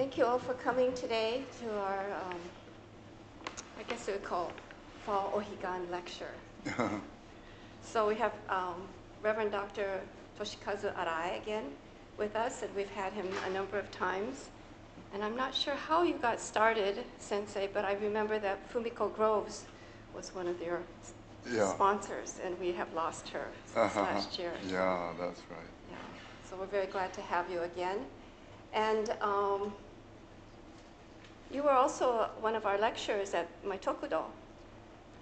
thank you all for coming today to our, I guess we would call Fall Ohigan lecture. So we have Reverend Dr. Toshikazu Arai again with us, and we've had him a number of times. And I'm not sure how you got started, Sensei, but I remember that Fumiko Groves was one of your sponsors, and we have lost her since last year. Yeah, that's right. Yeah. So we're very glad to have you again. And you were also one of our lecturers at my Tokudo.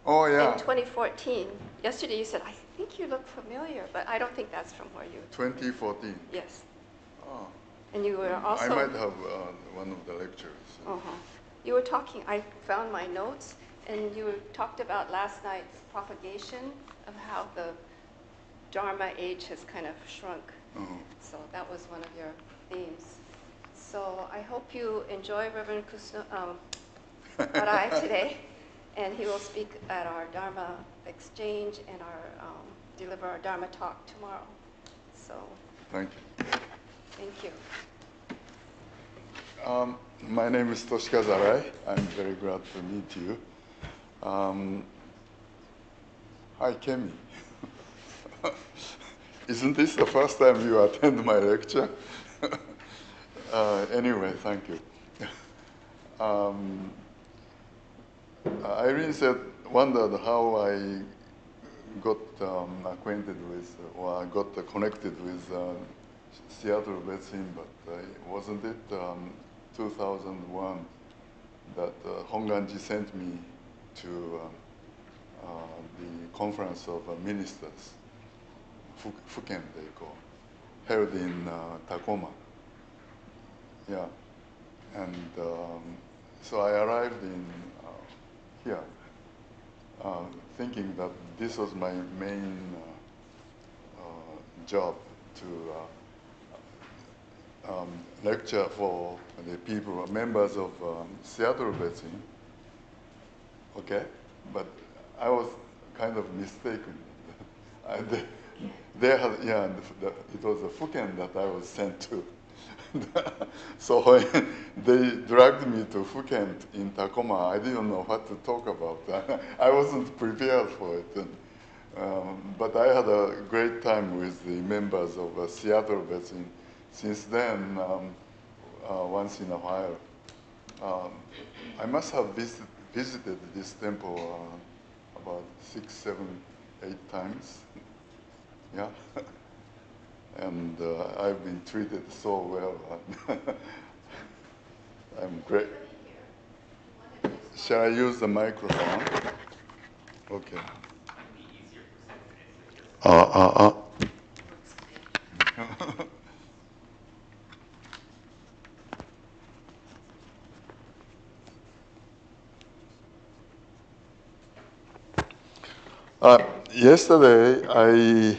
Oh, yeah. In 2014. Yesterday you said, I think you look familiar, but I don't think that's from where you... 2014? Yes. Oh. And you were also... I might have one of the lectures. You were talking, I found my notes, and you talked about last night's propagation of how the Dharma age has kind of shrunk. So that was one of your themes. So I hope you enjoy Reverend Arai today, and he will speak at our Dharma exchange and deliver our Dharma talk tomorrow. So thank you. Thank you. My name is Toshikazu Arai. I'm very glad to meet you. Hi, Kemi. Isn't this the first time you attend my lecture? Anyway, thank you. Irene wondered how I got acquainted with, or I got connected with Seattle Betsin, but wasn't it 2001 that Honganji sent me to the conference of ministers, Fuken they call, held in Tacoma. Yeah, and so I arrived in here, thinking that this was my main job to lecture for the people, members of Seattle Betsin. Okay, but I was kind of mistaken. They had, it was a Fuken that I was sent to. So when they dragged me to Fuken in Tacoma, I didn't know what to talk about. I wasn't prepared for it. But I had a great time with the members of Seattle Betsin. Since then, once in a while, I must have visited this temple about 6, 7, 8 times. Yeah. And I've been treated so well. I'm great. Shall I use the microphone? Okay. Yesterday, I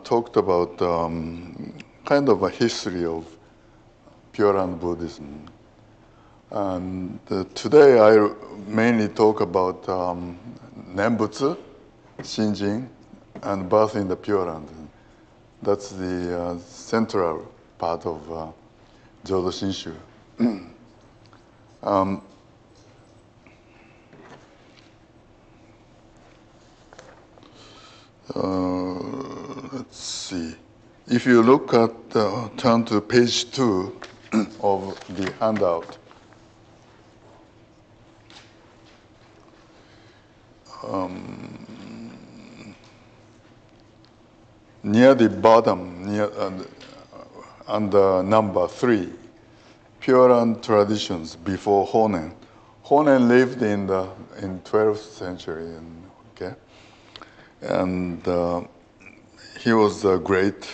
talked about kind of a history of Pure Land Buddhism. And today, I mainly talk about Nembutsu, Shinjin, and birth in the Pure Land. That's the central part of Jodo Shinshu. Let's see. If you look at, turn to page 2 of the handout. Near the bottom, under number 3, Pure Land traditions before Honen. Honen lived in 12th century, okay? And he was a great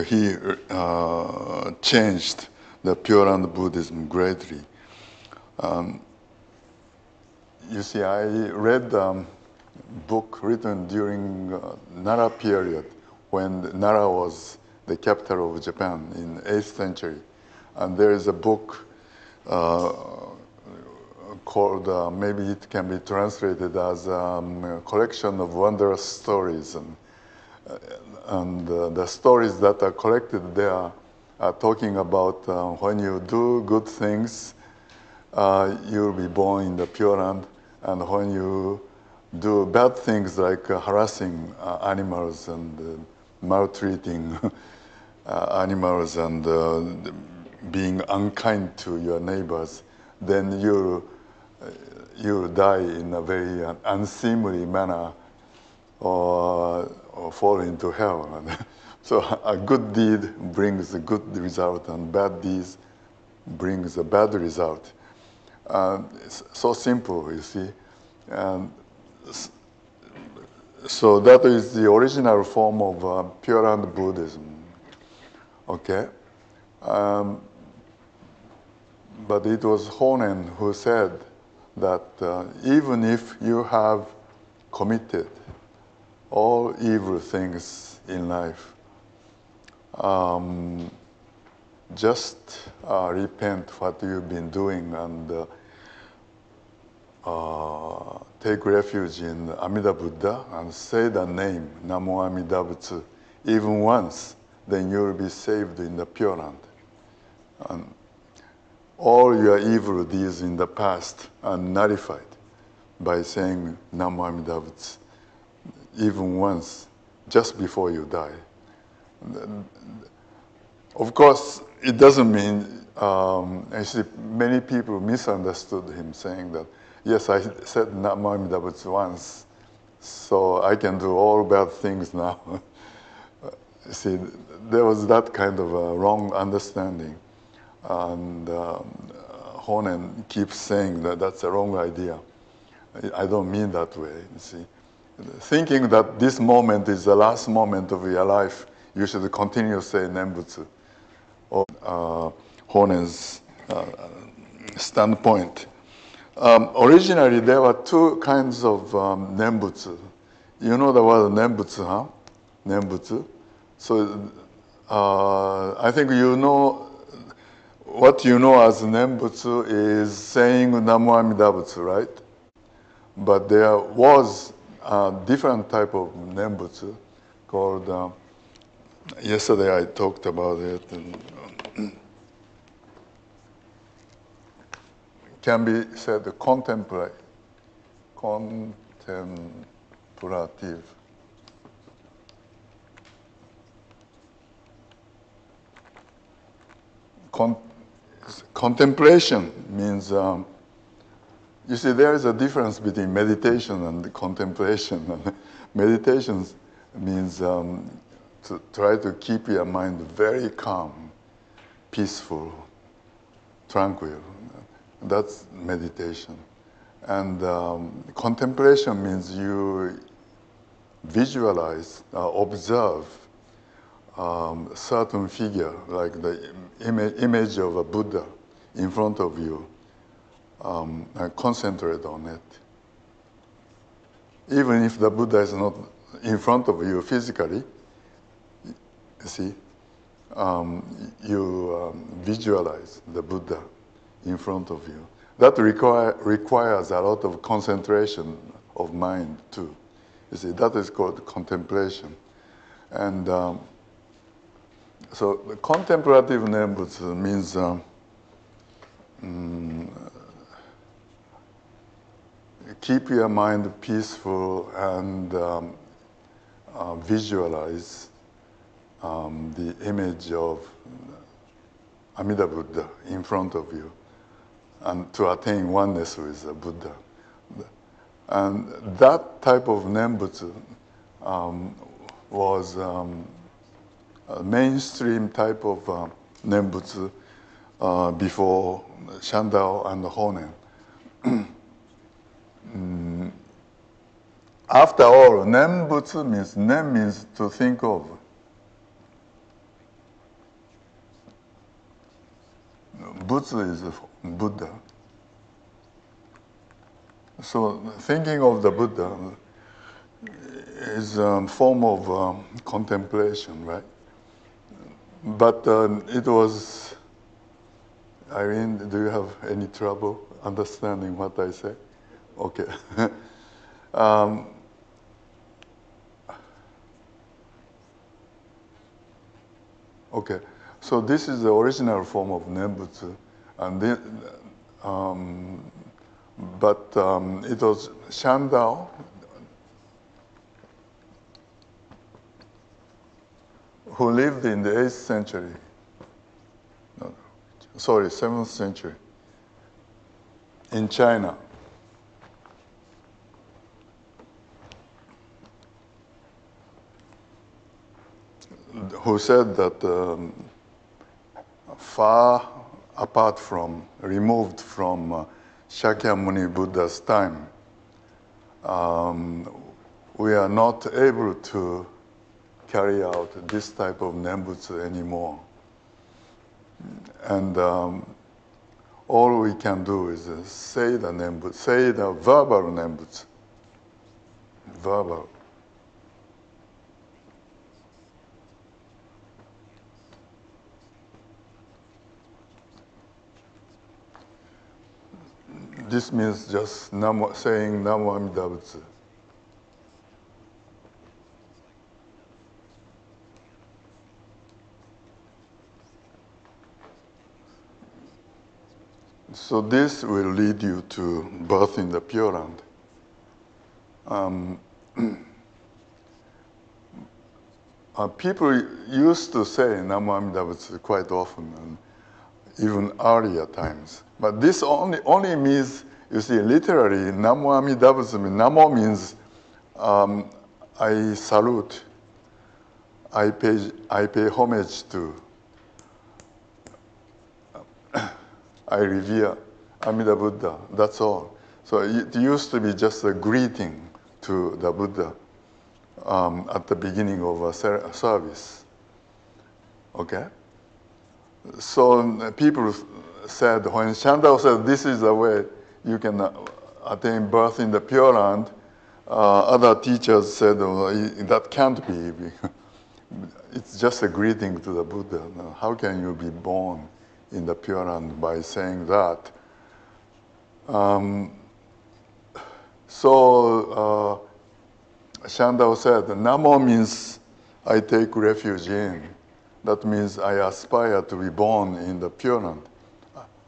he changed the Pure Land Buddhism greatly. You see, I read a book written during Nara period, when Nara was the capital of Japan in 8th century. And there is a book called, maybe it can be translated as a collection of wondrous stories. And the stories that are collected there are talking about when you do good things, you'll be born in the Pure Land, and when you do bad things like harassing animals and maltreating animals and being unkind to your neighbors, then you die in a very unseemly manner or fall into hell. So a good deed brings a good result, and bad deeds brings a bad result. It's so simple, you see. And so that is the original form of Pure Land Buddhism. Okay? But it was Honen who said that even if you have committed all evil things in life, just repent what you've been doing and take refuge in Amida Buddha and say the name Namo Amida Butsu even once, then you'll be saved in the Pure Land. And all your evil deeds in the past are nullified by saying Namo Amida Butsu even once, just before you die. Of course, it doesn't mean, actually, many people misunderstood him saying that, yes, I said Namo Amida Butsu once, so I can do all bad things now. See, there was that kind of a wrong understanding. And Honen keeps saying that that's a wrong idea. I don't mean that way, you see. Thinking that this moment is the last moment of your life, you should continue to say Nembutsu, or Honen's standpoint. Originally, there were two kinds of Nembutsu. You know the word Nembutsu, huh? Nembutsu. So I think you know, what you know as Nembutsu is saying Namo Amida Butsu, right? But there was a different type of Nembutsu called, yesterday I talked about it, and can be said contemplative. Contemplation means, you see, there is a difference between meditation and contemplation. Meditation means to try to keep your mind very calm, peaceful, tranquil. That's meditation. And contemplation means you visualize, observe certain figure, like the image of a Buddha in front of you, and concentrate on it. Even if the Buddha is not in front of you physically, you see, you visualize the Buddha in front of you. That requires a lot of concentration of mind too. You see, that is called contemplation. And so the contemplative Nembutsu means keep your mind peaceful and visualize the image of Amida Buddha in front of you, and to attain oneness with the Buddha. And that type of Nembutsu was a mainstream type of Nembutsu before Shandao and Honen. After all, Nembutsu means, Nem means to think of. Butsu is Buddha. So thinking of the Buddha is a form of contemplation, right? But it was, Irene, do you have any trouble understanding what I say? Okay. Okay, so this is the original form of Nembutsu, and it was Shandao who lived in the 8th century. No, sorry, 7th century in China. Who said that far apart from, removed from Shakyamuni Buddha's time, we are not able to carry out this type of Nembutsu anymore. And all we can do is say the Nembutsu, say the verbal Nembutsu. Verbal. This means just saying Namo Amida Butsu. So this will lead you to birth in the Pure Land. People used to say Namo Amida Butsu quite often, and even earlier times. But this only means, you see, literally, Namo Amida Butsu, Namo means I salute, I pay homage to, I revere Amida Buddha, that's all. So it used to be just a greeting to the Buddha at the beginning of a service, okay? So people said, when Shandao said, this is the way you can attain birth in the Pure Land, other teachers said, oh, that can't be. It's just a greeting to the Buddha. How can you be born in the Pure Land by saying that? So Shandao said, Namo means I take refuge in. That means I aspire to be born in the Pure Land.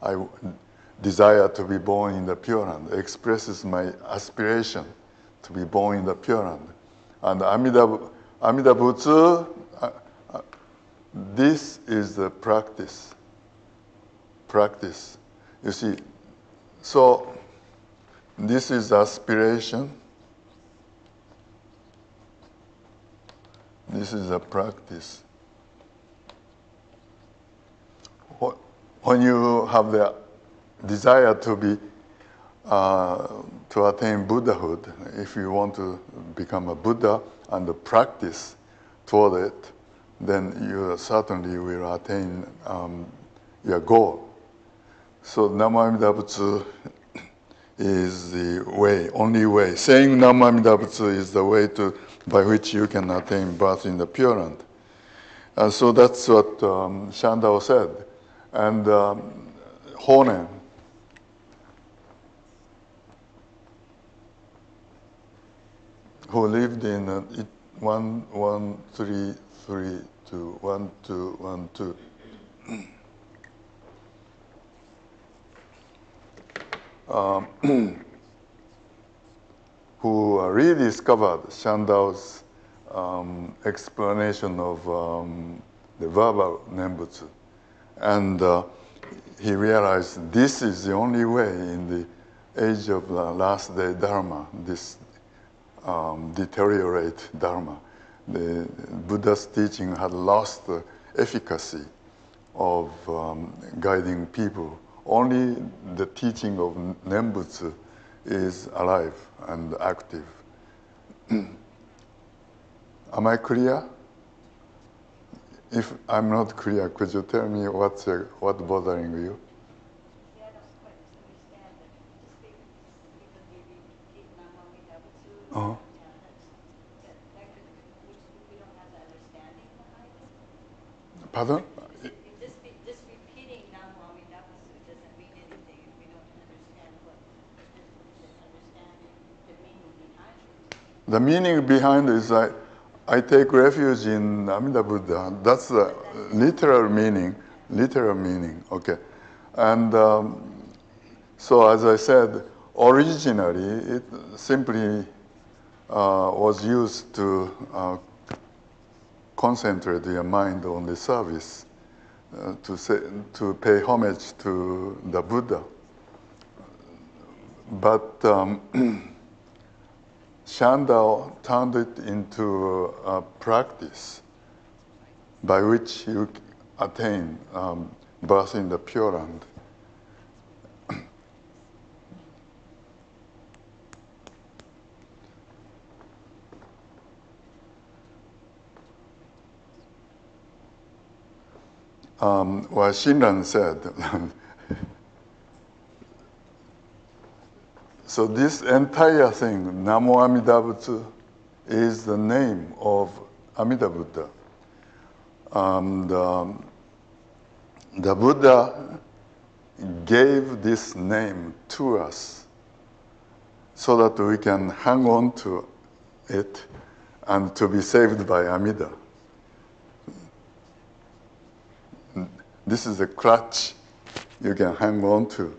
I desire to be born in the Pure Land. It expresses my aspiration to be born in the Pure Land. And Amida Butsu, this is the practice. Practice. You see, so this is aspiration. This is a practice. When you have the desire to be to attain Buddhahood, if you want to become a Buddha and practice toward it, then you certainly will attain your goal. So Namo Amida Butsu is the way, only way. Saying Namo Amida Butsu is the way by which you can attain birth in the Pure Land. And so that's what Shandao said. And Honen, who lived in 1332, 1212. Who rediscovered Shandao's explanation of the verbal Nembutsu. And he realized this is the only way in the age of the last day Dharma, this deteriorate Dharma. The Buddha's teaching had lost the efficacy of guiding people. Only the teaching of Nembutsu is alive and active. Am I clear? If I'm not clear, could you tell me what's bothering you? Yeah, I don't quite understand it. Just because we repeat Namo Amida Butsu, Uh-huh. we don't have the understanding behind it. Pardon? Just repeating Namo Amida Butsu doesn't mean anything if we don't understand the meaning behind it. The meaning behind it is that I take refuge in Amida Buddha. That's the literal meaning. Literal meaning. Okay, and so as I said, originally it simply was used to concentrate your mind on the service, to pay homage to the Buddha. But Shandao turned it into a practice by which you attain birth in the Pure Land. Well, Shinran said, so this entire thing, Namo Amida Butsu, is the name of Amida Buddha. And the Buddha gave this name to us so that we can hang on to it and to be saved by Amida. This is a crutch you can hang on to.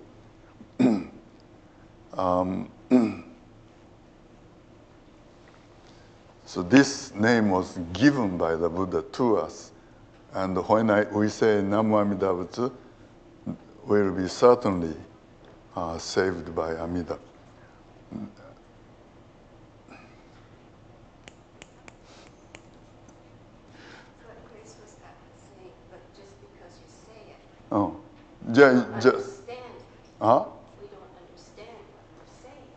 So this name was given by the Buddha to us. And when we say Namo Amida Butsu, we'll be certainly saved by Amida. What Grace was saying, but just because you say it, Oh, we don't understand. Huh? We don't understand what we're saying.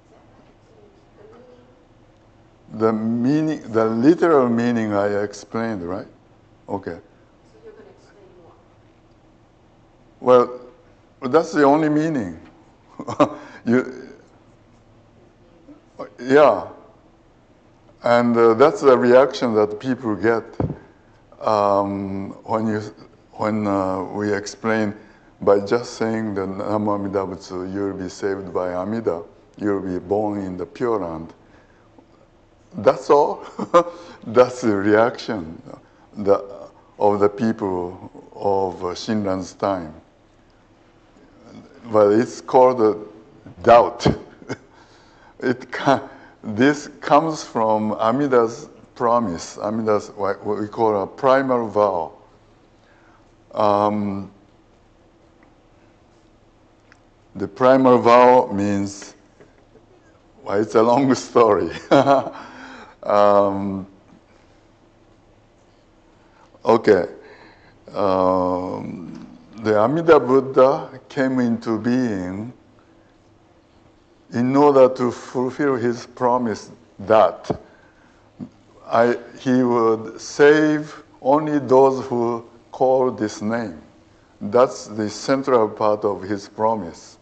Is that right? The meaning? The literal meaning I explained, right? Okay. So you're going to explain more. Well, that's the only meaning. Yeah. And that's the reaction that people get when we explain by just saying the Namo Amida Butsu, you'll be saved by Amida, you'll be born in the Pure Land. That's all. That's the reaction of the people of Shinran's time. But it's called doubt. This comes from Amida's promise, Amida's what we call a primal vow. The primal vow means, well, it's a long story. Okay. The Amida Buddha came into being in order to fulfill his promise that he would save only those who call this name. That's the central part of his promise.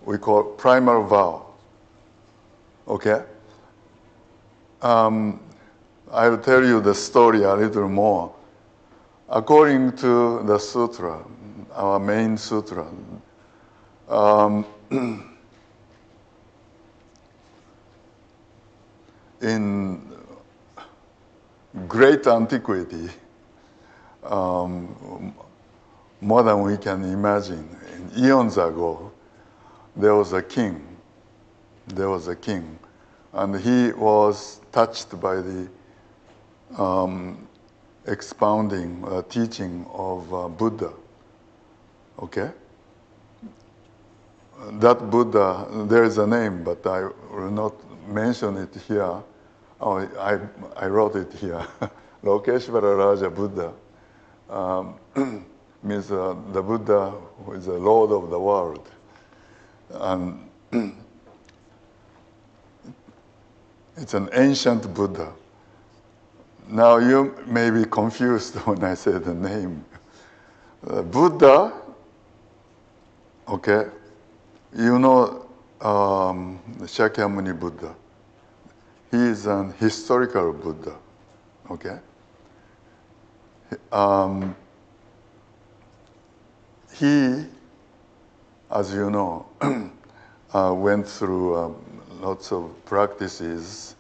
We call primal vow. Okay? I'll tell you the story a little more. According to the sutra, our main sutra, in great antiquity, more than we can imagine, eons ago, there was a king. There was a king. And he was touched by the expounding, teaching of Buddha. Okay? That Buddha, there is a name, but I will not mention it here. Oh, I wrote it here. Lokeshvara Raja Buddha means the Buddha who is the Lord of the world. And it's an ancient Buddha. Now you may be confused when I say the name. Buddha, okay, you know Shakyamuni Buddha. He is an historical Buddha, okay? He, as you know, went through lots of practices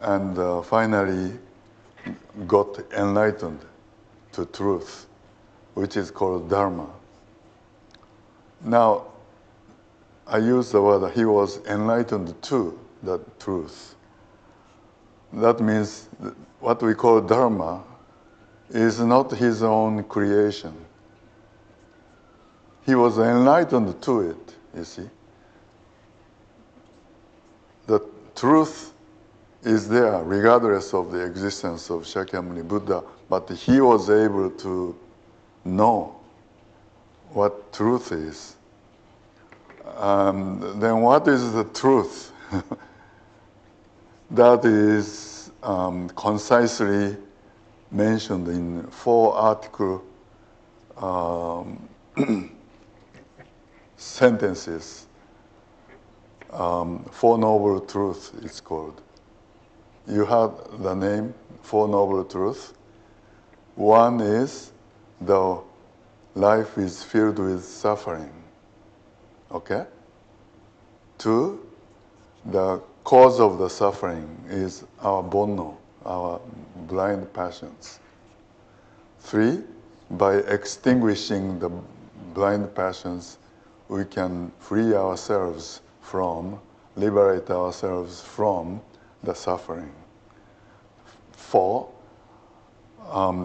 and finally got enlightened to truth, which is called Dharma. Now, I use the word he was enlightened to the truth. That means what we call Dharma is not his own creation. He was enlightened to it, you see. The truth is there regardless of the existence of Shakyamuni Buddha, but he was able to know what truth is. Then what is the truth? That is concisely mentioned in 4 article sentences. 4 Noble Truths, it's called. You heard the name, 4 Noble Truths. One is the life is filled with suffering. Okay? 2, the cause of the suffering is our bonno, our blind passions. 3, by extinguishing the blind passions, we can free ourselves from, liberate ourselves from the suffering. 4,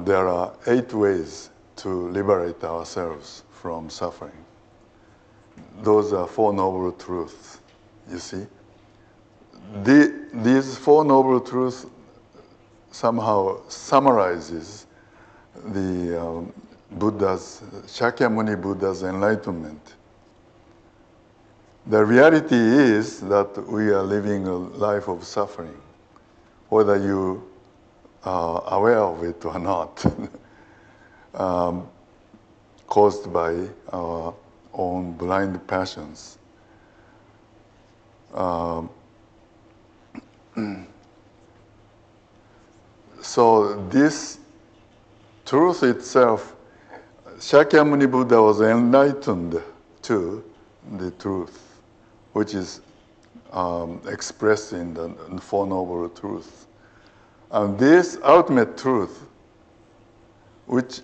there are 8 ways to liberate ourselves from suffering. Those are 4 Noble Truths, you see. These 4 Noble Truths somehow summarizes the Shakyamuni Buddha's enlightenment. The reality is that we are living a life of suffering, whether you are aware of it or not, caused by our own blind passions. So this truth itself, Shakyamuni Buddha was enlightened to the truth, which is expressed in the 4 Noble Truths. And this ultimate truth, which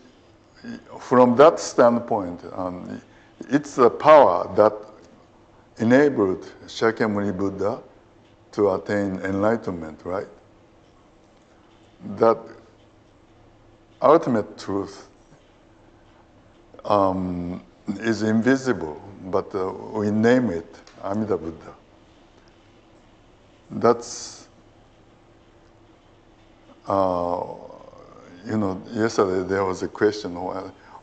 from that standpoint, it's the power that enabled Shakyamuni Buddha to attain enlightenment, right? That ultimate truth is invisible, but we name it Amida Buddha. That's, yesterday there was a question,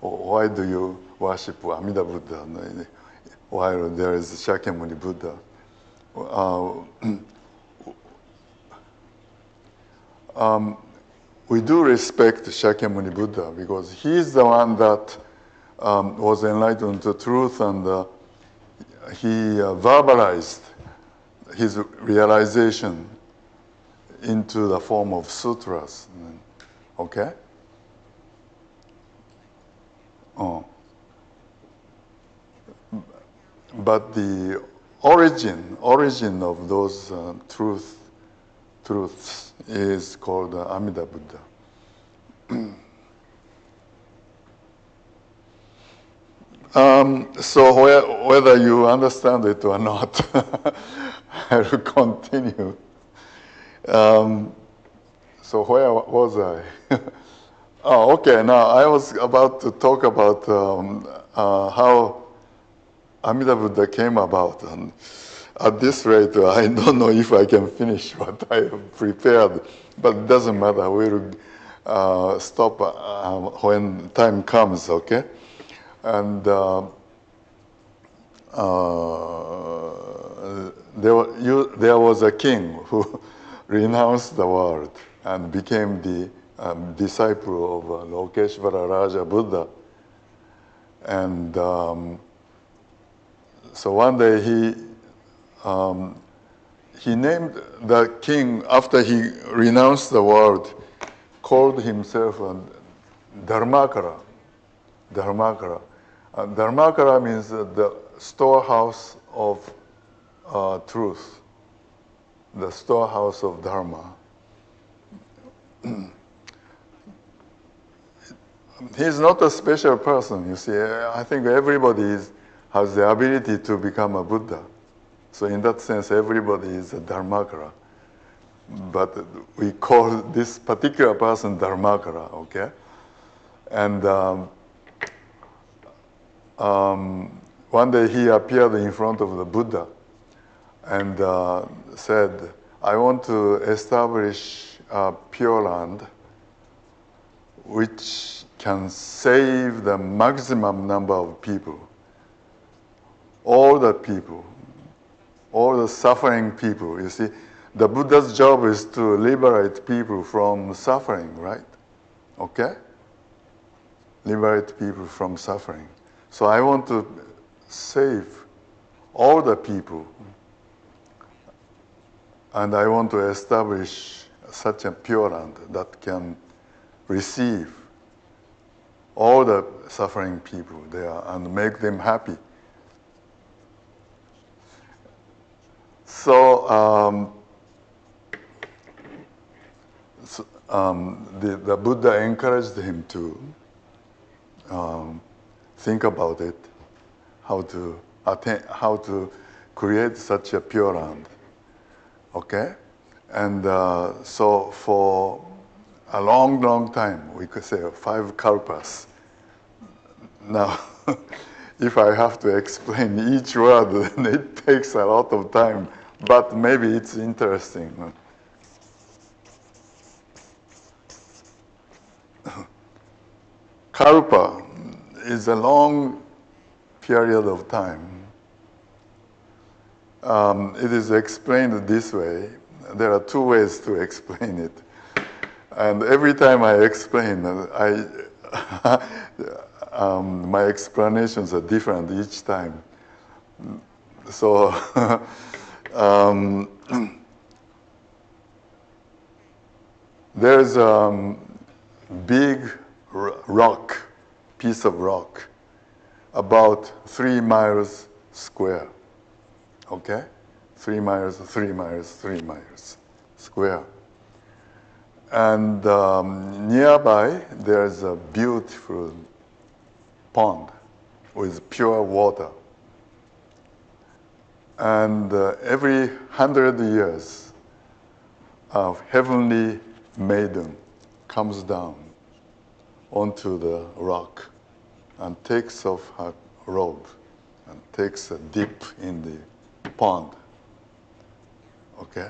why do you worship Amida Buddha while there is Shakyamuni Buddha? We do respect Shakyamuni Buddha because he's the one that was enlightened to truth, and he verbalized his realization into the form of sutras. Okay? Oh. But the origin of those truths is called Amida Buddha. So whether you understand it or not, I will continue. So where was I? Oh, okay. Now I was about to talk about how Amida Buddha came about, and at this rate, I don't know if I can finish what I have prepared, but it doesn't matter. We'll stop when time comes, okay? And there was a king who renounced the world and became the disciple of Lokeshvara Raja Buddha. And so one day he named the king, after he renounced the world, called himself Dharmakara. Dharmakara. Dharmakara means the storehouse of truth, the storehouse of Dharma. he's not a special person, you see. I think everybody has the ability to become a Buddha. So in that sense, everybody is a Dharmakara. But we call this particular person Dharmakara, okay? And one day he appeared in front of the Buddha and said, I want to establish a Pure Land which can save the maximum number of people, all the people, all the suffering people. You see, the Buddha's job is to liberate people from suffering, right? Okay? Liberate people from suffering. So I want to save all the people. And I want to establish such a Pure Land that can receive all the suffering people there and make them happy. So, the Buddha encouraged him to think about it, how to create such a Pure Land. Okay? And so for a long, long time, we could say 5 kalpas. Now, if I have to explain each word, then it takes a lot of time, but maybe it's interesting. Kalpa is a long period of time. It is explained this way. There are 2 ways to explain it. And every time I explain, my explanations are different each time. So, there's a big rock, piece of rock, about 3 miles square. Okay? 3 miles, 3 miles, 3 miles square. And nearby, there's a beautiful pond with pure water. And every 100 years, a heavenly maiden comes down onto the rock and takes off her robe and takes a dip in the pond. Okay?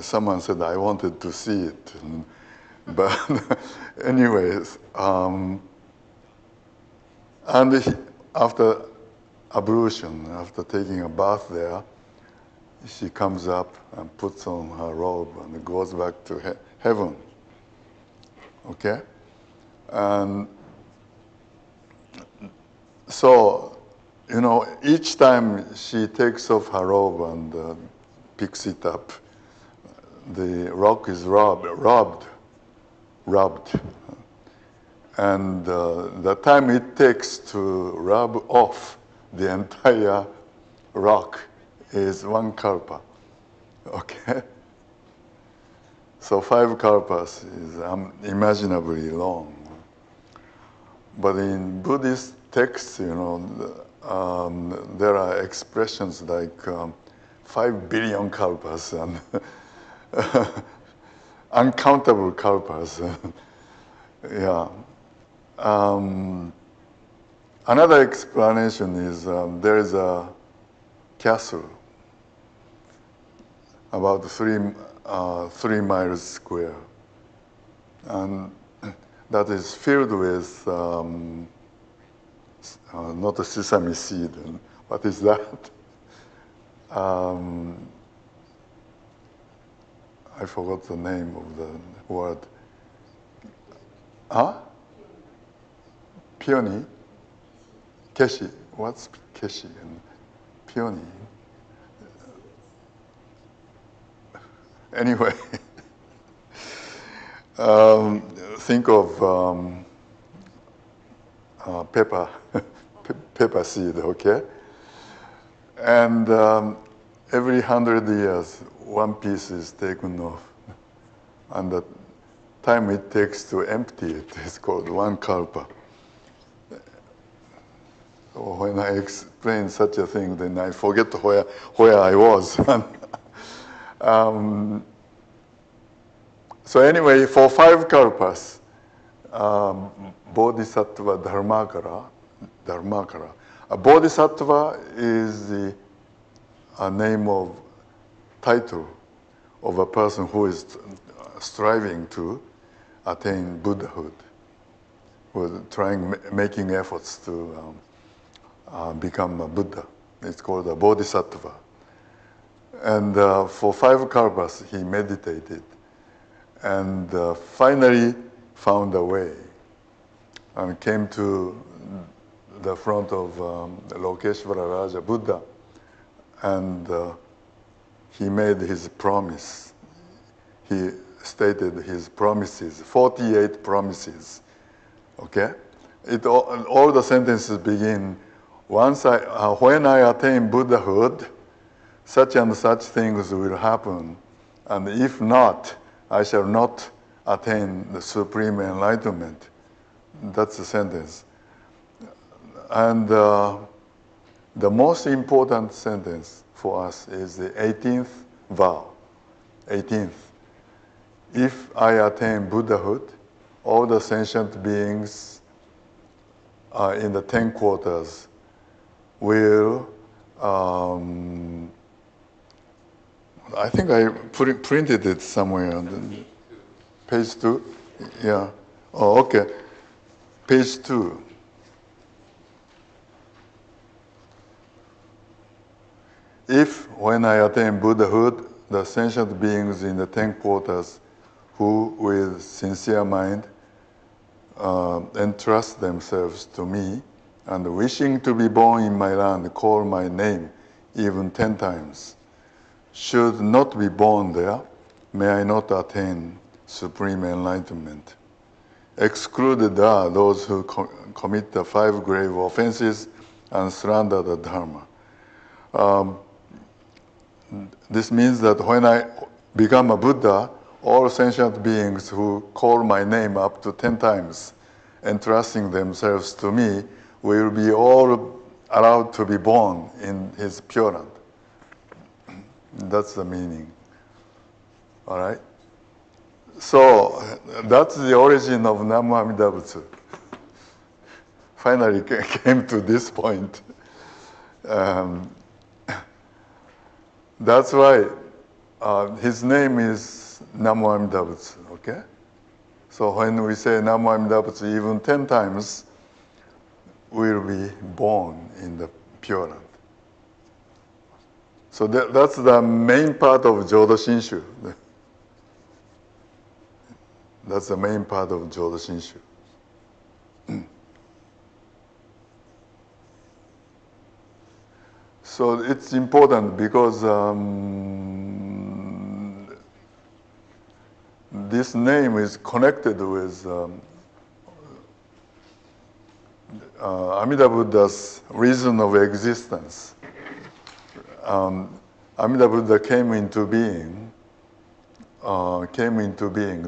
Someone said I wanted to see it, but anyways, and after ablution, after taking a bath there, she comes up and puts on her robe and goes back to heaven. Okay? And so, each time she takes off her robe and picks it up, the rock is rubbed. And the time it takes to rub off the entire rock is 1 kalpa. Okay? So 5 kalpas is imaginably long. But in Buddhist texts, there are expressions like 5 billion kalpas and uncountable kalpas. Yeah. Another explanation is there is a castle about 3 miles square, and that is filled with not a sesame seed. What is that? I forgot the name of the word. Huh? Peony? Keshi. What's keshi and peony? Anyway, think of pepper seed, okay? And every 100 years, 1 piece is taken off and the time it takes to empty it is called one kalpa. So when I explain such a thing, then I forget where I was. So anyway, for 5 kalpas, Bodhisattva Dharmakara. A Bodhisattva is the name of title of a person who is striving to attain Buddhahood, who is making efforts to become a Buddha. It's called a Bodhisattva. And for 5 kalpas, he meditated and finally found a way and came to the front of Lokeshvara Raja Buddha, and he made his promise. He stated his promises, 48 promises. Okay? All the sentences begin, when I attain Buddhahood, such and such things will happen, and if not, I shall not attain the supreme enlightenment. That's the sentence. And the most important sentence for us is the 18th vow. 18th. If I attain Buddhahood, all the sentient beings in the 10 quarters will, I think I printed it somewhere on the page 2. Yeah. Oh, okay. Page 2. If, when I attain Buddhahood, the sentient beings in the 10 quarters who, with sincere mind, entrust themselves to me and wishing to be born in my land, call my name even 10 times, should not be born there, may I not attain supreme enlightenment. Excluded are those who commit the 5 grave offenses and slander the Dharma. This means that when I become a Buddha, all sentient beings who call my name up to 10 times, entrusting themselves to me, will be all allowed to be born in his Pure Land. That's the meaning. All right? So that's the origin of Namu Amida Butsu. Finally came to this point. That's why his name is Namu Amida Butsu, okay? So when we say Namu Amida Butsu even 10 times, we'll be born in the Pure Land. So that's the main part of Jodo Shinshu. That's the main part of Jodo Shinshu. So it's important because this name is connected with Amida Buddha's reason of existence. Amida Buddha came into being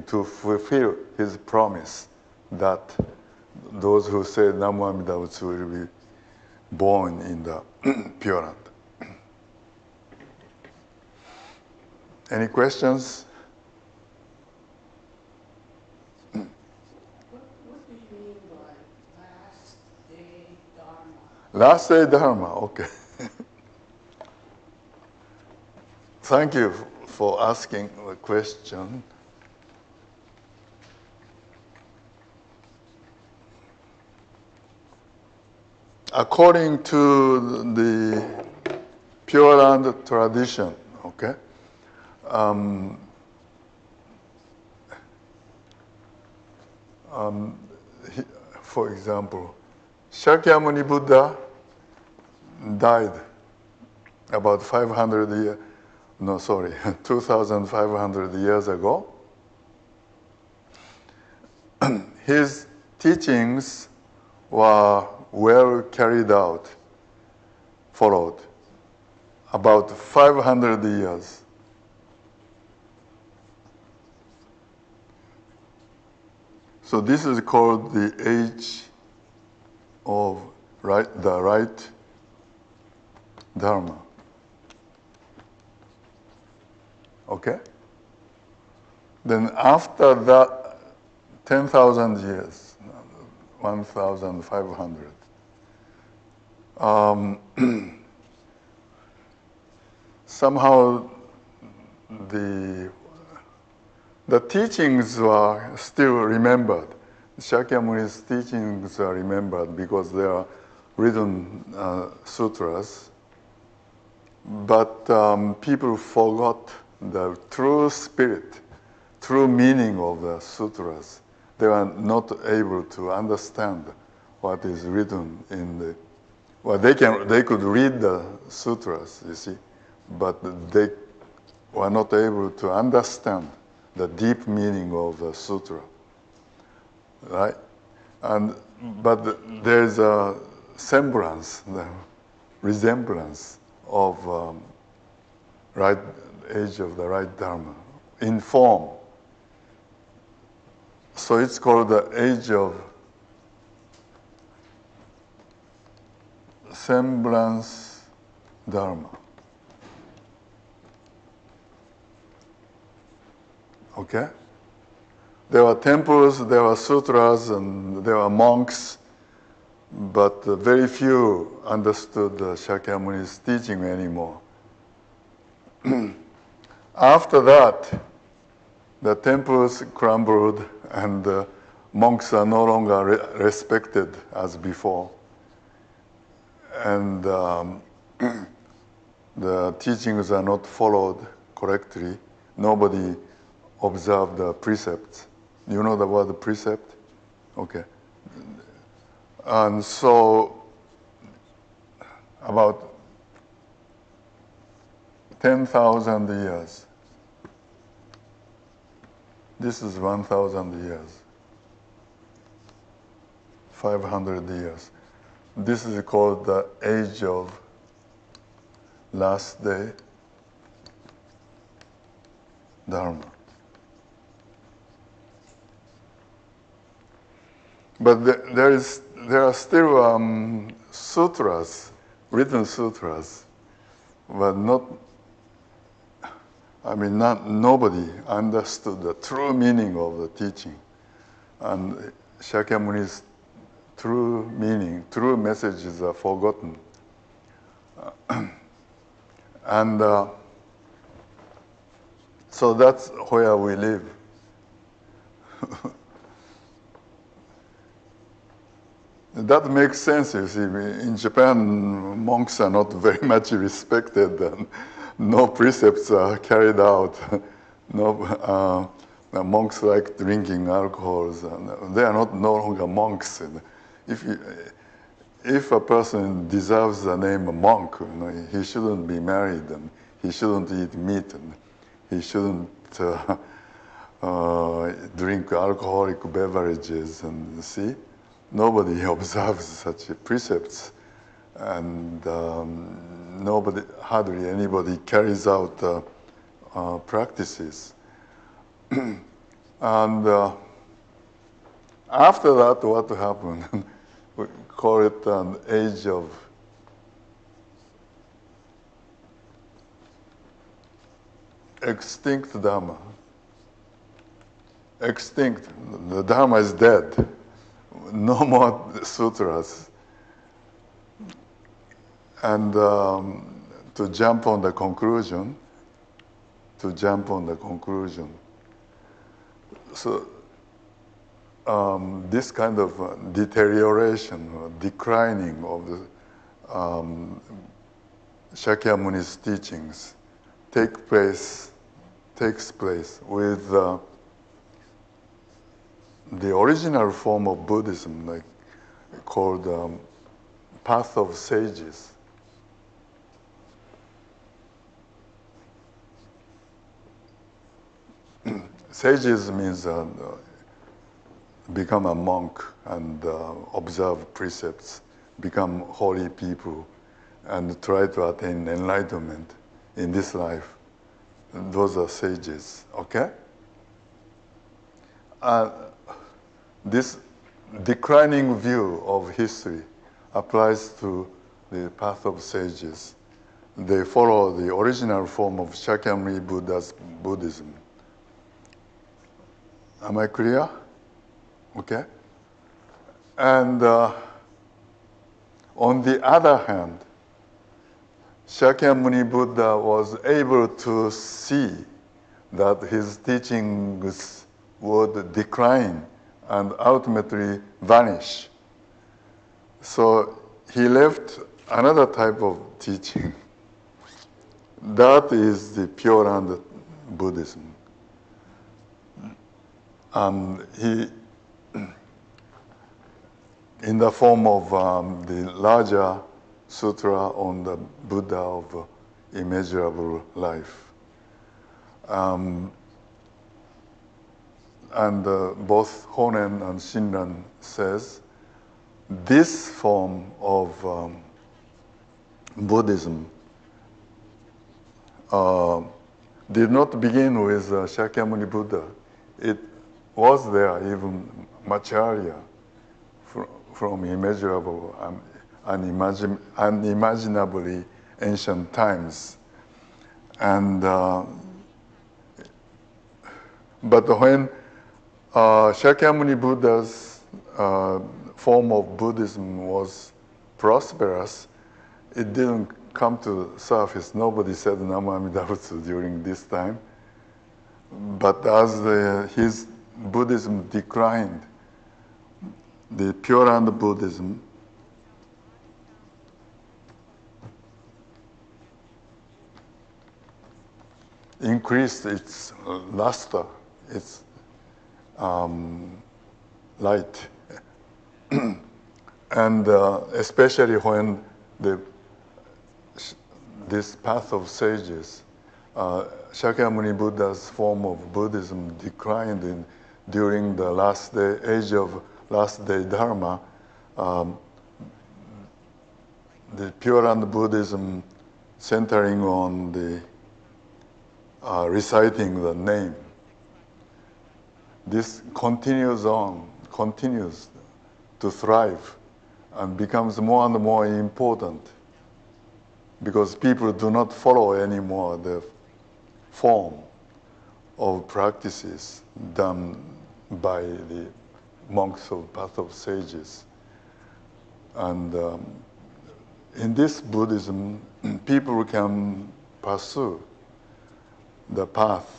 to fulfill his promise that those who say Namu Amida Butsu will be born in the Pure Land. Any questions? What do you mean by last day Dharma? Last day Dharma, okay. Thank you for asking the question. According to the Pure Land tradition, okay, for example, Shakyamuni Buddha died about 2,500 years ago. His teachings were well carried out, followed, about 500 years. So this is called the age of the right Dharma. Okay? Then after that, 10,000 years, 1,500, somehow the teachings were still remembered. Shakyamuni's teachings are remembered because they are written sutras. But people forgot the true spirit, true meaning of the sutras. They were not able to understand what is written in the. Well, they could read the sutras, you see, but they were not able to understand the deep meaning of the sutra, right? But there's a semblance, the resemblance of right age of the right Dharma in form. So it's called the age of semblance Dharma. Okay? There were temples, there were sutras, and there were monks, but very few understood Shakyamuni's teaching anymore. After that, the temples crumbled and the monks are no longer respected as before. And the teachings are not followed correctly. Nobody observed the precepts. You know the word precept? Okay. And so about 10,000 years. This is 1,000 years. 500 years. This is called the age of last day Dharma. But there are still sutras, written sutras, but nobody understood the true meaning of the teaching. And Shakyamuni's true meaning, true messages are forgotten. And so that's where we live. That makes sense, you see. In Japan, monks are not very much respected, and no precepts are carried out. The monks like drinking alcohols, and they are no longer monks. And if a person deserves the name monk, he shouldn't be married, and he shouldn't eat meat, and he shouldn't drink alcoholic beverages, and see? Nobody observes such precepts, and hardly anybody carries out practices. And after that, what happened? We call it an age of extinct Dharma. Extinct. The Dharma is dead. No more sutras. And to jump on the conclusion, so this kind of deterioration, or declining of the Shakyamuni's teachings takes place with the original form of Buddhism, called Path of Sages. Sages means become a monk and observe precepts, become holy people, and try to attain enlightenment in this life. Those are sages, okay? this declining view of history applies to the path of sages. They follow the original form of Shakyamuni Buddha's Buddhism. Am I clear? Okay. And on the other hand, Shakyamuni Buddha was able to see that his teachings would decline and ultimately vanish. So he left another type of teaching. That is the Pure Land Buddhism. And he, in the form of the larger sutra on the Buddha of immeasurable life. And both Honen and Shinran says this form of Buddhism did not begin with Shakyamuni Buddha. It was there even much earlier, from immeasurable, unimaginably ancient times. And but when Shakyamuni Buddha's form of Buddhism was prosperous, it didn't come to the surface. Nobody said Namo Amida Butsu during this time. But as his Buddhism declined, the Pure Land Buddhism increased its luster, its light. And especially when this path of sages, Shakyamuni Buddha's form of Buddhism declined during the last day, age of last day Dharma. The Pure Land Buddhism centering on the reciting the name. This continues to thrive and becomes more and more important because people do not follow anymore the form of practices done by the monks of Path of Sages. And in this Buddhism, people can pursue the path,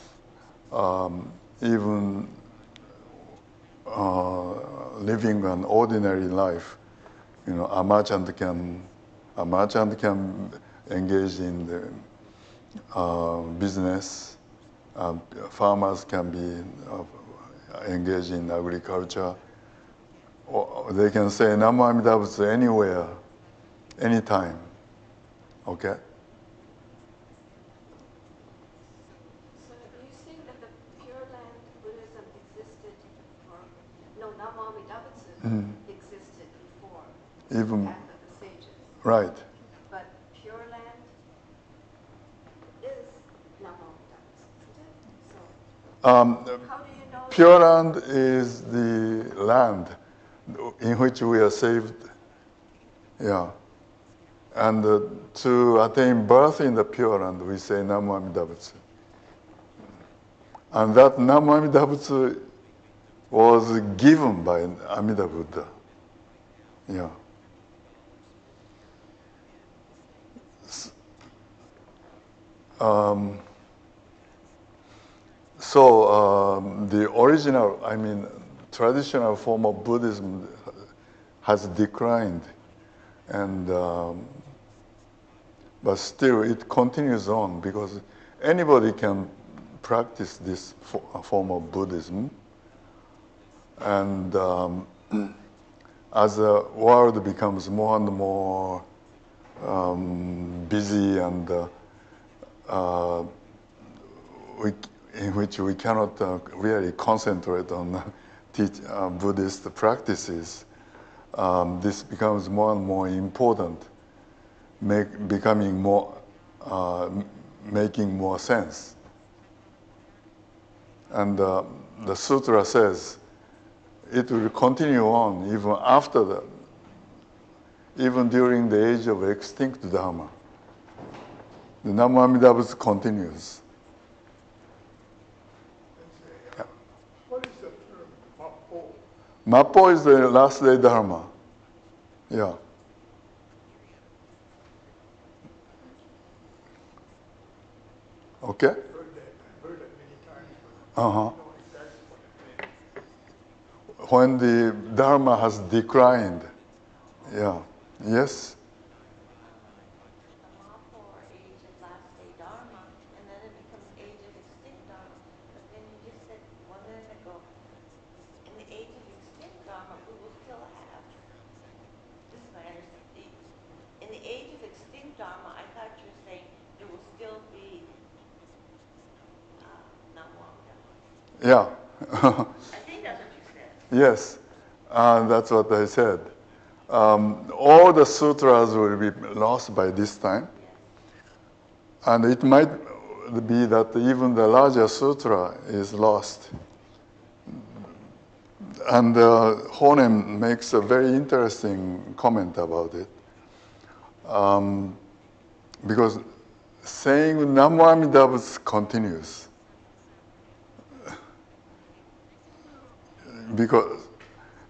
even living an ordinary life. You know, a merchant can engage in the business. Farmers can be engaged in agriculture. Or they can say Namo Amida Butsu anywhere, anytime. Okay? So you think that the Pure Land Buddhism existed before? No, Namo Amida Butsu existed before Even the path of the sages. right. But Pure Land is Namo Amida Butsu, isn't it? So how do you know? Pure Land is the land in which we are saved. Yeah. And to attain birth in the Pure Land, we say Namo Amida Butsu. And that Namo Amida Butsu was given by Amida Buddha. Yeah. The original, traditional form of Buddhism has declined, and but still it continues on because anybody can practice this form of Buddhism, and as the world becomes more and more busy and in which we cannot really concentrate on Buddhist practices, this becomes more and more important, making more sense. And the sutra says, it will continue on even after that, even during the age of extinct Dharma. The Namo Amida Butsu continues. Yeah. What is the term Mappo? Mappo is the last day Dharma. Yeah. Okay? I've heard that many times, but Uh-huh. I don't know exactly what it means. When the Dharma has declined. Yeah. Yes? The Mapo or age of last day Dharma, and then it becomes age of extinct Dharma. But then you just said 1 minute ago, in the age of extinct Dharma, we will still have. This is my understanding. In the age of extinct Dharma, I thought you were saying there will still be Namo Amida. Yeah. I think that's what you said. Yes. That's what I said. All the sutras will be lost by this time. Yes. And it might be that even the larger sutra is lost. And Honen makes a very interesting comment about it. Because saying Namo Amida Butsu continues.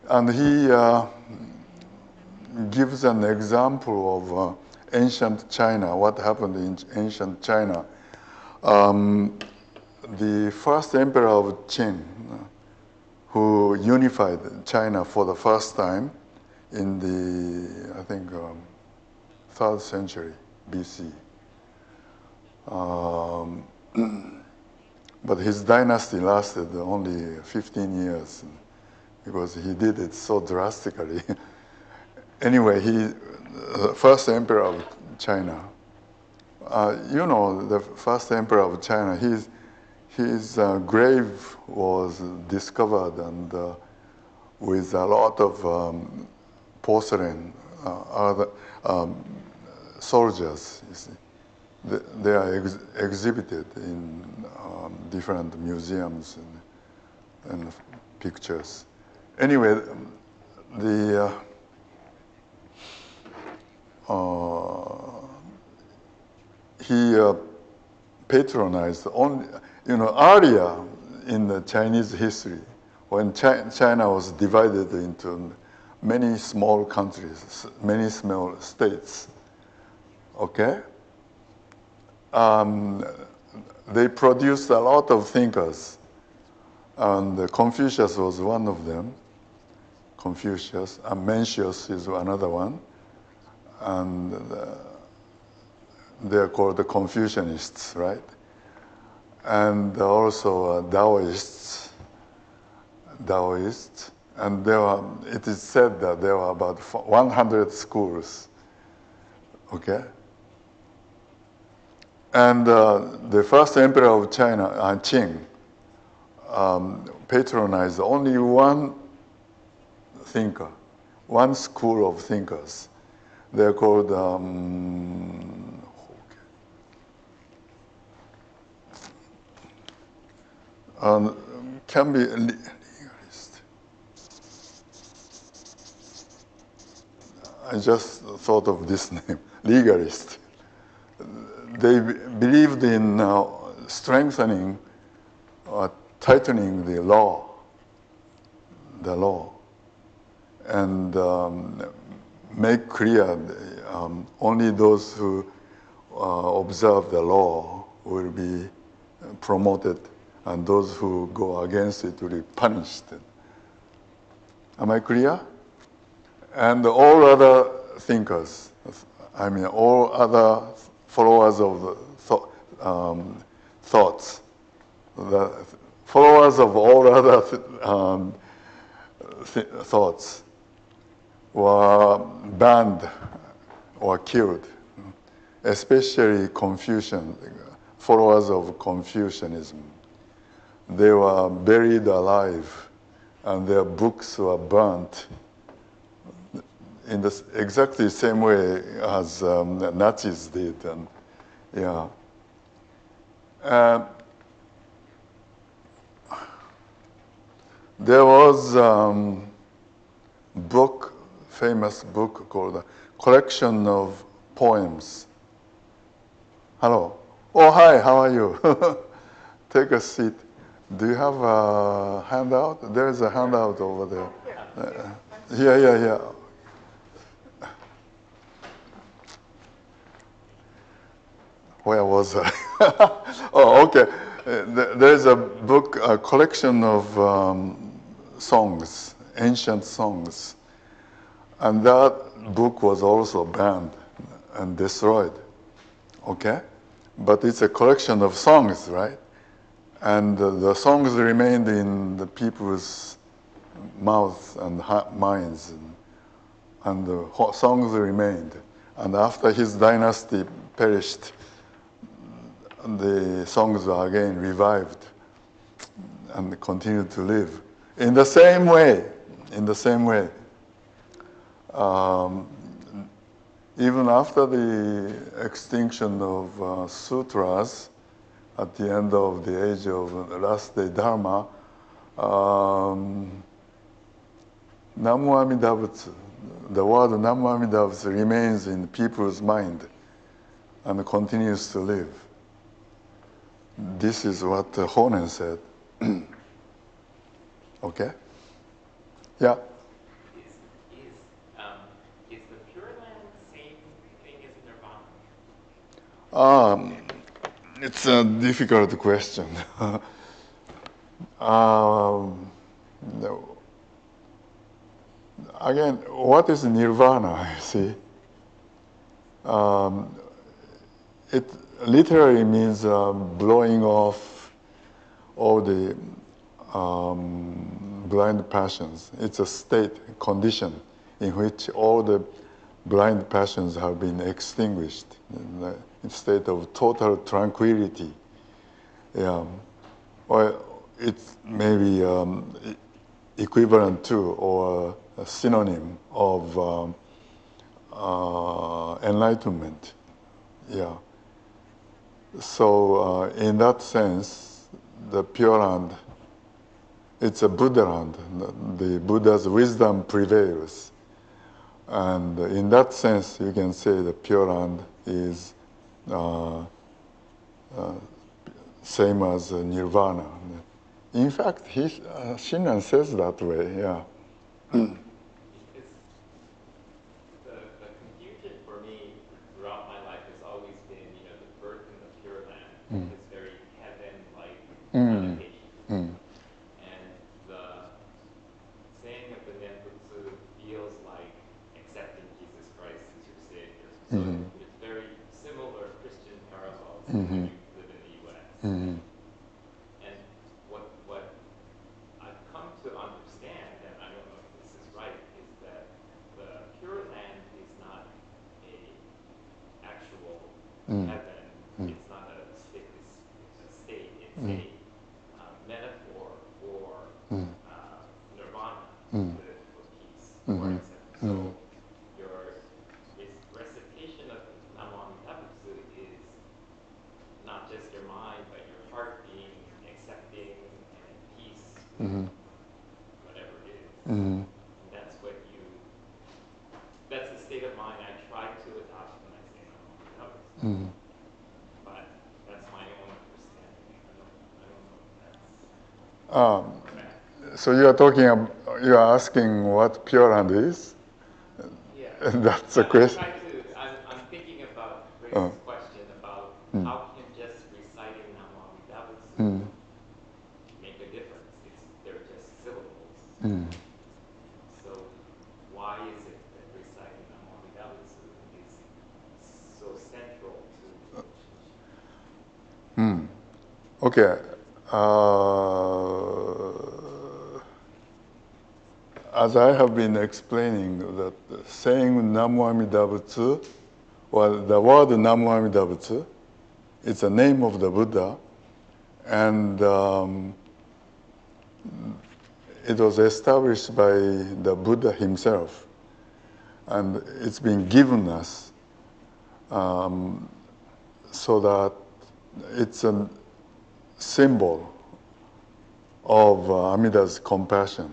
And he gives an example of ancient China, what happened in ancient China. The first emperor of Qing, who unified China for the first time in the, I think, 3rd century BC. But his dynasty lasted only 15 years because he did it so drastically. Anyway, he, the first emperor of China, the first emperor of China, his grave was discovered and with a lot of porcelain, other soldiers, you see. They are exhibited in different museums and pictures. Anyway, he patronized only, earlier in the Chinese history, when China was divided into many small countries, many small states, okay? They produced a lot of thinkers, and Confucius was one of them. Confucius, and Mencius is another one, and they're called the Confucianists, right? And also Taoists, and it is said that there were about 100 schools, okay? And the first emperor of China, Qing, patronized only one thinker, one school of thinkers. They're called, can be legalist. I just thought of this name, legalist. They believed in strengthening or tightening the law, and make clear only those who observe the law will be promoted, and those who go against it will be punished. Am I clear? And all other thinkers, all other followers of the thoughts, the followers of all other thoughts were banned or killed, especially followers of Confucianism. They were buried alive, and their books were burnt in exactly the same way as Nazis did. And yeah. There was book, famous book called Collection of Poems. Hello. Oh, hi, how are you? Take a seat. Do you have a handout? There's a handout over there. Yeah. Where was I? Oh, okay. There's a book, a collection of songs, ancient songs. And that book was also banned and destroyed. Okay? But it's a collection of songs, right? And the songs remained in the people's mouths and minds, and the songs remained. And after his dynasty perished, the songs are again revived and continue to live. In the same way, even after the extinction of sutras, at the end of the age of last day Dharma, Namu Amida Butsu, the word Namu Amida Butsu remains in people's mind and continues to live. This is what Honen said. Okay? Yeah? Is the Pure Land same thing as Nirvana? It's a difficult question. No. Again, what is nirvana, you see? It literally means blowing off all the blind passions. It's a state, condition, in which all the blind passions have been extinguished in a state of total tranquility. Yeah. Or it's maybe equivalent to or a synonym of enlightenment. Yeah. So in that sense, the Pure Land, it's a Buddha land. The Buddha's wisdom prevails. And in that sense, you can say the Pure Land is same as nirvana. In fact, Shinran says that way, yeah. Because the confusion for me throughout my life has always been, the birth in the Pure Land is very heaven-like connotation. And the saying of the Nenbutsu feels like accepting Jesus Christ as your Savior. So it's very similar Christian parallels to when you live in the U.S. And what I've come to understand, and I don't know if this is right, is that the Pure Land is not a actual heaven. It's not a state. It's a metaphor for nirvana, for peace, for acceptance. So your recitation of Namu Amida Butsu is not just your mind, but your heart being accepting and at peace with whatever it is. And that's that's the state of mind I try to adopt when I say Namu Amida Butsu. But that's my own understanding. I don't know if that's correct. So you are asking what Pure Land is? Yeah. That's the question. I'm thinking about Grace's question about how can just reciting Namu Amida Butsu make a difference? They're just syllables. So why is it that reciting Namu Amida Butsu is so central to Okay. As I have been explaining, that saying Namu Amida Butsu, well, the word Namu Amida Butsu, it's a name of the Buddha, and it was established by the Buddha himself, and it's been given us so that it's a symbol of Amida's compassion.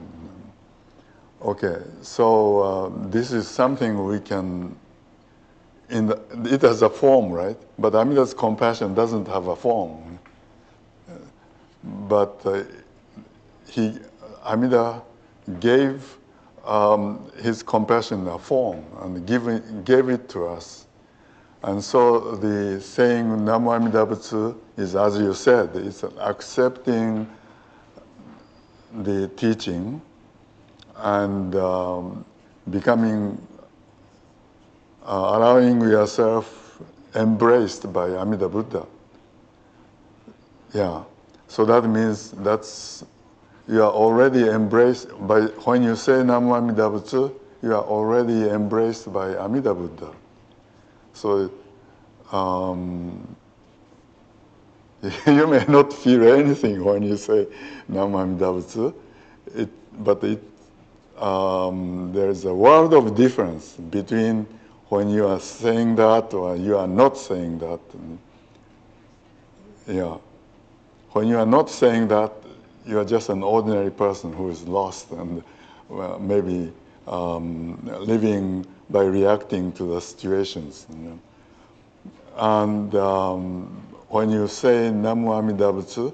Okay, so this is something we can, it has a form, right? But Amida's compassion doesn't have a form. But Amida gave his compassion a form and gave it to us. And so the saying Namo Amida Butsu is, as you said, it's accepting the teaching and becoming, allowing yourself embraced by Amida Buddha. Yeah. So that means you are already embraced by, when you say Namo Amida Butsu, you are already embraced by Amida Buddha. So you may not feel anything when you say Namo Amida Butsu, but there's a world of difference between when you are saying that or you are not saying that. Yeah. When you are not saying that, you are just an ordinary person who is lost and maybe living by reacting to the situations. And when you say Namo Amida Butsu,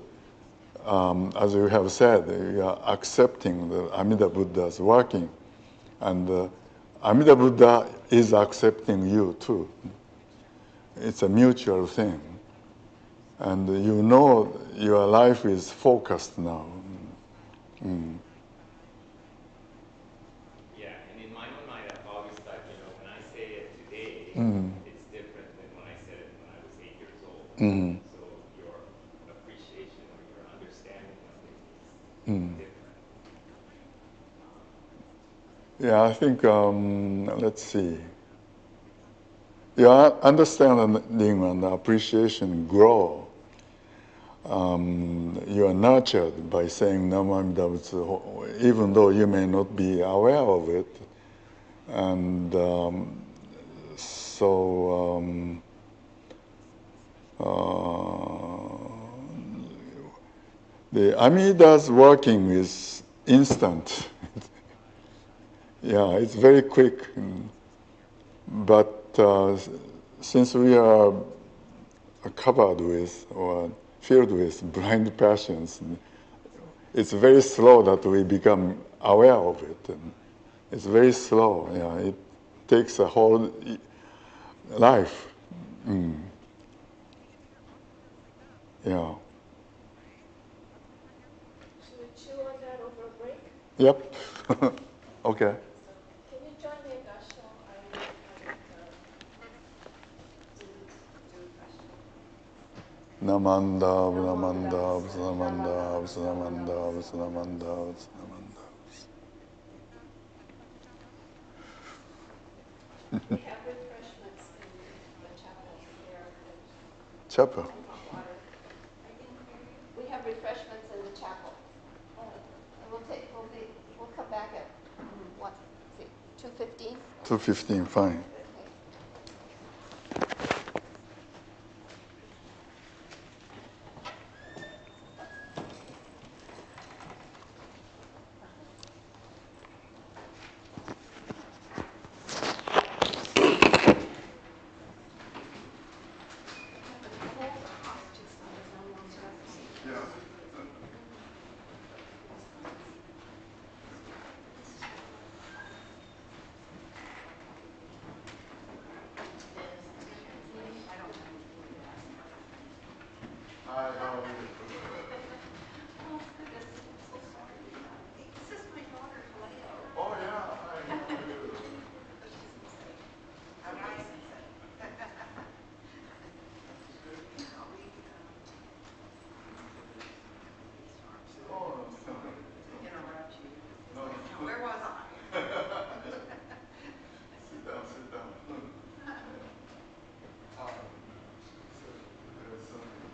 as you have said, you are accepting the Amida Buddha's working. And Amida Buddha is accepting you too. It's a mutual thing. And you know your life is focused now. Yeah, and in my own mind, I've always thought, when I say it today, it's different than when I said it when I was 8 years old. So your appreciation or your understanding of it is different. Yeah, I think, let's see. Your understanding and appreciation grow. You are nurtured by saying Namo Amida Butsu, even though you may not be aware of it. And the Amida's working is instant. Yeah, it's very quick. But since we are covered with or filled with blind passions, it's very slow that we become aware of it. It's very slow. Yeah, it takes a whole life. Yeah. Should we chew on that over a break? Yep. Okay. Can you join me in Gasho? I didn't do Gasho. Namanda, Namanda, Namanda, Namanda, Namanda, Namanda. We have refreshments in the chapel there. Chapel. And hot water. We have refreshments in the chapel. And we'll come back at, 2:15? 2:15, fine. Hi, how are you? Oh, goodness, I'm so sorry. This is my daughter, Filial. Oh, yeah, hi, how are you? Arai sensei. Oh, Interrupt you. no. Where was I? Sit down, sit down. Hi. So, there's something.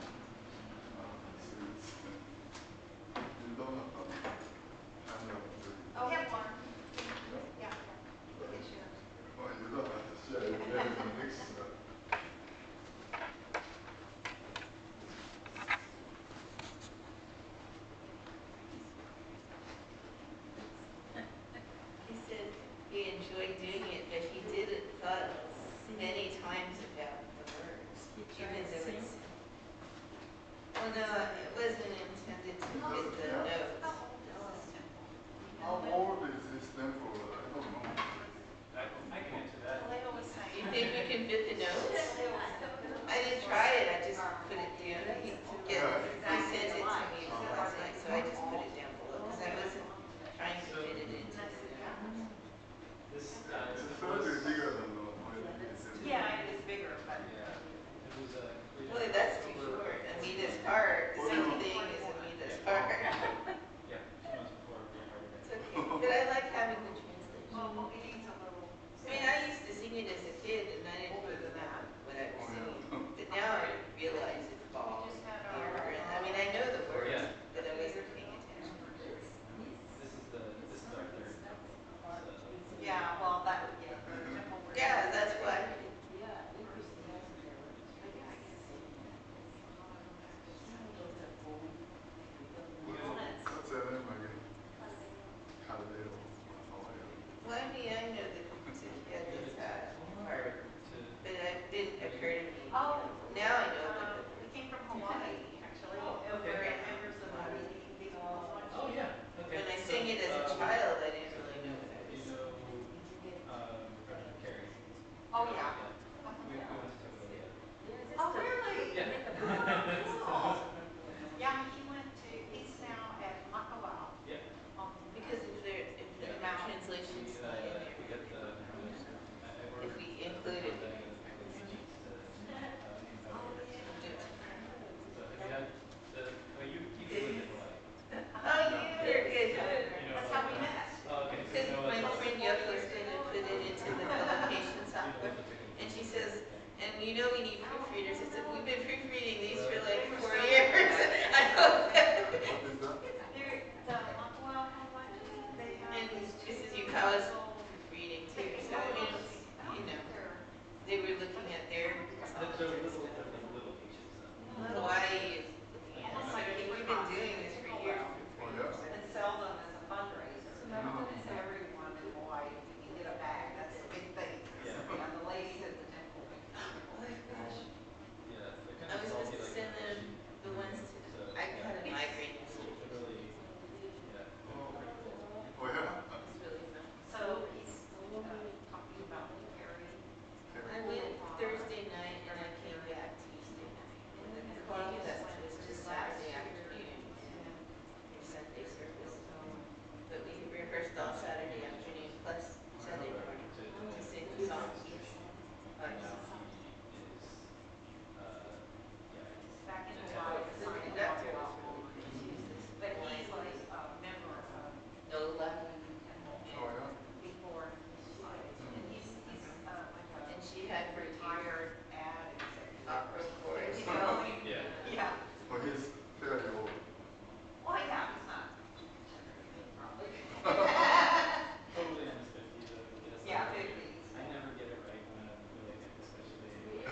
even though it's, well, no, it wasn't intended to hit the notes. How old is this temple? I don't know. I can answer that. Do you think we can fit the notes? I didn't try it, I just put it down. He sent it to me last night, so I just put it down below, because I wasn't trying to fit it into the notes. This It's slightly bigger than the one in December. Yeah, it is bigger, but yeah, it was completed. Boy, that's too short. Amita's heart, the same thing as Amita's heart. Yeah, 2 months before heart It's attack. okay, but I like having the translation. well, it needs a little. I mean, I used to sing it as a kid, and I didn't really know what I was singing. But now I realize it's ball, error, and I mean, I know the words, Yeah. but I wasn't paying attention. This is our third temple. Yeah, well, that would get the temple. Yeah, that's why. What's their name again? Caldero. Well, I mean, I know that Toshikazu's had heart, but it didn't occur to me. Oh, Now I know that. we came from Hawaii, actually. It okay. were members of the these Oh yeah. Okay. When I sang it as a child, I didn't really know what I was You singing. know, President Kerry. Oh, yeah. We went to Tokyo together. Oh, really? Yeah. Oh, cool. Yeah, he's now at Makawao. Yeah. Because if the translation's not in there, We got the. if we include it. You lived in Hawaii. Oh, you're good. That's how we met. Oh, okay. Because my friend Yoko's going to put it into the publication software. And she says, and you know we need proofreaders. I said, we've been proofreading these for like 4 years. I hope that. What is that? They're the Makawao Hawaii. They have And these Mrs. two Yukawa's little- proofreading too. So I mean, they were looking at their software and stuff. Little H's. Hawaii is looking at us. Almost like We've been doing this for years. Oh, yeah. And sell them as a fundraiser. So everyone in Hawaii, you can get a bag. That's the big thing. Yeah. And the ladies at the temple. Oh my gosh. Yeah. I was supposed to send them the ones to, I had a migraine yesterday. Really, yeah. Oh, yeah. It's really fun. So he's talking about Carrie. I went Thursday night and I came back Tuesday night. And then the choral festival was just Saturday afternoon and Sunday service. But we rehearsed all Saturday afternoon plus Sunday morning to sing the songs. Back in Hawaii, The conductor was really good. She was this but he's wine like a member of Nola. Oh, yeah. before his society. And he's like a And she had her retired ad executive. opera chorus. You know? Yeah. Yeah. Oh, he's fairly old. Well, yeah, he's not probably. Totally in his 50s, I would guess. Yeah, 50s. I never get it right when I'm doing it, especially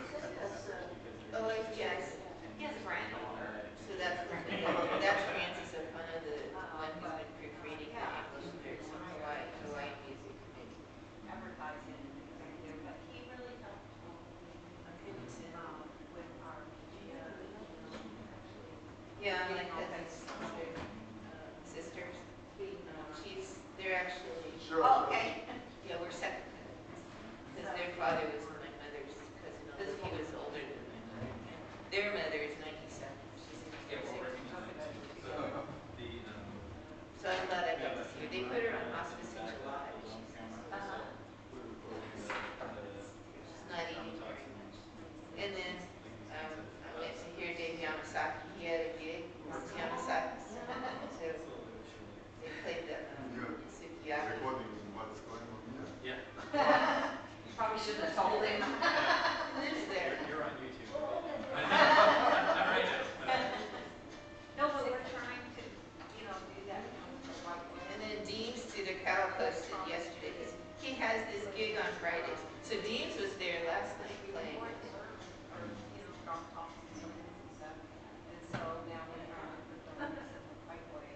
Oh, yes. He has a granddaughter. So that's Francis O'Connor, the one who's been proofreading the English lyrics on Hawaii Music Committee. Advertising executive, but he really helped with our media, actually. Yeah, my cousin's sisters. They're actually, Sure, Oh, sure. okay. yeah, we're second cousins. Because their father was my mother's cousin, although he was older than my mother. And their mother is 97. She's in her 60s. So I'm glad I got to see her. They put her on hospice in July. She's not eating very much. And then I went to hear Dave Yamasaki. He had a gig. Mrs. Yamasaki. So they played the Sukiyaki. Recording what's going on here. Yeah. Probably shouldn't have told him. He lives there. You're on YouTube. I'm right now. No, but we're trying to, do that the right way. And then Deems to the cow posted yesterday because he has this gig on Fridays. So Deems was there last night playing. Drop tops and swings and stuff. And so now we're trying to put those in the right way.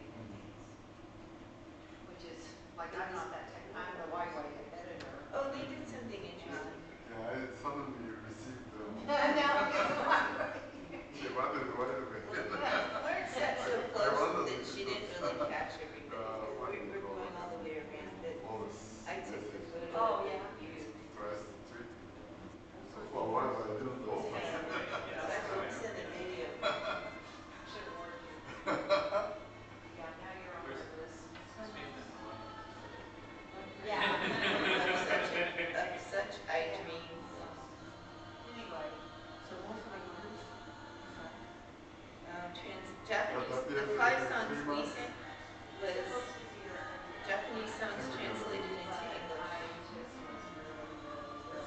Which is, like, I'm not that tech, I'm the right way editor. Oh, they did something interesting. Yeah, I suddenly received Now, Oh, yeah. tries to treat it. So for a while I didn't know. So I should send a video. Should warn you. Yeah, now you're on my list. Yeah. Of such I dream. Anyway, so most of the words, Japanese, the 5 songs we sang was Japanese songs translated into English.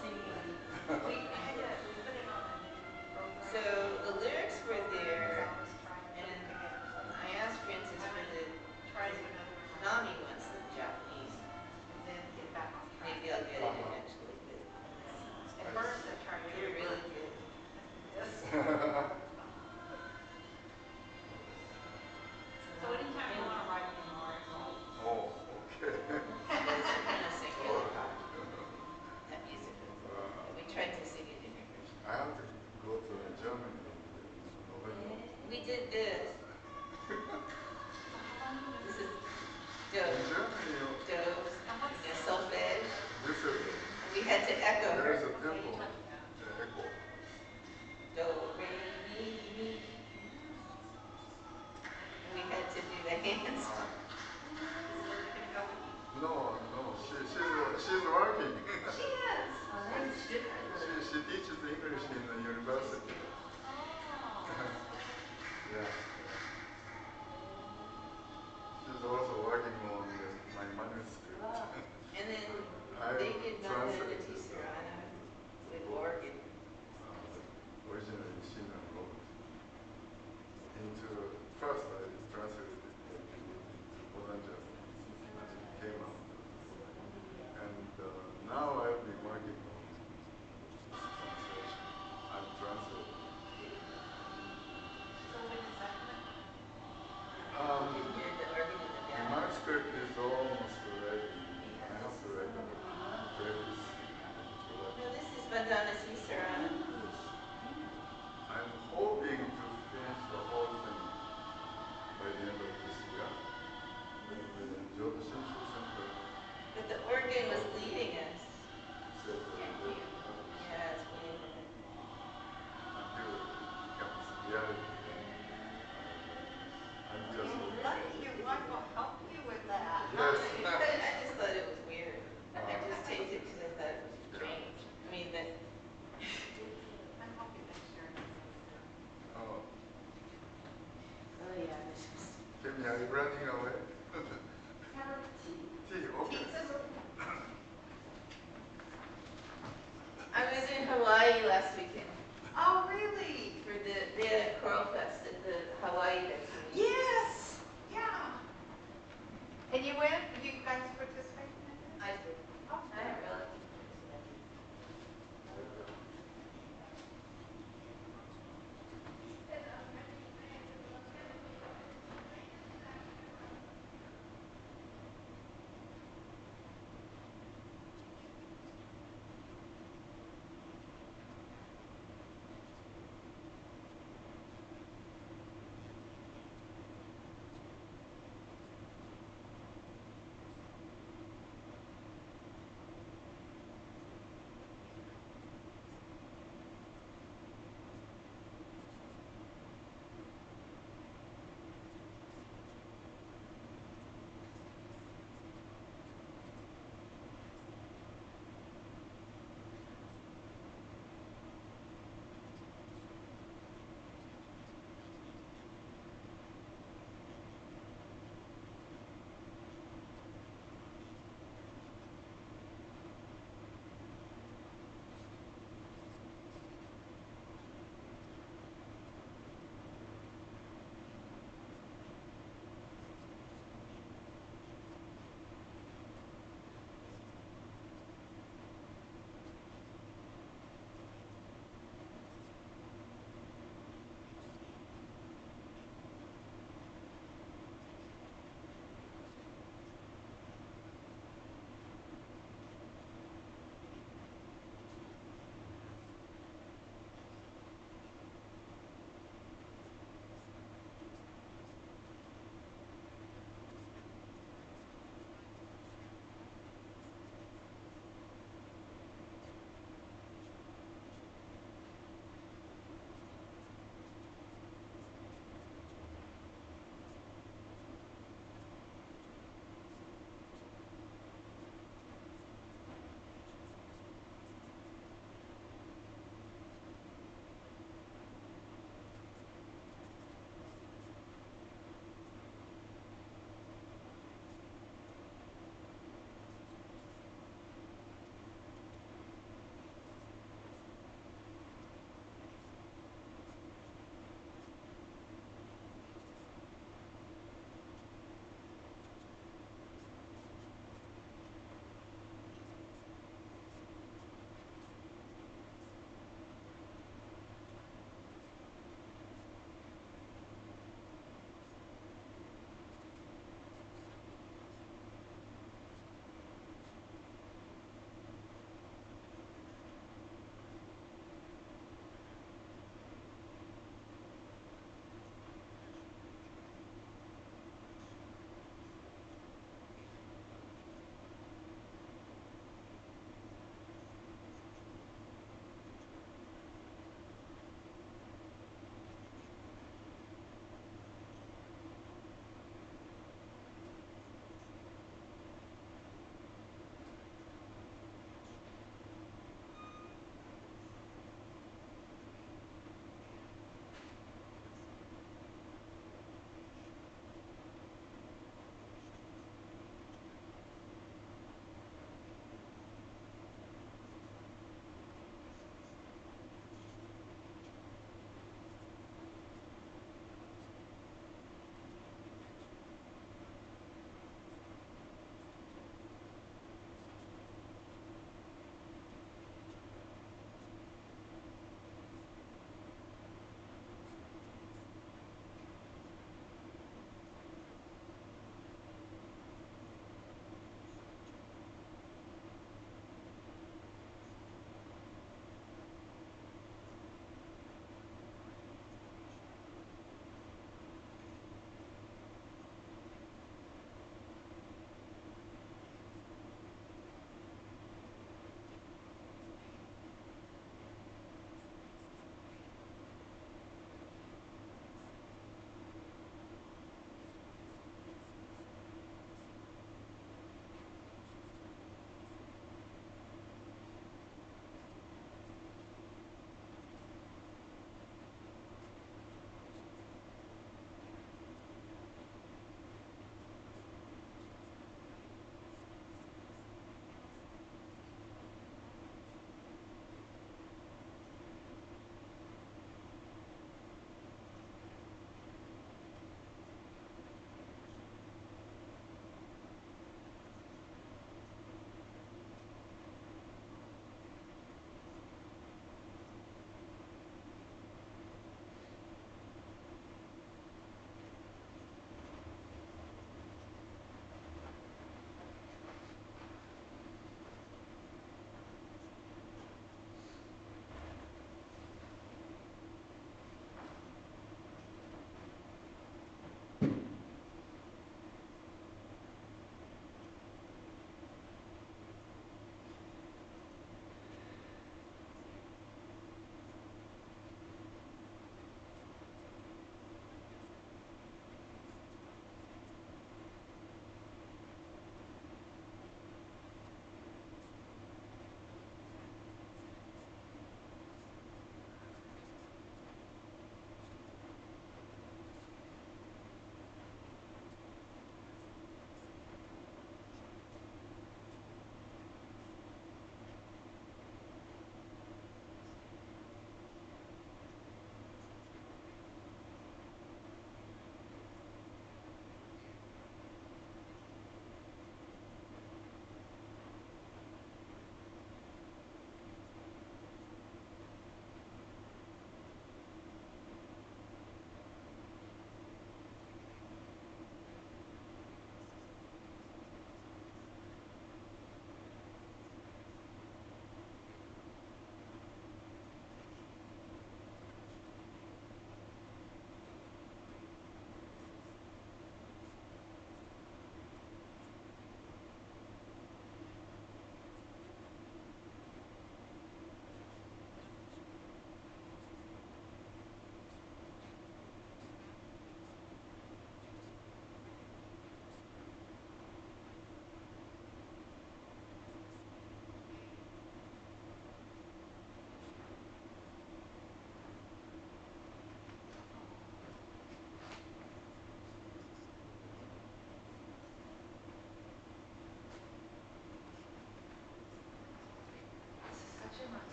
Singing. We kind of put it on a new program. So the lyrics were there, and I asked Francis for the Nami ones, the Japanese. And then get back on track. Maybe I'll get it eventually, but at first I tried to. They're really good. Yes. So anytime you want to write me more, it's all. Oh, okay. Those are kind of secular rock. That music. We tried to sing it in English. I have to go to Germany in November. We did this. This is In dope. Germany, Dope. Solfege. this is, We had to echo there is her. a tempo, the echo. Do, re, mi, mi. And we had to do the hands. No, she's working. She is. She teaches English in the university. Yeah. She's also working on my manuscript. And then I they did Nana and translated Tisarana with organ. originally Shin and Robert. First I translated it into modern Japanese, and it came out. And now I've been working on this translation. I'm translating. So when is that coming? Um, You can hear the organ in the The back. manuscript is almost ready. I have to write a preface to No, that. this is Vandana Tisarana. I'm hoping to finish the whole thing by the end of this year. When the Jodo Shinshu Center But the organ was leading us. said that they will publish Yeah, it's way ahead. until it becomes reality. I'm just hoping. Lucky your wife will help you with that. Yes. I just thought it was weird. I just taped it because I thought it was strange. I mean, that. I'm hoping next year. Oh, Oh, yeah. Kimmy, are you running away? Tea, okay. I was in Hawaii last weekend Oh, really? for they had a Coral Fest at the Hawaii Fest. Yes. Yeah. And you went? You guys participated in it? I did. Oh, I have relatives.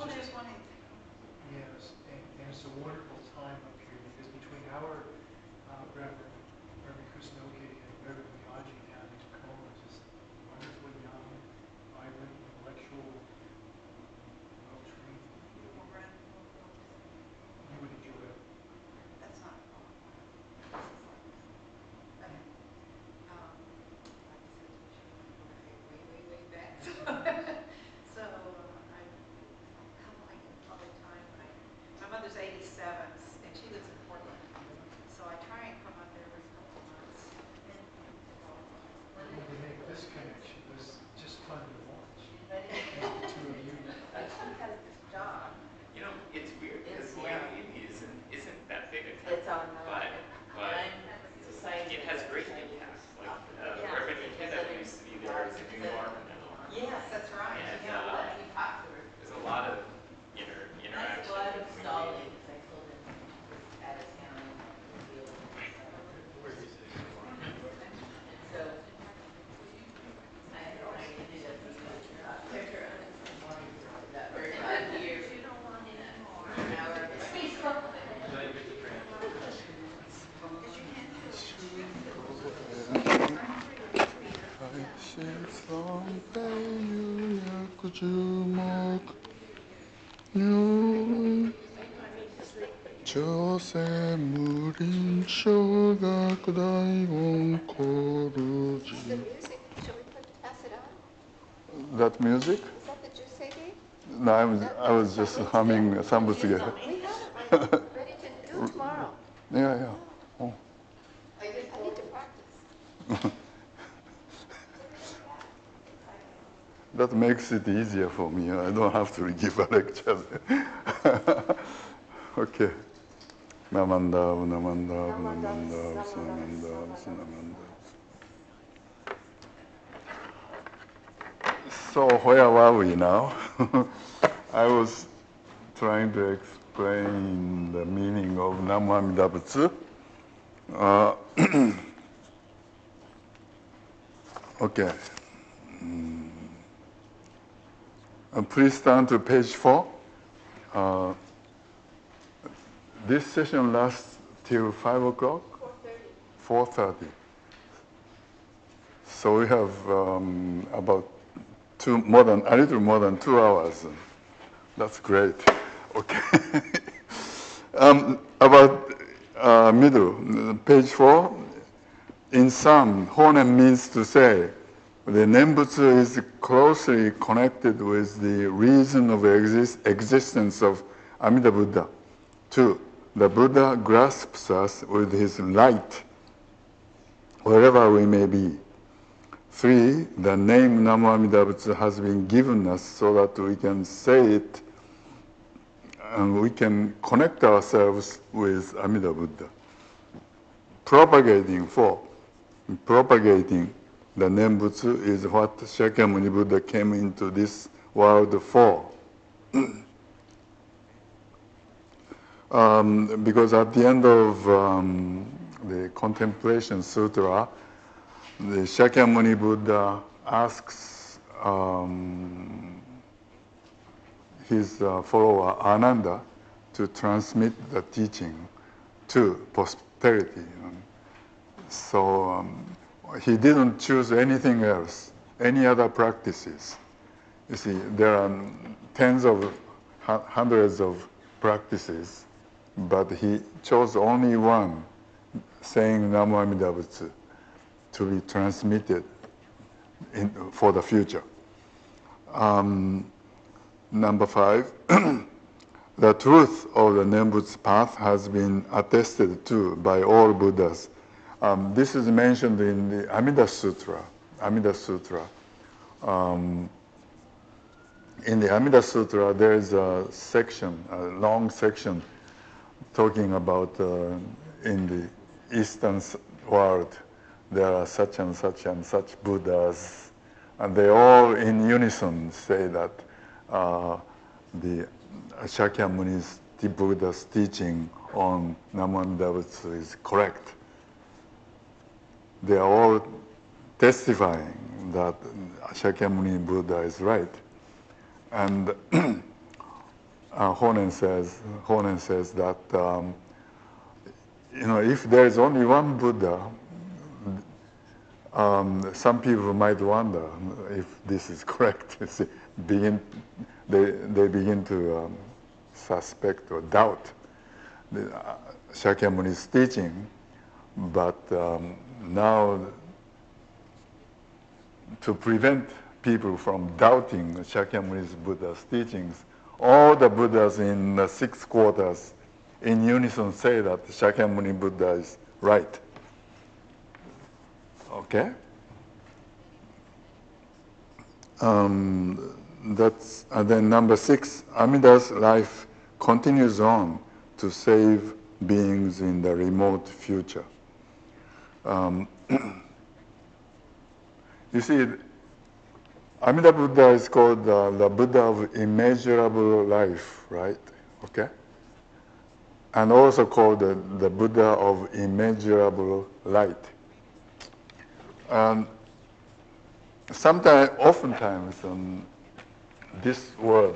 Oh, there's one in Yes, and it's a wonderful time up here because between our Reverend Kusnoki and Reverend Miyaji down in Tacoma, just wonderfully young, vibrant, intellectual, well-trained. Beautiful red. You would enjoy it. That's not. But, like I said, way back. So I come like all the time. My mother's 87, and she lives in Portland. So I try and come up there every couple of months. And When we make this connection, it was just fun to watch. But The two of you. she has this job. You know, it's weird because It's, Miami isn't that big a It's temple, on but I'm deciding. it has great impact. Like Yeah. Reverend McKenna used to be there in New York now. yes, that's right. And, Yeah, Let me talk to her. There's a lot of I interaction. said, well, I'm between installing, because I told him he was out of town and I wouldn't be able to install. Where is it? And so, I ended up using picture of that very 5 years. You don't want any more. An hour of his The music, should we pass it on? That music? Is that the Jusei? No, I was just humming Sambutsuge. We have it ready to do tomorrow. Yeah. Oh. I need to practice. That makes it easier for me. I don't have to give a lecture. Okay. Namandav, namandav, namandav, namandav, namandav. So where were we now? I was trying to explain the meaning of Namu Amida Butsu. Okay. Please turn to page 4. This session lasts till 5 o'clock? 4:30. So we have about a little more than 2 hours. That's great. Okay. About middle, page 4. In sum, Honen means to say, the Nembutsu is closely connected with the reason of existence of Amida Buddha. 2. The Buddha grasps us with his light, wherever we may be. 3. The name Namu Amida Butsu has been given us so that we can say it and we can connect ourselves with Amida Buddha. Propagating 4. Propagating the Nembutsu is what Shakyamuni Buddha came into this world for. Because at the end of the Contemplation Sutra, the Shakyamuni Buddha asks his follower Ananda to transmit the teaching to posterity. So he didn't choose anything else, any other practices. You see, there are hundreds of practices, but he chose only one, saying Namu Amida Butsu, to be transmitted for the future. Number 5, the truth of the Nembutsu path has been attested to by all Buddhas. This is mentioned in the Amida Sutra. In the Amida Sutra, there is a section, a long section, talking about in the Eastern world, there are such and such and such Buddhas, and they all in unison say that the Shakyamuni's Buddha's teaching on Namu Amida Butsu is correct. They are all testifying that Shakyamuni Buddha is right. And Honen says that if there is only one Buddha, some people might wonder if this is correct. You see, they begin to suspect or doubt the Shakyamuni's teaching, but now to prevent people from doubting Shakyamuni's Buddha's teachings, all the Buddhas in the 6 quarters in unison say that Shakyamuni Buddha is right. Okay? That's then number 6. Amida's life continues on to save beings in the remote future. You see, Amida Buddha is called the Buddha of immeasurable life, right? Okay? And also called the Buddha of immeasurable light. And oftentimes, this word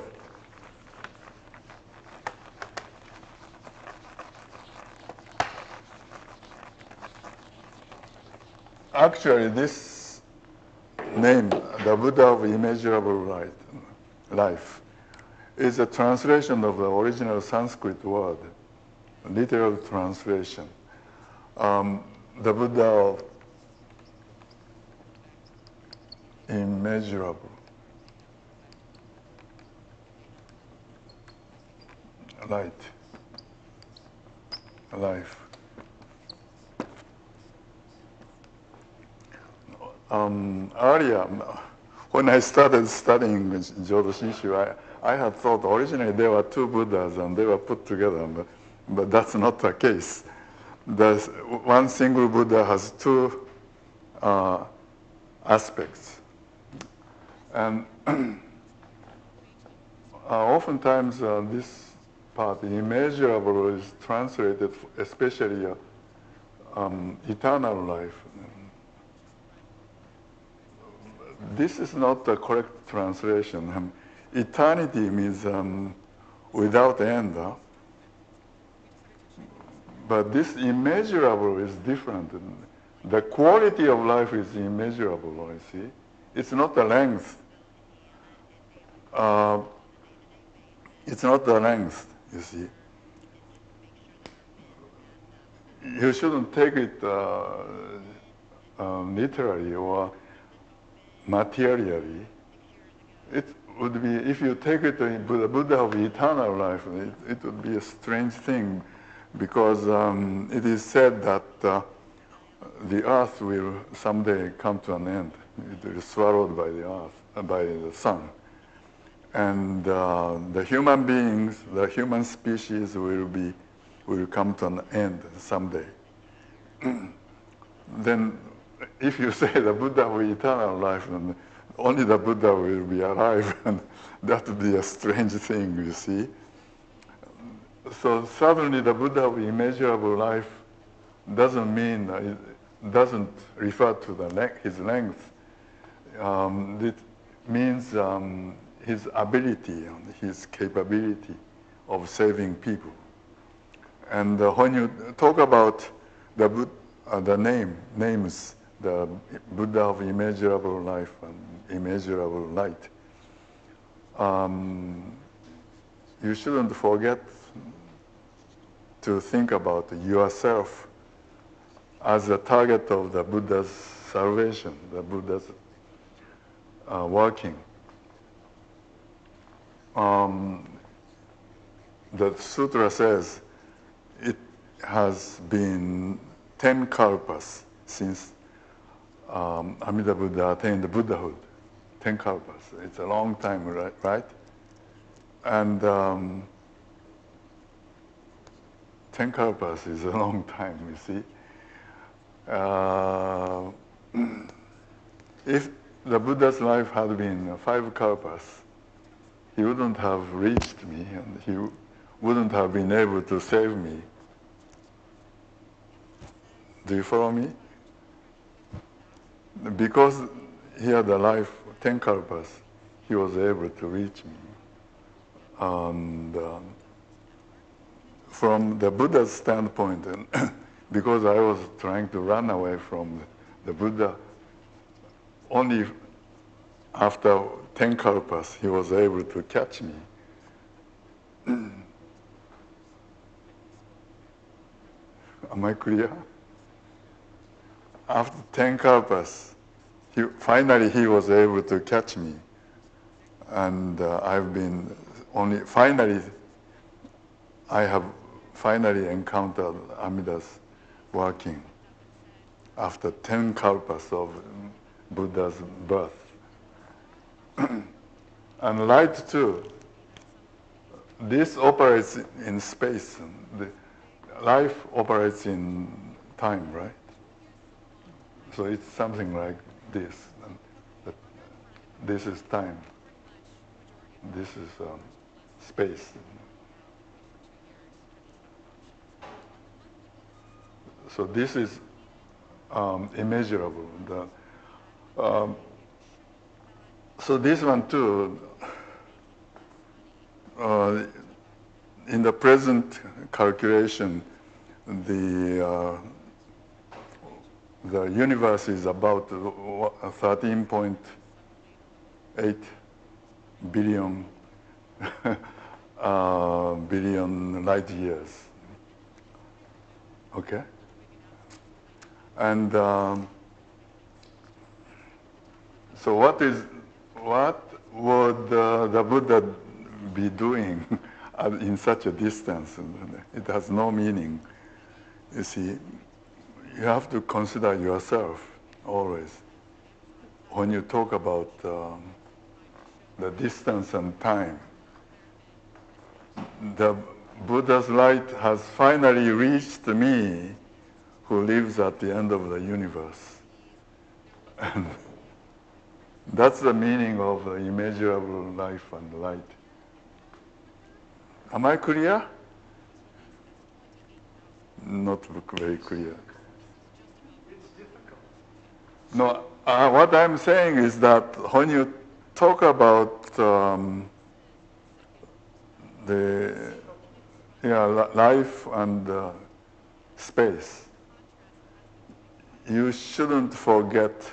actually this name, the Buddha of immeasurable life, is a translation of the original Sanskrit word, literal translation. The Buddha of immeasurable life. Earlier, when I started studying Jodo Shinshu, I had thought originally there were 2 Buddhas and they were put together, but that's not the case. There's one single Buddha has 2 aspects. And oftentimes this part, immeasurable, is translated especially eternal life. This is not the correct translation. Eternity means without end. But this immeasurable is different. The quality of life is immeasurable, you see. It's not the length. It's not the length, you see. You shouldn't take it literally or materially. It would be, if you take it to the Buddha of eternal life, it would be a strange thing, because it is said that the earth will someday come to an end. It will be swallowed by the earth, by the sun. And the human beings, the human species will come to an end someday. Then if you say the Buddha of eternal life, then only the Buddha will be alive, and that would be a strange thing, you see. So suddenly the Buddha of immeasurable life doesn't mean, it doesn't refer to his length. It means his ability and his capability of saving people. And when you talk about the names, the Buddha of immeasurable life and immeasurable light, you shouldn't forget to think about yourself as the target of the Buddha's salvation, the Buddha's working. The sutra says it has been 10 kalpas since Amida Buddha attained Buddhahood. 10 kalpas. It's a long time, right? And 10 kalpas is a long time, you see. If the Buddha's life had been 5 kalpas, he wouldn't have reached me, and he wouldn't have been able to save me. Do you follow me? Because he had a life 10 kalpas, he was able to reach me. And from the Buddha's standpoint, and because I was trying to run away from the Buddha, only after 10 kalpas he was able to catch me. Am I clear? After 10 kalpas, finally he was able to catch me. And I've been only, finally, I have finally encountered Amida's working after 10 kalpas of Buddha's birth. And light too. This operates in space. The life operates in time, right? So it's something like this. This is time. This is space. So this is immeasurable. So this one too, in the present calculation, the universe is about 13.8 billion billion light years. Okay, and so what would the Buddha be doing in such a distance? It has no meaning. You see, you have to consider yourself always when you talk about the distance and time. The Buddha's light has finally reached me, who lives at the end of the universe. And that's the meaning of the immeasurable life and light. Am I clear? Not very clear. It's difficult. No, what I'm saying is that when you talk about the life and space, you shouldn't forget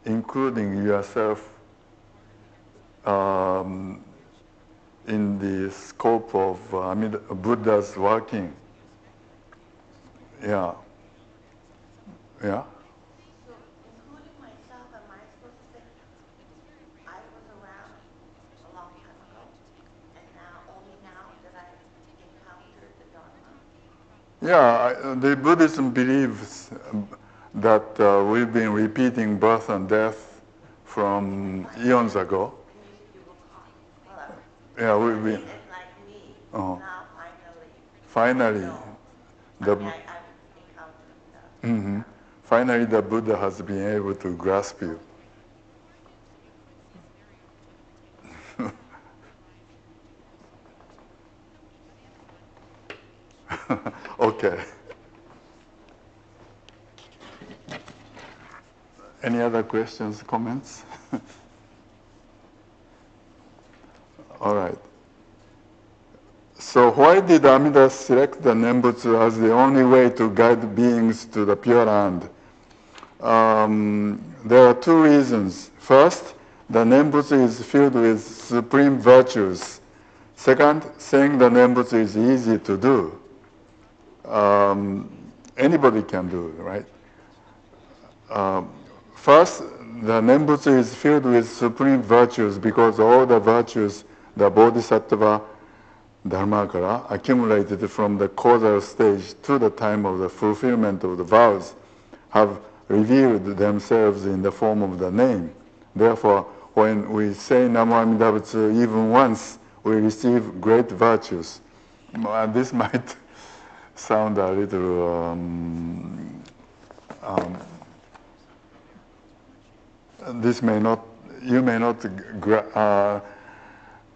including yourself in the scope of Buddha's working. Yeah. Yeah. So, including myself, am I supposed to say, I was around a long time ago, and only now that I encountered the Dharma? Yeah, the Buddhism believes that we've been repeating birth and death from eons ago. You will call, whatever. Yeah, we've been. And like me, Oh. now Finally, I've encountered that. Mm-hmm. Finally, the Buddha has been able to grasp you. Okay. Any other questions, comments? All right. So why did Amida select the Nembutsu as the only way to guide beings to the Pure Land? There are two reasons. First, the Nembutsu is filled with supreme virtues. Second, saying the Nembutsu is easy to do. Anybody can do it, right? First, the Nembutsu is filled with supreme virtues because all the virtues the Bodhisattva Dharmakara accumulated from the causal stage to the time of the fulfillment of the vows have revealed themselves in the form of the name. Therefore, when we say Namo Amida Butsu even once, we receive great virtues. This might sound a little you may not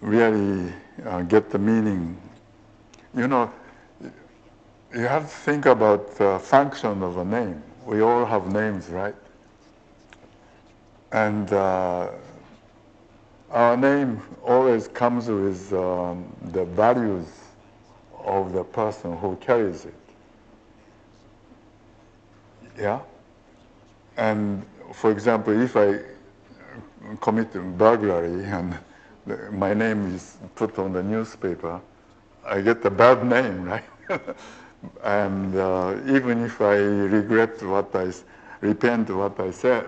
really get the meaning. You know, you have to think about the function of a name. We all have names, right? And our name always comes with the values of the person who carries it. Yeah? And for example, if I commit burglary and my name is put on the newspaper, I get a bad name, right? And even if I repent what I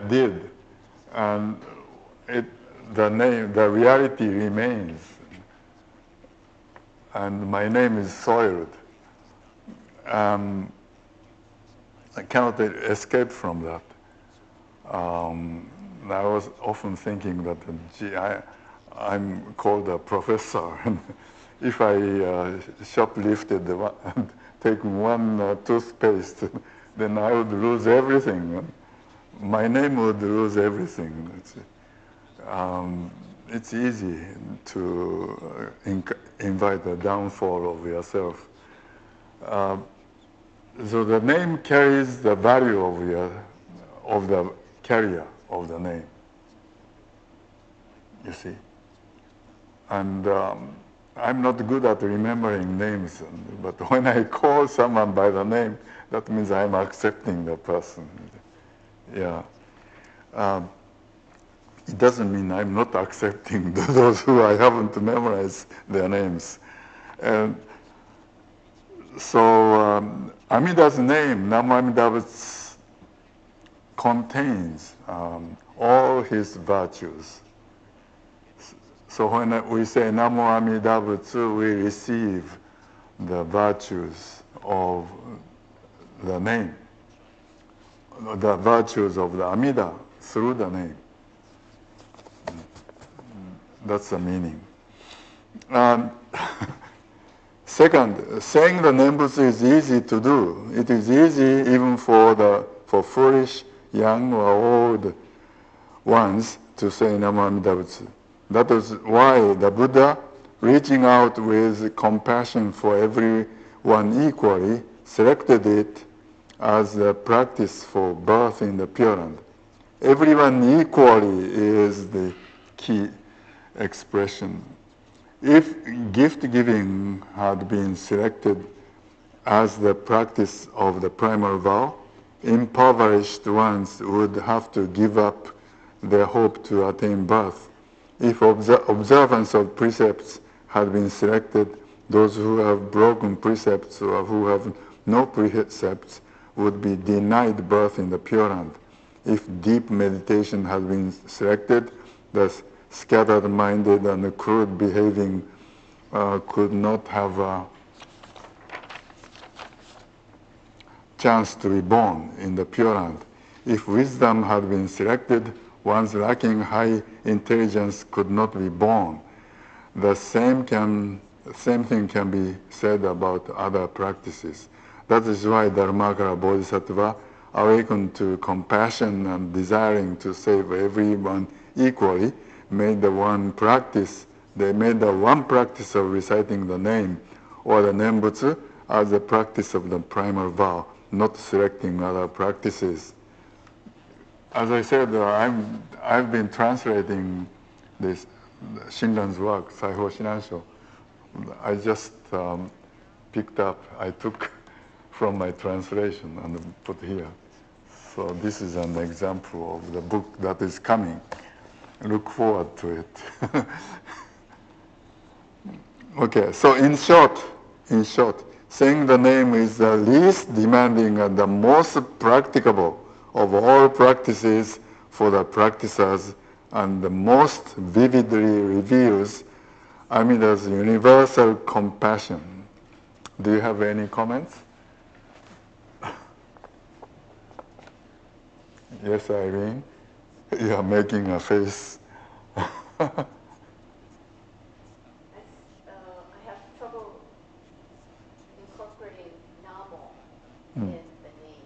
did, and the reality remains, and my name is soiled. I cannot escape from that. I was often thinking that, gee, I'm called a professor, and if I shoplifted taking one toothpaste, then I would lose everything. My name would lose everything. It's easy to invite a downfall of yourself. So the name carries the value of the carrier of the name. You see, and I'm not good at remembering names, but when I call someone by the name, that means I'm accepting the person. Yeah. It doesn't mean I'm not accepting those who I haven't memorized their names. And so Amida's name, Namo Amida Butsu, contains all his virtues. So when we say Namo Amida Butsu, we receive the virtues of the name, the virtues of the Amida through the name. That's the meaning. Second, saying the Nembutsu is easy to do. It is easy even for foolish, young or old ones to say Namo Amida Butsu. That is why the Buddha, reaching out with compassion for everyone equally, selected it as the practice for birth in the Pure Land. Everyone equally is the key expression. If gift giving had been selected as the practice of the primal vow, impoverished ones would have to give up their hope to attain birth. If observance of precepts had been selected, those who have broken precepts or who have no precepts would be denied birth in the Pure Land. If deep meditation had been selected, the scattered-minded and crude-behaving could not have a chance to be born in the Pure Land. If wisdom had been selected, ones lacking high intelligence could not be born. The same thing can be said about other practices. That is why Dharmakara Bodhisattva, awakened to compassion and desiring to save everyone equally, made the one practice of reciting the name or the Nembutsu as a practice of the primal vow, not selecting other practices. As I said, I've been translating this Shinran's work, Saiho Shinansho. I just I took from my translation and put here. So this is an example of the book that is coming. Look forward to it. Okay, so in short, saying the name is the least demanding and the most practicable of all practices for the practicers, and the most vividly reveals Amida's universal compassion. Do you have any comments? Yes, Irene? You are making a face. I have trouble incorporating Namo in the name,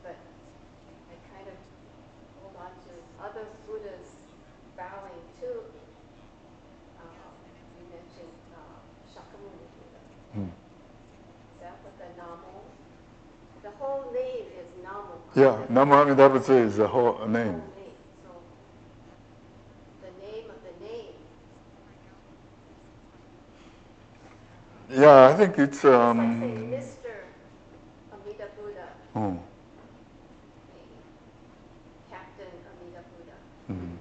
but I kind of hold on to other Buddhas bowing to. You mentioned Shakyamuni Buddha. Is that what the Namo? The whole name is Namo. Yeah, Namo Amida Butsu is the whole name. So the name of the name Yeah, I think it's It's like saying Mr. Amida Buddha, oh, Captain Amida Buddha. mm,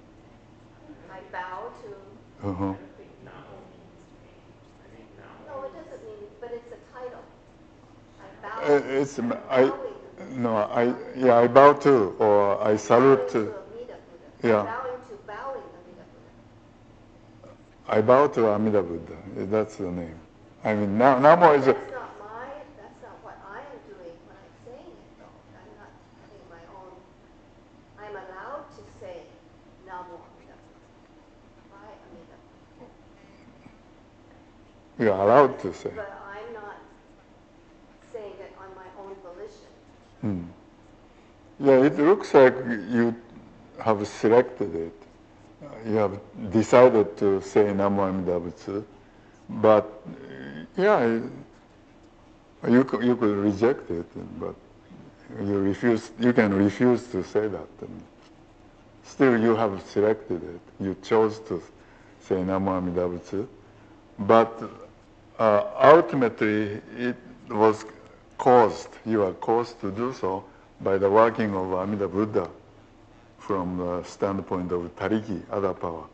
I bow to. uh-huh. I don't think Namo means name. I think Namo No, it means doesn't mean, but it's a title. I bow. It's I'm I bowing to no I bow to or I salute bowing to to. Amida Buddha. Yeah. Bowing Amida Buddha. I bow to Amida Buddha. That's the name. I mean, Namo is. That's not what I am doing when I'm saying it, though. I'm not having my own. I'm allowed to say Namo Amida Buddha. By Amida Buddha. You're allowed to say. But I'm not saying it on my own volition. Hmm. Yeah, it looks like you have selected it. You have decided to say Namo Amida Butsu, but yeah, you could reject it, but you refuse. You can refuse to say that. And still, you have selected it. You chose to say Namo Amida Butsu, but ultimately it was caused. You are caused to do so by the working of Amida Buddha from the standpoint of Tariki, other power.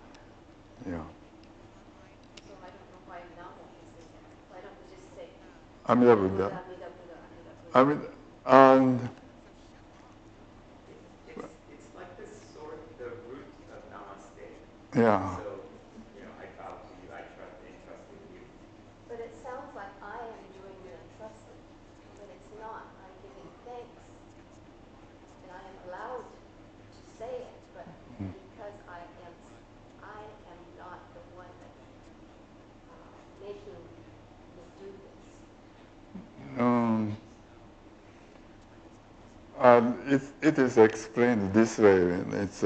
Yeah. So I don't know why Namo is in there. Why don't we just say Amida Buddha. Amida Buddha, Amida Buddha? I mean, and it's like the sort, the root of namaste. yeah, So, I bow to you, I trust and trust in you. But it sounds like I am doing the entrusting, but it's not. I'm giving thanks, and I am allowed to say it, but because I am not the one that's making me do this. it is explained this way. It's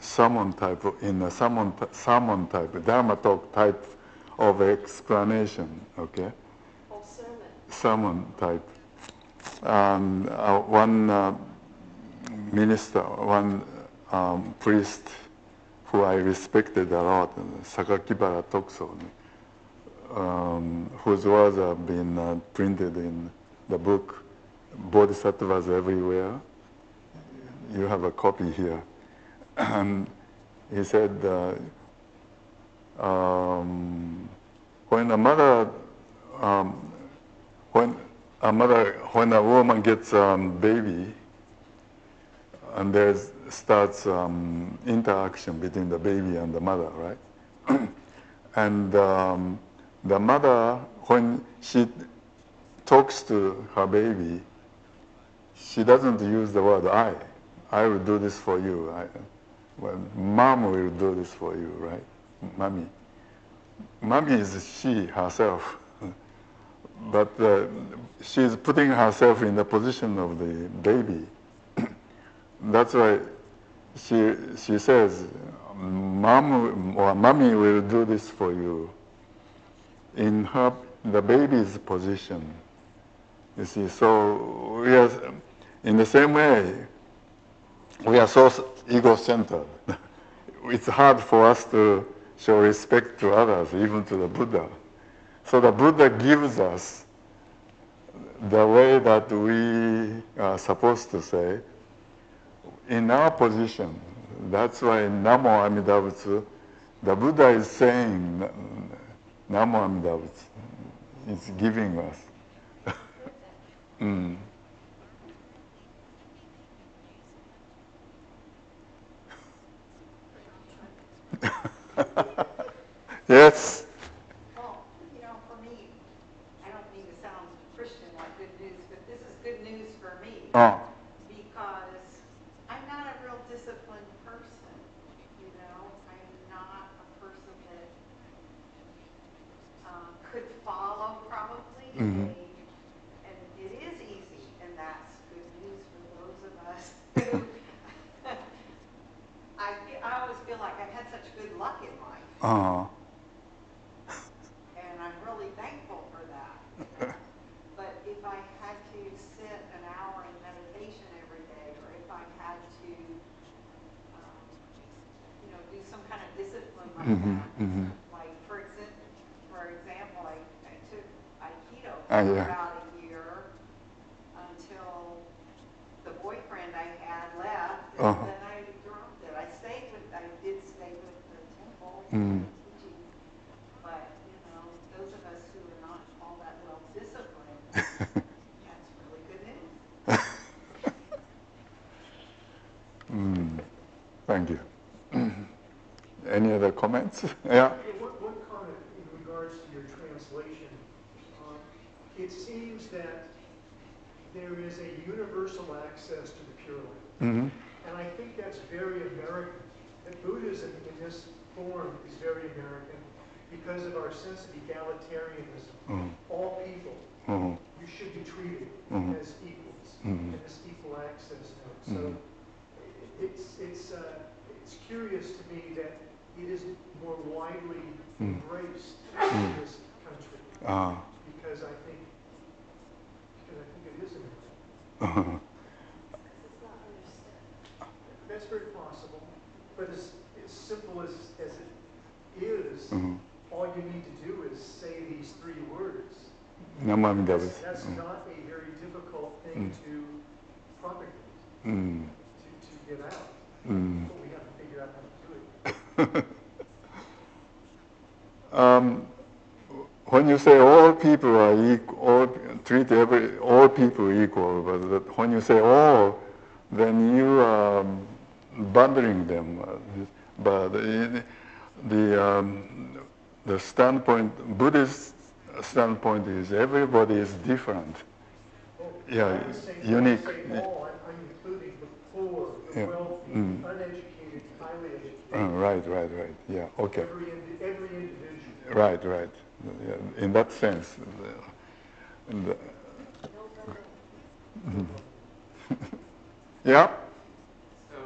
sermon type in a sermon type, Dharma talk type of explanation. Okay, Oh, sermon. sermon type. And one minister, one priest who I respected a lot, Sakakibara Tokso, whose words have been printed in the book Bodhisattvas Everywhere. You have a copy here. And he said, when a mother, when a woman gets a baby, and there starts interaction between the baby and the mother, right? And the mother, when she talks to her baby, she doesn't use the word I. I will do this for you. Mom will do this for you, right? Mommy. Mommy is she herself. But she's putting herself in the position of the baby. That's why she says, Mom or Mommy will do this for you. In the baby's position. You see, so we are, in the same way, we are so ego-centered. It's hard for us to show respect to others, even to the Buddha. So the Buddha gives us the way that we are supposed to say, in our position. That's why Namo Amida Butsu, the Buddha is saying Namo Amida Butsu. It's giving us. Mm. Yes. Well, for me, I don't mean to sound Christian like good news, but this is good news for me. Oh. Because I'm not a real disciplined person, I'm not a person that could follow probably Mm-hmm. and it is easy, and that's good news for those of us who, I always feel like I've had such good luck in life. Uh-huh. And I'm really thankful for that. But if I had to sit an hour in meditation every day, or if I had to, do some kind of discipline like Mm-hmm. that. Mm-hmm. Like, for example, I took Aikido Ah, for yeah. about a year until the boyfriend I had left, and Uh-huh. then I dropped it. I did stay with the temple Mm. teaching, but, those of us who are not all that well disciplined, that's really good news. Thank you. Any other comments? Yeah. Hey, one comment in regards to your translation. It seems that there is a universal access to the Pure Land. Mm-hmm. And I think that's very American. That Buddhism in this form is very American because of our sense of egalitarianism. Mm-hmm. All people, Mm-hmm. you should be treated Mhm. as equals Mhm. in this equal access note. Mhm. So it's curious to me that it isn't more widely embraced in this country because I think it is American. That's very possible, but as simple as it is, Mhm. all you need to do is say these 3 words. Namamidavis. That's not a very difficult thing to propagate, Mm. to get out. Mm. But we have to figure out how to do it. When you say all people are equal, treat all people equal, but when you say all, then you are bundling them. But the standpoint, Buddhist standpoint is everybody is different. Yeah, When I unique. say all, I'm including the poor, the Yeah. wealthy, Mm. the uneducated, highly educated. Right. Yeah, okay. Every individual. Right. Yeah, in that sense. Mhm. Yeah? So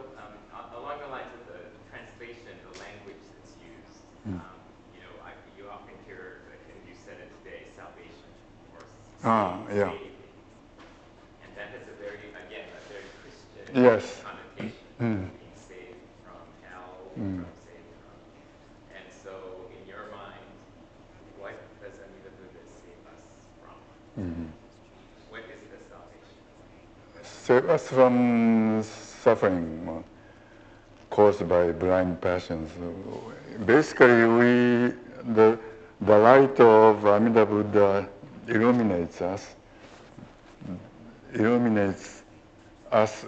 along the lines of the translation, the language that's used, you often hear, and you said it today, salvation or Yeah. saving. And that has a very Christian Yes. connotation, being saved from hell, saved from. And so in your mind, what does Amida Buddha save us from? What is the salvation? Save us from suffering caused by blind passions. Basically, the light of Amida Buddha illuminates us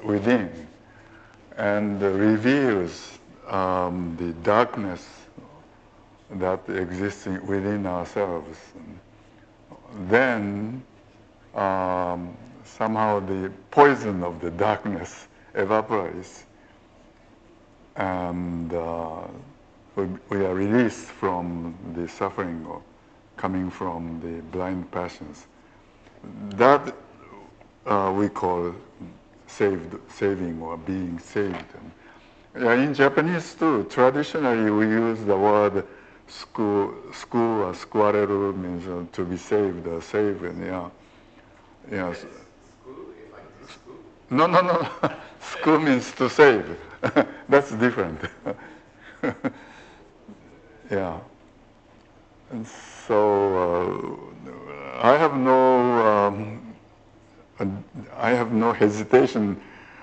within, and reveals the darkness that exists within ourselves. Then somehow the poison of the darkness evaporates, and we are released from the suffering coming from the blind passions. That we call saving or being saved. In Japanese too, traditionally we use the word school or squareru means to be saved or saved. Yeah. School, if I do school? No. School means to save. That's different. Yeah. And so I have no hesitation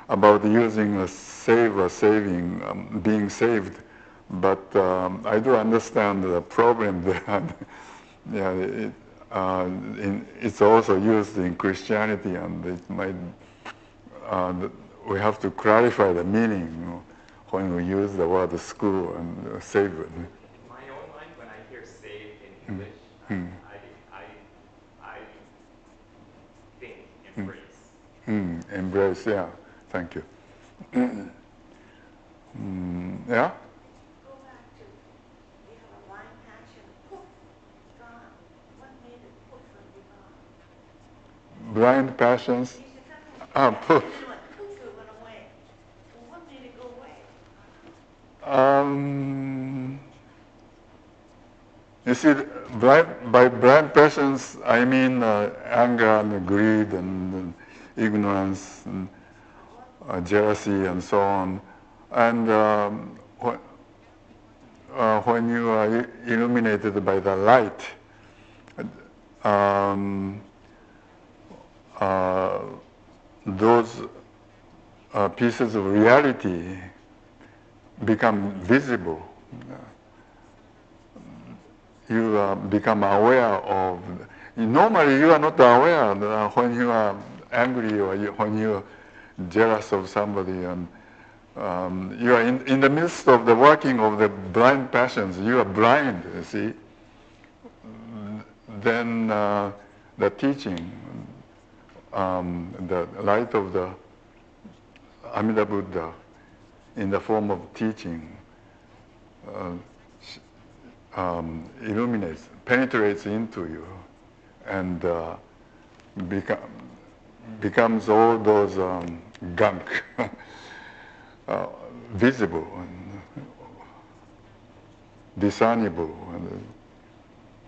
about using a save or saving, being saved, but I do understand the problem that it's also used in Christianity, and it might we have to clarify the meaning when we use the word school and save. In my own mind, when I hear saved in English, I think embrace. Embrace, yeah. Thank you. Yeah? Go back to, you have a blind passion, poof, it's gone. What made it poof and be gone? Blind passions. You said sometimes Ah, and poof. then it went poof, it went away. Well, what made it go away? You see, by blind passions, I mean anger and greed and ignorance and jealousy and so on. And when you are illuminated by the light, um, those pieces of reality become visible. You become aware of. Normally, you are not aware when you are angry or when you are jealous of somebody, and you are in the midst of the working of the blind passions. You are blind, you see. Then the teaching, the light of the Amida Buddha in the form of teaching illuminates, penetrates into you, and becomes all those gunk visible and discernible. And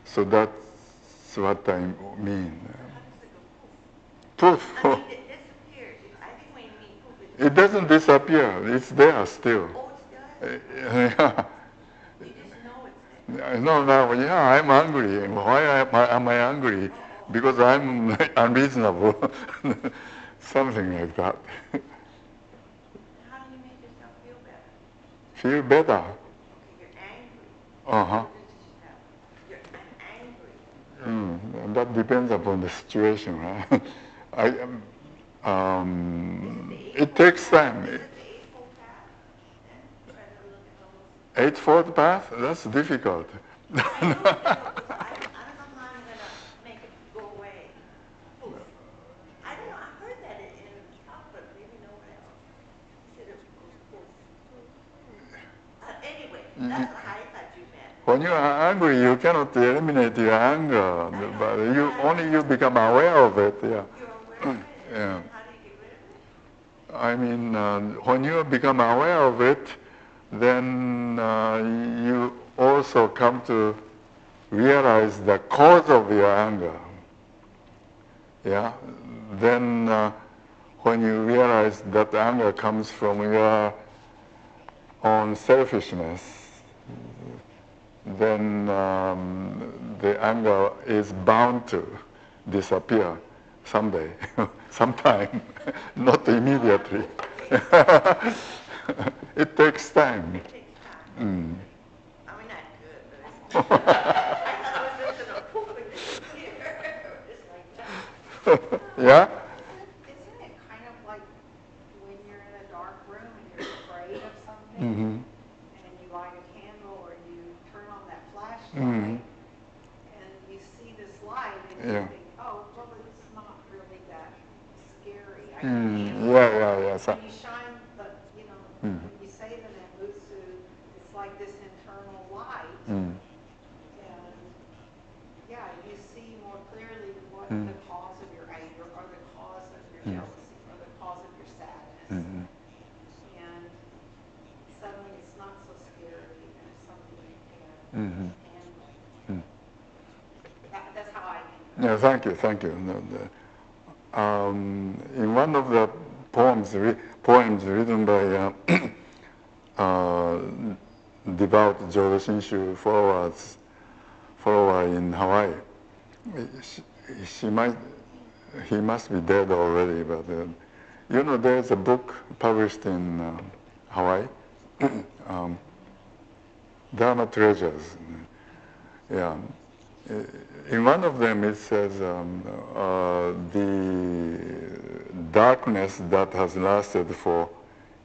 so that's what I mean. How does it go poof? Poof. I mean, it disappears. I think when you mean poof, It doesn't disappear. It's there still. oh, it's still. Yeah. You just know it's there. No, yeah, I'm angry. Why am I angry? Because I'm unreasonable. Something like that. How do you make yourself feel better? Feel better. Okay, you're angry. Uh-huh. What does this happen? I'm angry. That depends upon the situation, right? It takes time. Is it the Eightfold Path? Then try to look at those. Eightfold path? That's difficult. I don't know how I'm going to make it go away. Poof. I don't know. I heard that in talk, but maybe no one else. He said it goes poof. Anyway, that's what I thought you meant. When you are angry, you cannot eliminate your anger, but you become aware of it. Yeah. You're aware of it. Yeah. And how do you get rid of it? I mean, when you become aware of it, then you also come to realize the cause of your anger. Yeah. Then when you realize that anger comes from your own selfishness, then the anger is bound to disappear someday, sometime, not immediately. It takes time. It takes time. I mean, not good, but it's I thought it was just going to poof and disappear. Just like that. Yeah? Isn't it kind of like when you're in a dark room and you're afraid of something, Mm-hmm. and you light a candle or you turn on that flashlight, and you see this light, and you think, oh, well, it's not really that scary. I can handle it. Yeah. When you shine the, when you say the Nembutsu, it's like this internal light, and yeah, you see more clearly what the cause of your anger, or the cause of your jealousy, or the cause of your sadness. And suddenly it's not so scary, and it's something you can handle. That's how I can. Yeah, thank you. In one of the poems written by devout Jodo Shinshu follower in Hawaii, he must be dead already, but there's a book published in Hawaii, Dharma Treasures. Yeah. In one of them it says the darkness that has lasted for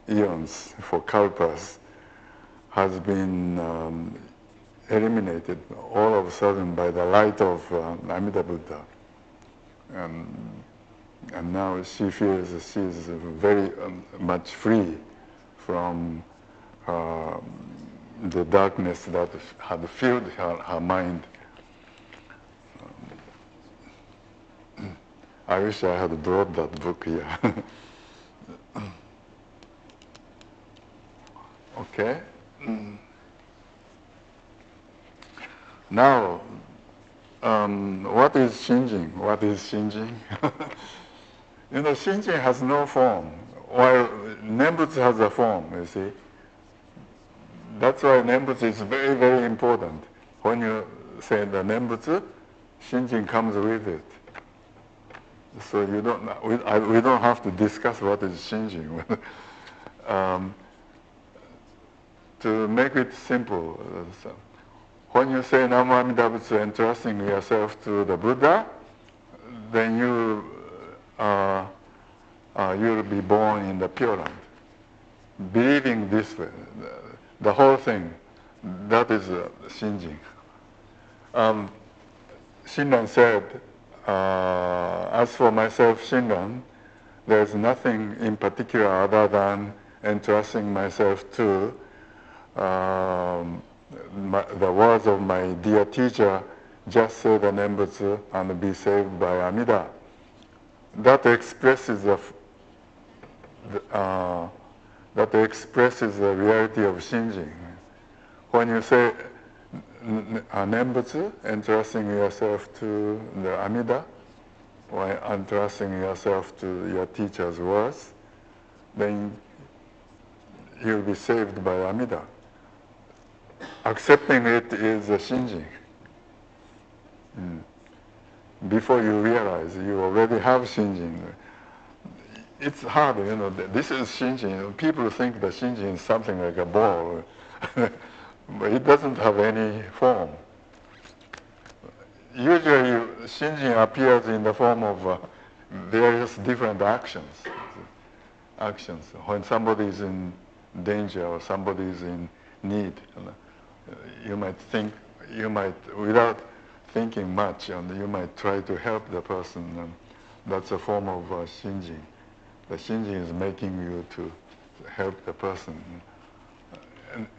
eons, for kalpas, has been eliminated all of a sudden by the light of Amida Buddha. And now she feels she is very much free from the darkness that had filled her mind. I wish I had brought that book here. Okay. Now, what is changing? What is changing? Changing has no form, while Nembutsu has a form, you see. That's why Nembutsu is very, very important. When you say the Nembutsu, Shinjin comes with it. So we don't have to discuss what is Shinjin. To make it simple, when you say Namo Amida Butsu, entrusting yourself to the Buddha, then you'll be born in the Pure Land. Believing this way, the whole thing, that is Shinjin. Shinran said, as for myself, Shinran, there's nothing in particular other than entrusting myself to the words of my dear teacher, just say the Nembutsu and be saved by Amida. That expresses the reality of Shinjin. When you say Nembutsu, entrusting yourself to the Amida, or entrusting yourself to your teacher's words, then you'll be saved by Amida. Accepting it is a Shinjin. Before you realize you already have Shinjin. It's hard, this is Shinjin. People think that Shinjin is something like a ball, but it doesn't have any form. Usually, Shinjin appears in the form of various different actions. When somebody is in danger or somebody is in need, you might, without thinking much, and you might try to help the person, and that's a form of Shinjin. The Shinjin is making you to help the person.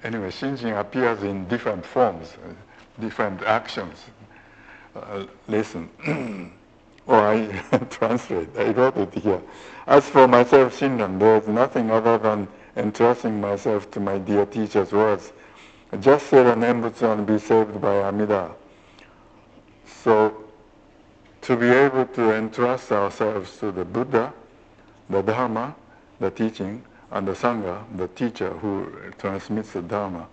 Anyway, Shinjin appears in different forms, different actions. Listen, or I translate, I wrote it here. As for myself, Shinran, there is nothing other than entrusting myself to my dear teacher's words. Just say the Nembutsu and be saved by Amida. So, to be able to entrust ourselves to the Buddha, the Dharma, the teaching, and the Sangha, the teacher who transmits the Dharma,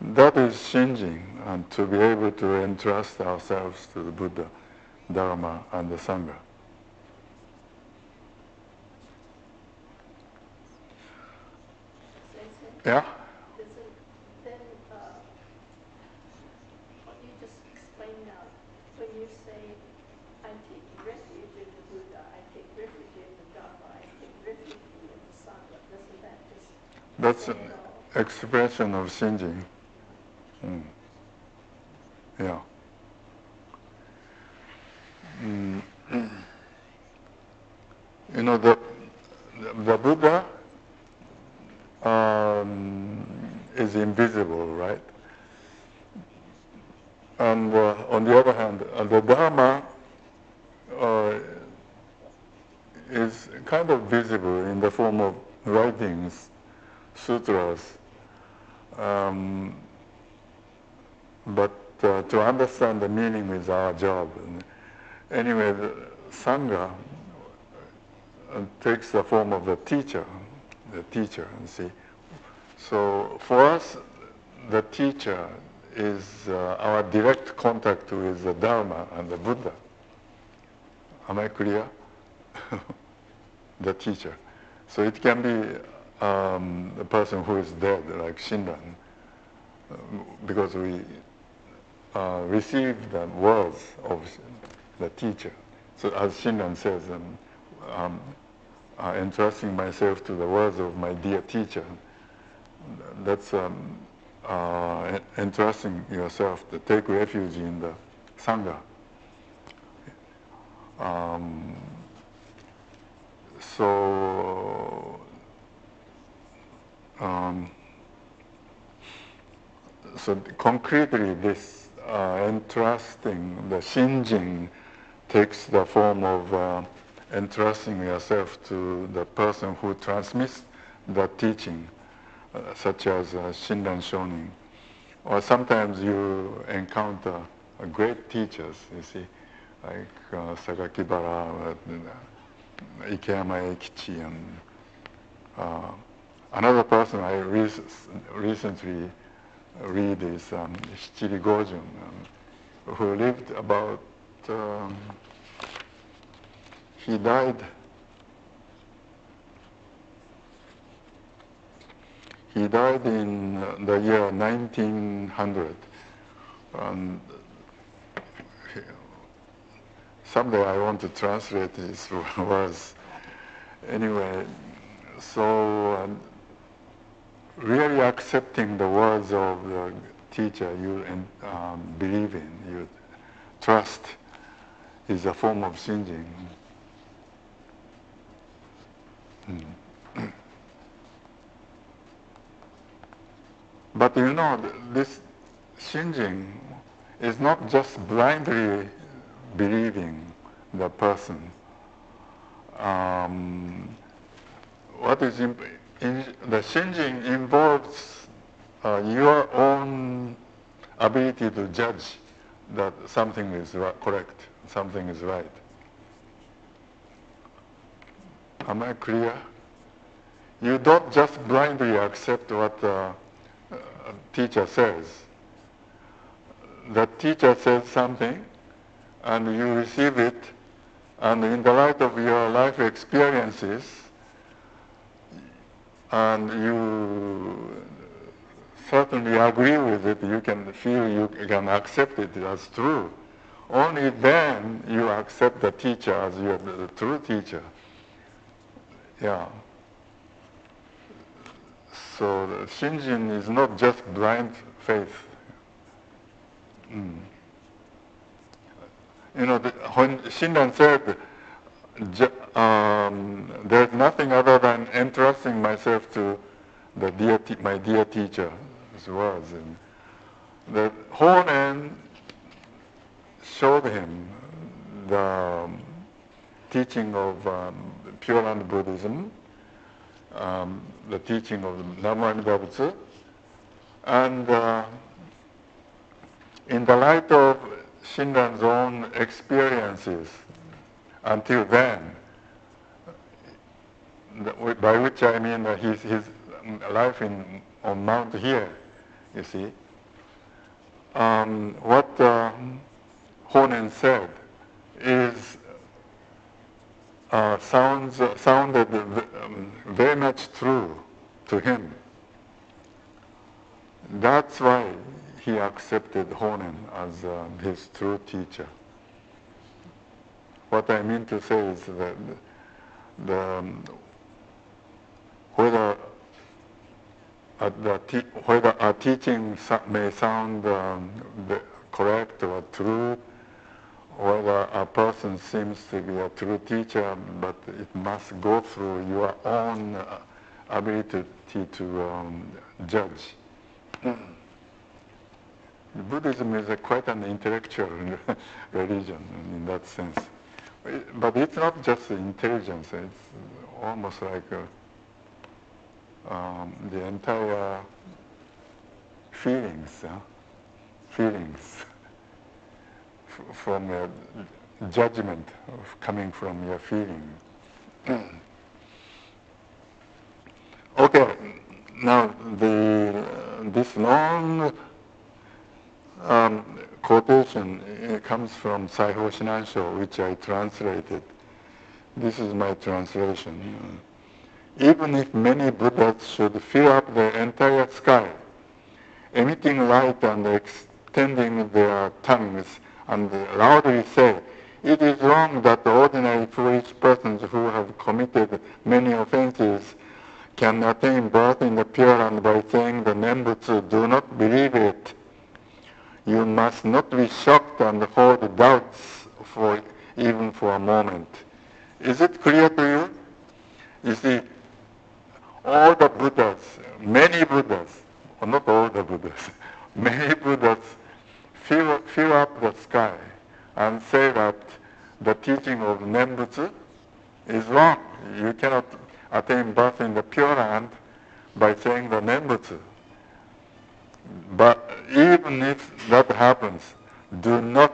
that is Shinjin, and to be able to entrust ourselves to the Buddha, Dharma, and the Sangha. Yeah? Then what you just explained now, when you say, I take refuge in the Buddha, I take refuge in the Dharma, I take refuge in the Sangha, doesn't that just That's say an it all? expression of Shinjin. Yeah. The Buddha is invisible, right? And on the other hand, the Dharma is kind of visible in the form of writings, sutras. But to understand the meaning is our job. Anyway, the Sangha takes the form of the teacher, you see. So for us, the teacher is our direct contact with the Dharma and the Buddha. Am I clear? The teacher. So it can be a person who is dead, like Shinran, because we receive the words of the teacher. So as Shinran says, entrusting myself to the words of my dear teacher, that's entrusting yourself to take refuge in the Sangha. So concretely, this entrusting, the Shinjin, takes the form of entrusting yourself to the person who transmits the teaching, such as Shinran Shonin. Or sometimes you encounter great teachers, you see, like Sakakibara, Ikeyama Eikichi, and another person I recently read is Shichiri Gojun, who lived about, he died in the year 1900. And someday I want to translate his words. Anyway, so really accepting the words of the teacher you believe in, you trust, is a form of shinjin. But you know, this shinjin is not just blindly believing the person. What is the shinjin involves your own ability to judge that something is correct, something is right. Am I clear? You don't just blindly accept what the teacher says. The teacher says something, and you receive it, and in the light of your life experiences, and you certainly agree with it, you can feel you can accept it as true. Only then you accept the teacher as the true teacher. Yeah. So the shinjin is not just blind faith. You know, when Shinran said, there's nothing other than entrusting myself to my dear teacher's words. And the Honen showed him the teaching of Pure Land Buddhism, the teaching of Namamida Butsu, and in the light of Shinran's own experiences until then, by which I mean his life on Mount here, you see, what Honen said is sounded very much true to him. That's why he accepted Honen as his true teacher. What I mean to say is that whether a teaching may sound correct or true, whether a person seems to be a true teacher, but it must go through your own ability to judge. Buddhism is quite an intellectual religion in that sense. But it's not just intelligence, it's almost like the entire feelings from a judgment coming from your feeling. Okay, now this long quotation comes from Saiho Shinansho, which I translated. This is my translation. Even if many Buddhas should fill up the entire sky, emitting light and extending their tongues and loudly say, "It is wrong that ordinary foolish persons who have committed many offenses can attain birth in the Pure Land by saying the Nembutsu, do not believe it. You must not be shocked and hold doubts even for a moment." Is it clear to you? You see, all the Buddhas, many Buddhas, or not all the Buddhas, many Buddhas fill up the sky and say that the teaching of Nembutsu is wrong. You cannot attain birth in the Pure Land by saying the Nembutsu. But even if that happens, do not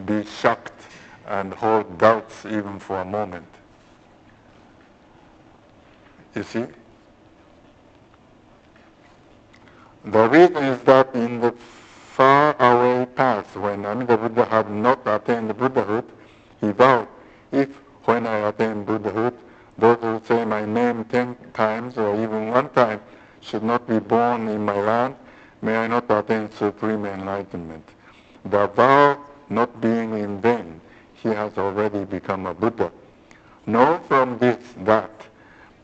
be shocked and hold doubts even for a moment. You see? The reason is that in the far away past, when Amida Buddha had not attained Buddhahood, he vowed, if when I attain Buddhahood, those who say my name 10 times or even one time should not be born in my land, may I not attain supreme enlightenment. The vow not being in vain, he has already become a Buddha. Know from this that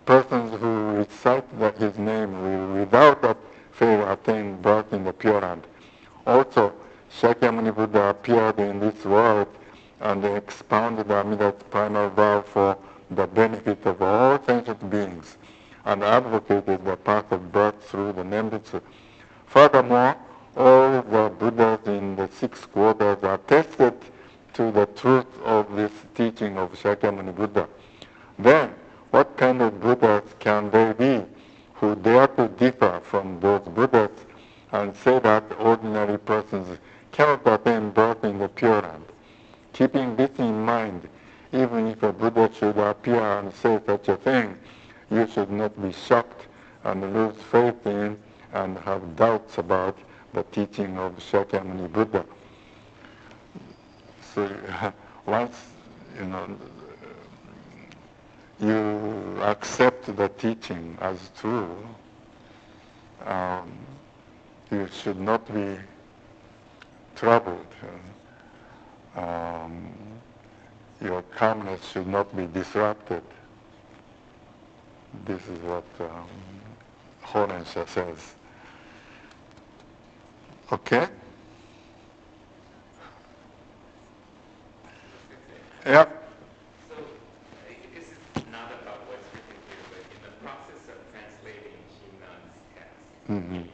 persons who recite his name will without fail attain birth in the Pure Land. Also, Shakyamuni Buddha appeared in this world and expounded Amida's primal vow for the benefit of all sentient beings and advocated the path of birth through the Nembutsu. Furthermore, all the Buddhas in the 6 quarters attested to the truth of this teaching of Shakyamuni Buddha. Then, what kind of Buddhas can there be who dare to differ from those Buddhas and say that ordinary persons cannot attain birth in the Pure Land? Keeping this in mind, even if a Buddha should appear and say such a thing, you should not be shocked and lose faith in and have doubts about the teaching of Shakyamuni Buddha. So once, you accept the teaching as true, you should not be troubled. Your calmness should not be disrupted. This is what Honensha says. Okay? Yeah. So, this is not about what's written here, but in the process of translating Shinran's text into English,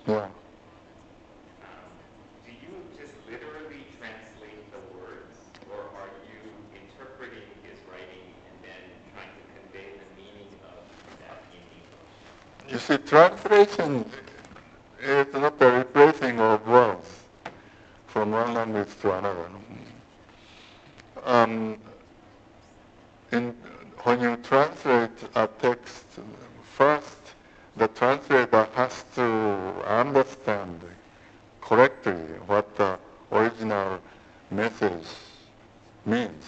Yeah. Do you just literally translate the words, or are you interpreting his writing and then trying to convey the meaning of that in English? You see, translation is not a replacing of words from one language to another. When you translate a text, first the translator has to understand correctly what the original message means.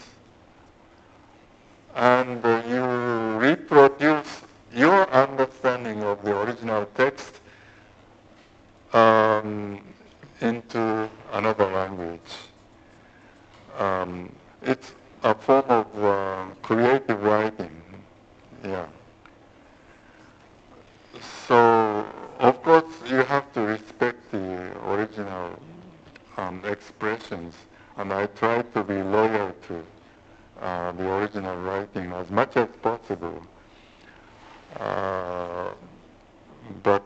And you reproduce your understanding of the original text into another language. It's a form of creative writing. Yeah. So, of course, you have to respect the original expressions, and I try to be loyal to the original writing as much as possible. But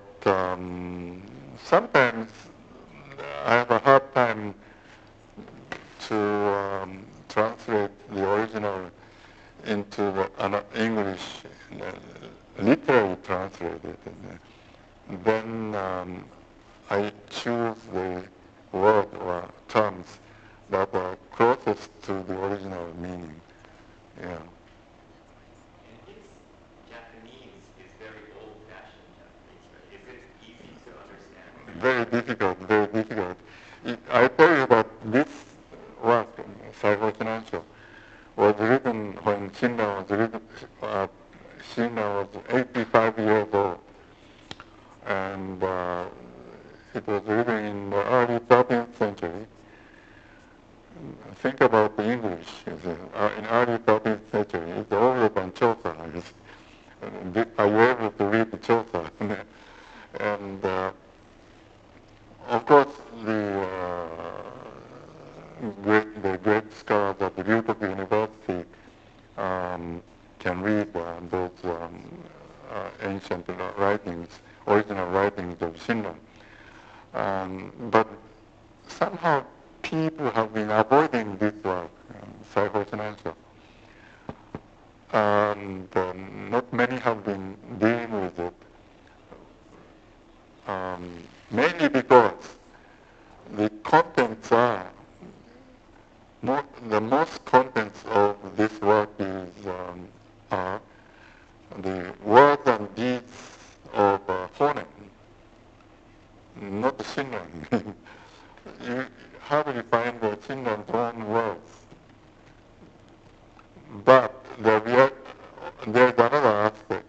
sometimes I have a hard time to translate the original into the English, literally translated. Then I choose the word or terms that are closest to the original meaning. Yeah. And his Japanese is very old-fashioned Japanese, right? Is it easy to understand? Very difficult, very difficult. I tell you that this work, Saiho Financial, was written when Shinran was written. Shinran was 85 years old, and it was written in the early 13th century. Think about the English. In early 13th century, it's older than Chaucer. Are you able to read the Chaucer? And of course, the great scholars at the Ryukoku University can read those ancient writings, original writings of Shinran. But somehow people have been avoiding this work, Saiho Financial. And not many have been dealing with it. Mainly because the contents are the most contents of this work are the words and deeds of Honen, not Shinran. You have defined the Shinran's own words, but there's another aspect.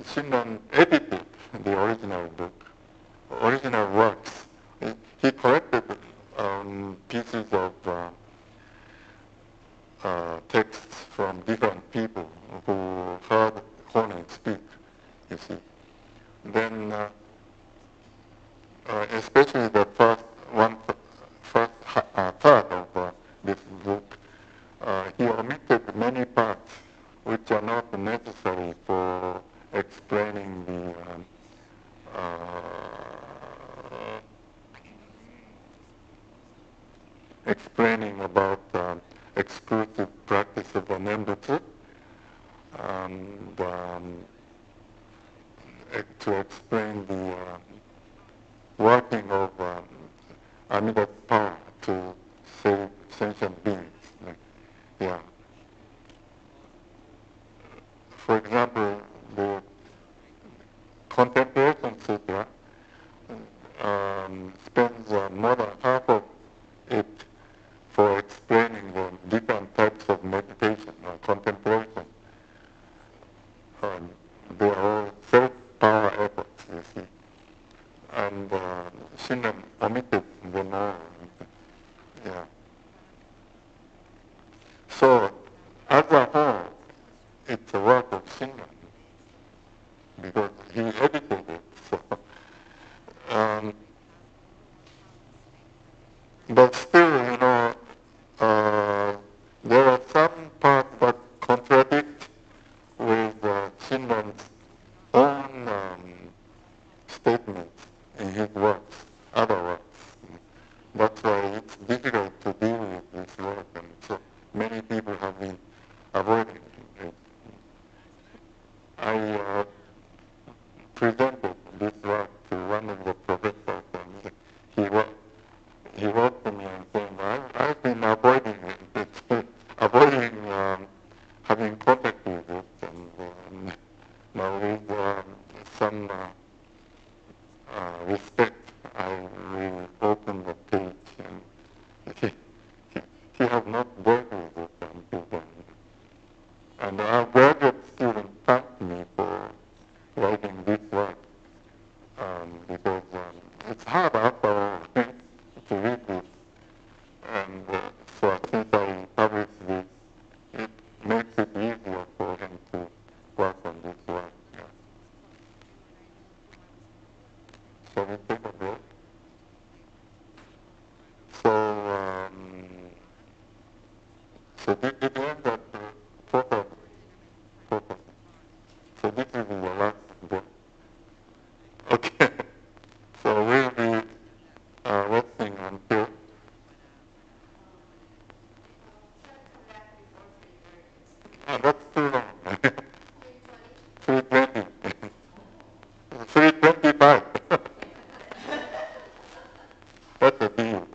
Shinran edited the original book, original works. He collected pieces of texts from different people who heard Honen speak, you see. Then, especially the first part of this book, he omitted many parts which are not necessary for explaining explaining about exclusive practice of the Nembutsu, and to explain the working of Amida's power to save sentient beings. Yeah. For example, the Contemplation Sutra spends more than half of it for explaining the different types of meditation or contemplation. They are all self-power efforts, you see. And Shinran omitted them all. Yeah. So, as a whole, it's a work of Shinran because he edited it. So, but still, there are some parts that contradict with Shinran's own statements in his works, other works. That's why it's difficult to deal with this work, and so many people have been avoiding it. I presented this work to one of the professors, and he wrote to me and saying, I've been avoiding it, avoiding having contact with it, and now with some respect, I will open the page, and he has not dealt with it until then. And our graduate student thanked me for writing this work, because it's hard after all to read this. And so since I published this, it makes it easier for him to work on this work. Yeah. Shall we take a break? So, did you end that photo? So this is the last book. Okay. So we'll be resting until. That's too long. 3:20. 3:25. That's a deal.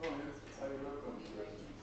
Oh, yes, I welcome questions.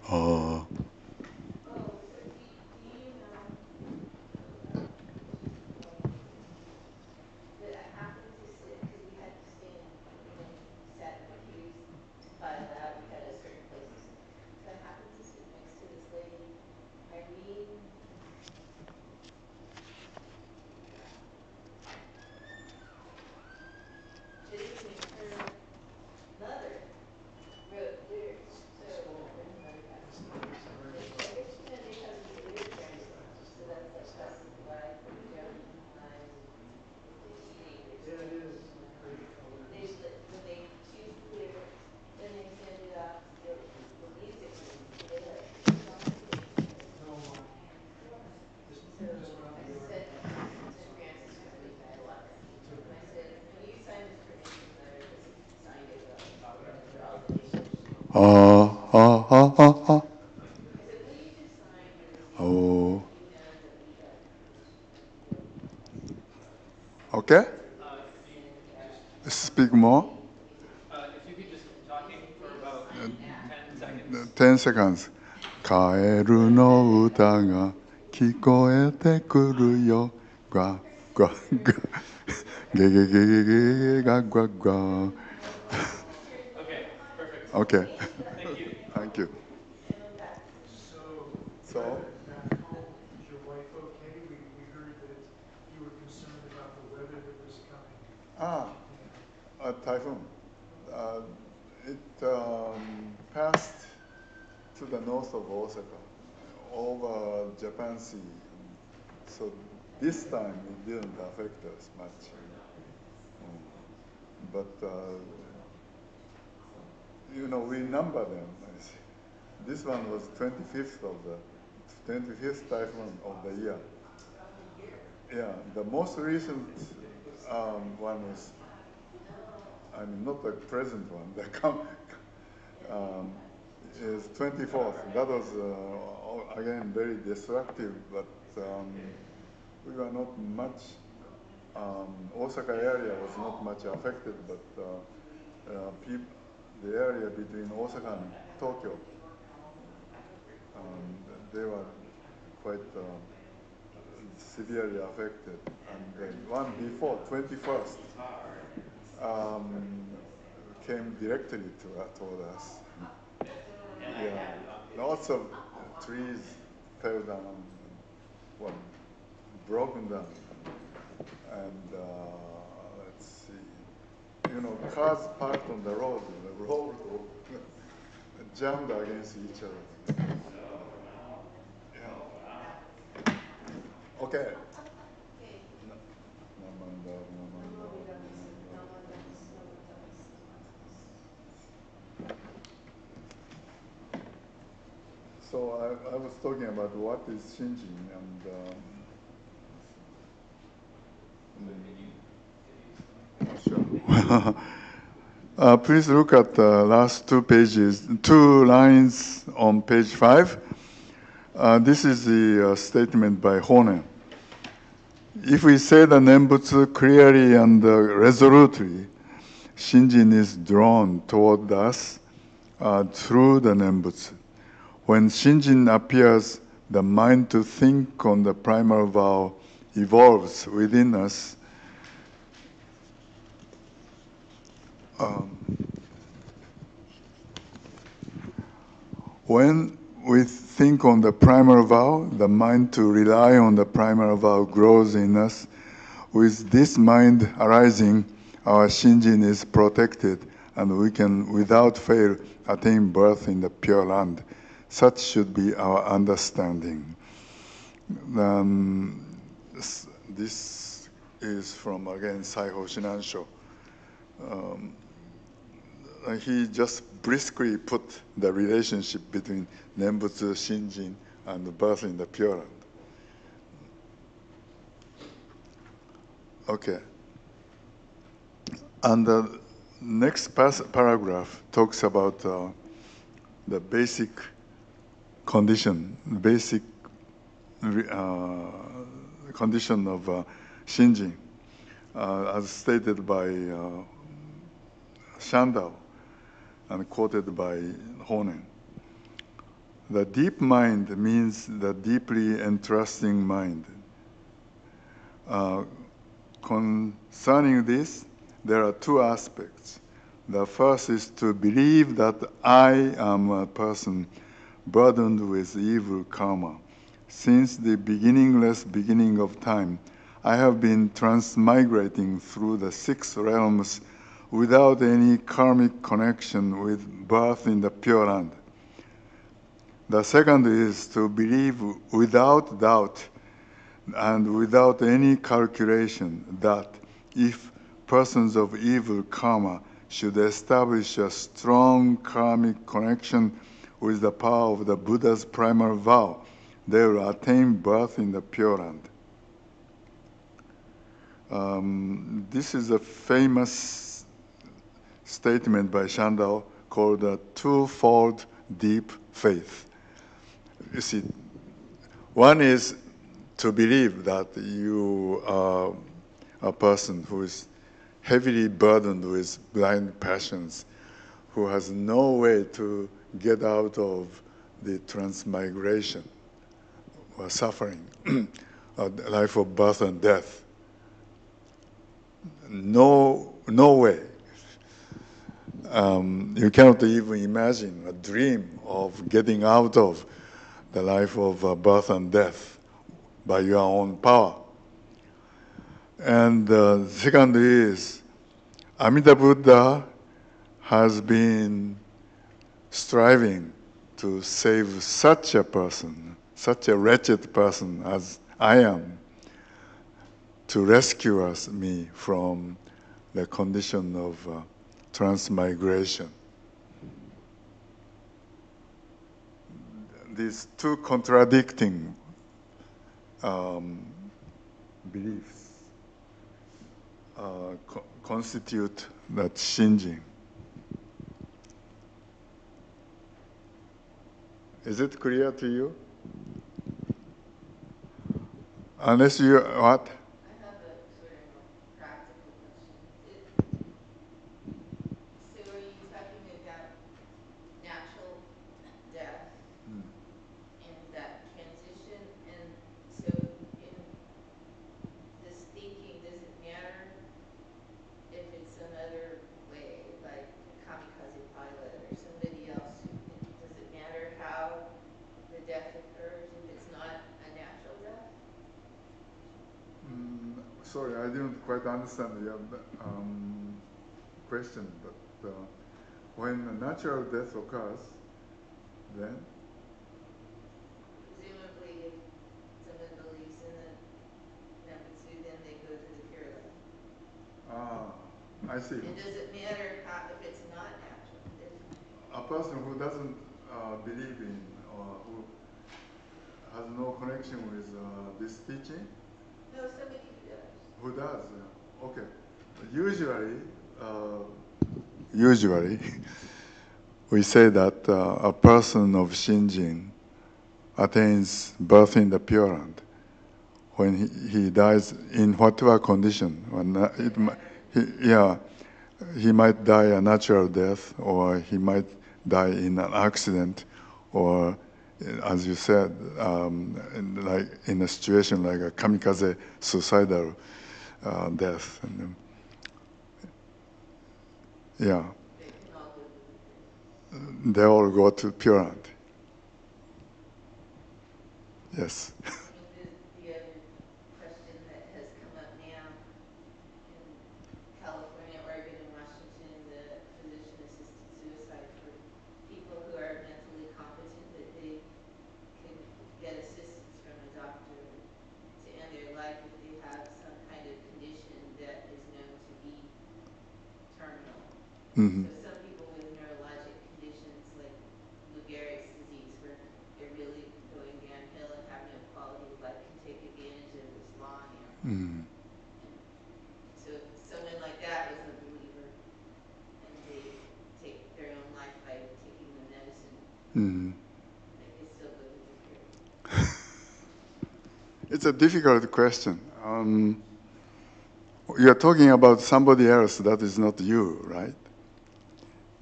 Uh, Oh, so do you know, that I happened to sit, because we had to stand, and then we sat, like he was filed out, we had a certain place to sit. So I happened to sit next to this lady, Irene. It is me, her mother wrote lyrics, so I guess she's gonna become the lyric writer. So that's like Justice Life, Young Lives, and teenagers. Yeah, it is great colors. When they choose the lyrics, then they send it off to the music group, so they like put it on the page. No, just So went out I the door. said, and Francis was really mad at me. And I said, when you sign this permission letter, because he signed it for all the neighbors. I said, will you just sign for the city, Oh. that you know that we got permission to build? Okay? If you just Speak more. if you could just keep talking for about 10 seconds. 10 seconds. カエルの歌が聞こえてくるよ。ガガガ。ゲゲゲゲゲゲガガガ。Okay, perfect. Okay. Thank you. Thank you. So, So? back home, is your wife okay? We heard that you were concerned about the weather that was coming. Ah, Yeah. a typhoon. It passed to the north of Osaka, over Japan Sea. So this time it didn't affect us much. But we number them. This one was 25th typhoon of the year. Yeah, the most recent one was, not the present one, is 24th. That was, again, very destructive, but we were not much, Osaka area was not much affected, but the area between Osaka and Tokyo, they were quite severely affected. And the one before, 21st, came directly toward us. Yeah, lots of trees fell down, well, broken down, and let's see, cars parked on the road jammed against each other. Yeah. Okay. So I was talking about what is Shinjin, and sure. Please look at the last two lines on page 5. This is the statement by Honen. If we say the Nembutsu clearly and resolutely, Shinjin is drawn toward us through the Nembutsu. When Shinjin appears, the mind to think on the primal vow evolves within us. When we think on the primal vow, the mind to rely on the primal vow grows in us. With this mind arising, our Shinjin is protected, and we can, without fail, attain birth in the Pure Land. Such should be our understanding. This is from, again, Saiho Shinansho. He just briskly put the relationship between Nembutsu, Shinjin, and the birth in the Pure Land. Okay. And the next paragraph talks about the basic condition, condition of Shinjin, as stated by Shandao and quoted by Honen. The deep mind means the deeply entrusting mind. Concerning this, there are two aspects. The first is to believe that I am a person burdened with evil karma. Since the beginningless beginning of time, I have been transmigrating through the 6 realms without any karmic connection with birth in the Pure Land. The second is to believe without doubt and without any calculation that if persons of evil karma should establish a strong karmic connection with the power of the Buddha's primal vow, they will attain birth in the Pure Land. This is a famous statement by Shandao called the twofold deep faith. You see, one is to believe that you are a person who is heavily burdened with blind passions, who has no way to get out of the transmigration or suffering, a life of birth and death. No way. You cannot even imagine a dream of getting out of the life of birth and death by your own power. And the second is, Amida Buddha has been striving to save such a person, such a wretched person as I am, to rescue me from the condition of transmigration. These two contradicting beliefs constitute that Shinjin. Is it clear to you? Unless you, what? I have a sort of more practical question. So are you talking about natural death and that transition? And so in this thinking, does it matter if it's another way, like a kamikaze pilot or somebody else? Does it matter how the death occurs if it's not a natural death? Sorry, I didn't quite understand your question, but when a natural death occurs, then? Presumably, if someone believes in the Nembutsu, then they go to the Pure Land. I see. And does it matter how, if it's not natural? A person who doesn't believe in or who has no connection with this teaching? No, somebody who does. Who does? Okay. Usually, we say that a person of Shinjin attains birth in the Pure Land when he dies in whatever condition. He might die a natural death, or he might die in an accident, or, as you said, like in a situation like a kamikaze suicidal death. And, yeah. They can all go to the Pure Land. They all go to Pure Land. Yes. The other question that has come up now in California, Oregon, and Washington, the physician-assisted suicide for people who are mentally competent, that they can get assistance from a doctor to end their life if they have some kind of condition that is known to be terminal. Mm-hmm. So some people with neurologic conditions like Lou Gehrig's disease, where they're really going downhill and have no quality of life, can take advantage of this law now. Mm-hmm. So if someone like that was a believer and they take their own life by taking the medicine, they can still go to the Pure. It's a difficult question. You're talking about somebody else that is not you, right?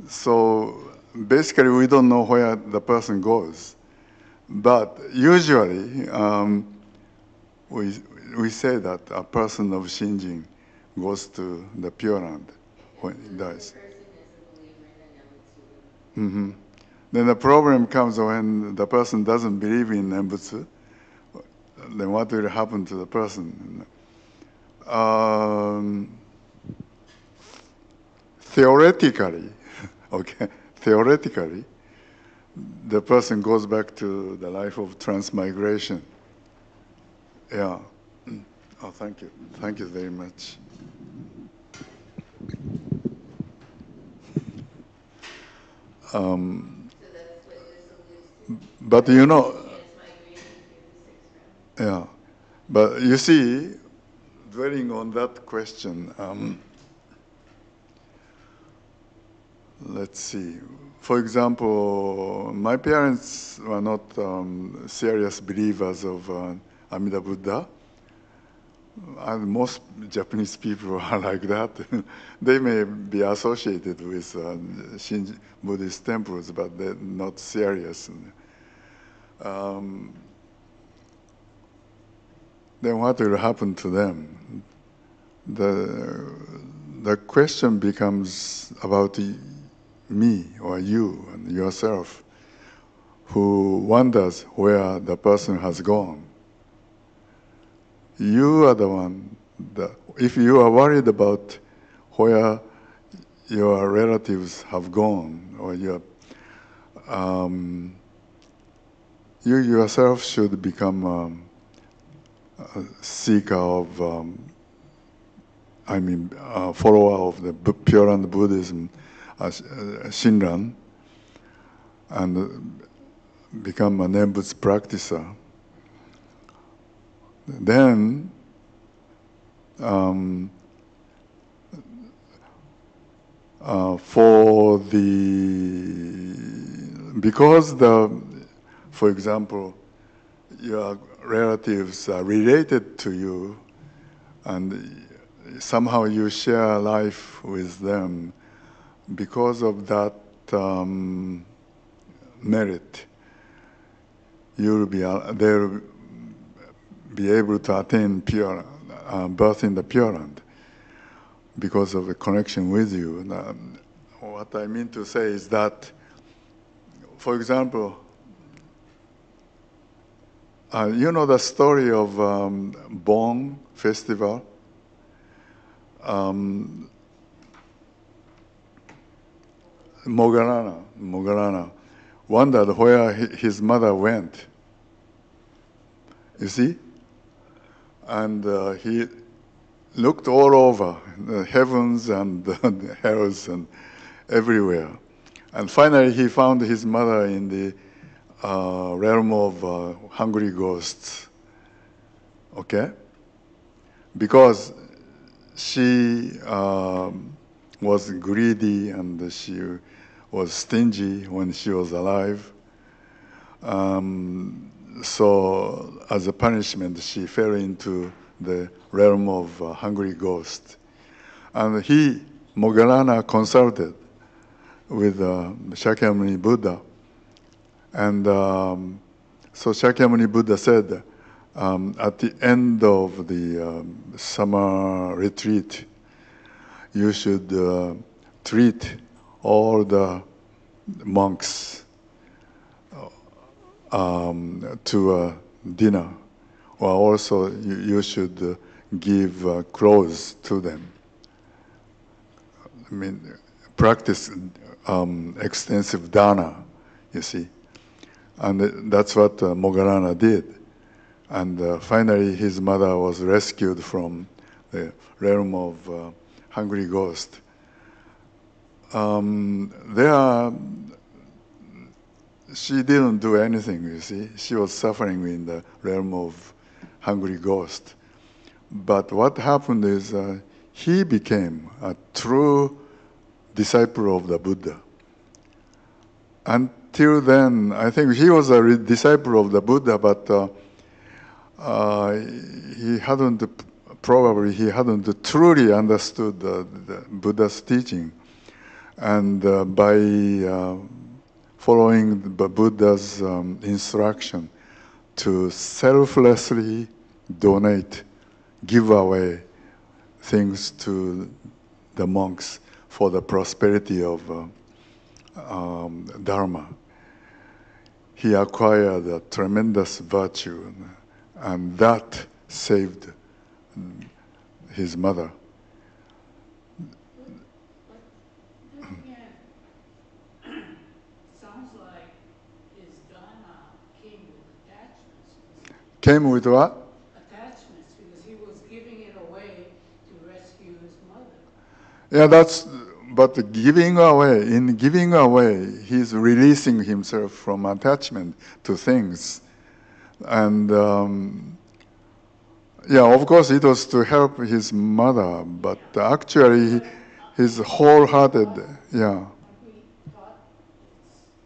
So basically, we don't know where the person goes. But usually, we say that a person of Shinjin goes to the Pure Land when he dies. The person is a believer in the Nembutsu. Mm-hmm. Then the problem comes when the person doesn't believe in Nembutsu. Then what will happen to the person? Theoretically, okay, theoretically, the person goes back to the life of transmigration. Yeah. Oh, thank you. Thank you very much. So that's what this alludes to. But you know, Transmigrating through the 6th realm. yeah. But you see, dwelling on that question, let's see. For example, my parents were not serious believers of Amida Buddha. And most Japanese people are like that. They may be associated with Shinji Buddhist temples, but they're not serious. Then what will happen to them? The question becomes about me or you and yourself, who wonders where the person has gone. You are the one that, if you are worried about where your relatives have gone, or you yourself should become a seeker of, follower of the Pure Land Buddhism, Shinran, and become a Nembutsu practicer. Then, because for example, your relatives are related to you, and somehow you share life with them, because of that merit, they'll be able to attain pure birth in the Pure Land because of the connection with you. What I mean to say is that, for example, you know the story of Bon Festival? Mogarana wondered where his mother went. You see? And he looked all over, the heavens and the hells and everywhere. And finally he found his mother in the realm of hungry ghosts. Okay? Because she was greedy and she was stingy when she was alive. So as a punishment, she fell into the realm of hungry ghosts. And Moggallana, consulted with Shakyamuni Buddha. And so Shakyamuni Buddha said, at the end of the summer retreat, you should treat all the monks to a dinner, or also you should give clothes to them. I mean, practice extensive dana, you see. And that's what Moggallana did. And finally his mother was rescued from the realm of hungry ghost. She didn't do anything, you see. She was suffering in the realm of hungry ghost. But what happened is he became a true disciple of the Buddha. Until then, I think he was a disciple of the Buddha, but he hadn't truly understood the Buddha's teaching. And by following the Buddha's instruction to selflessly donate, give away things to the monks for the prosperity of Dharma. He acquired a tremendous virtue, and that saved his mother. But then again, sounds like his dana came with attachments. Came with what? Attachments, because he was giving it away to rescue his mother. Yeah, but in giving away, he's releasing himself from attachment to things. And of course it was to help his mother, but actually he's wholehearted, yeah. We thought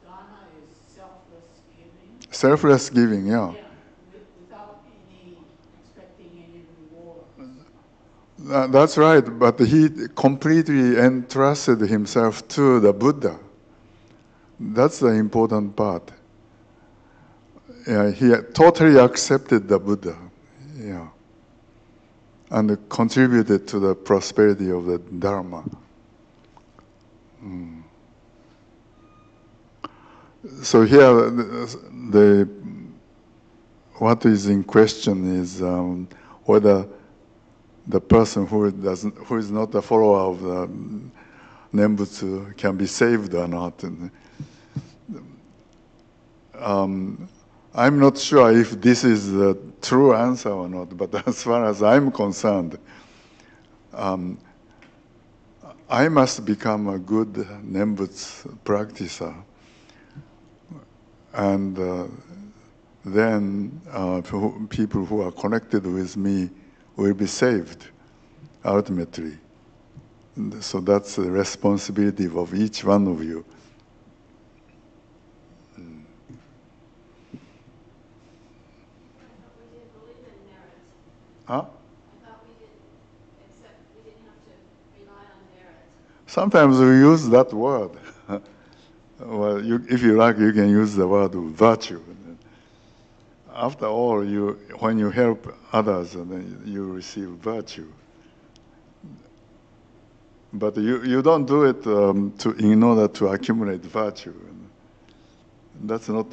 dana is selfless giving. Selfless giving, yeah. Yeah, without expecting any reward. That's right, but he completely entrusted himself to the Buddha. That's the important part. Yeah, he totally accepted the Buddha, yeah, and contributed to the prosperity of the Dharma. So here, what is in question is whether the person who is not a follower of the Nembutsu can be saved or not. I'm not sure if this is the true answer or not, but as far as I'm concerned, I must become a good Nembutsu practicer, and then people who are connected with me will be saved ultimately. So that's the responsibility of each one of you. Huh? I thought we didn't have to rely on merit. Sometimes we use that word. Well, if you like, you can use the word virtue. After all, when you help others, then you receive virtue. But you don't do it in order to accumulate virtue. That's not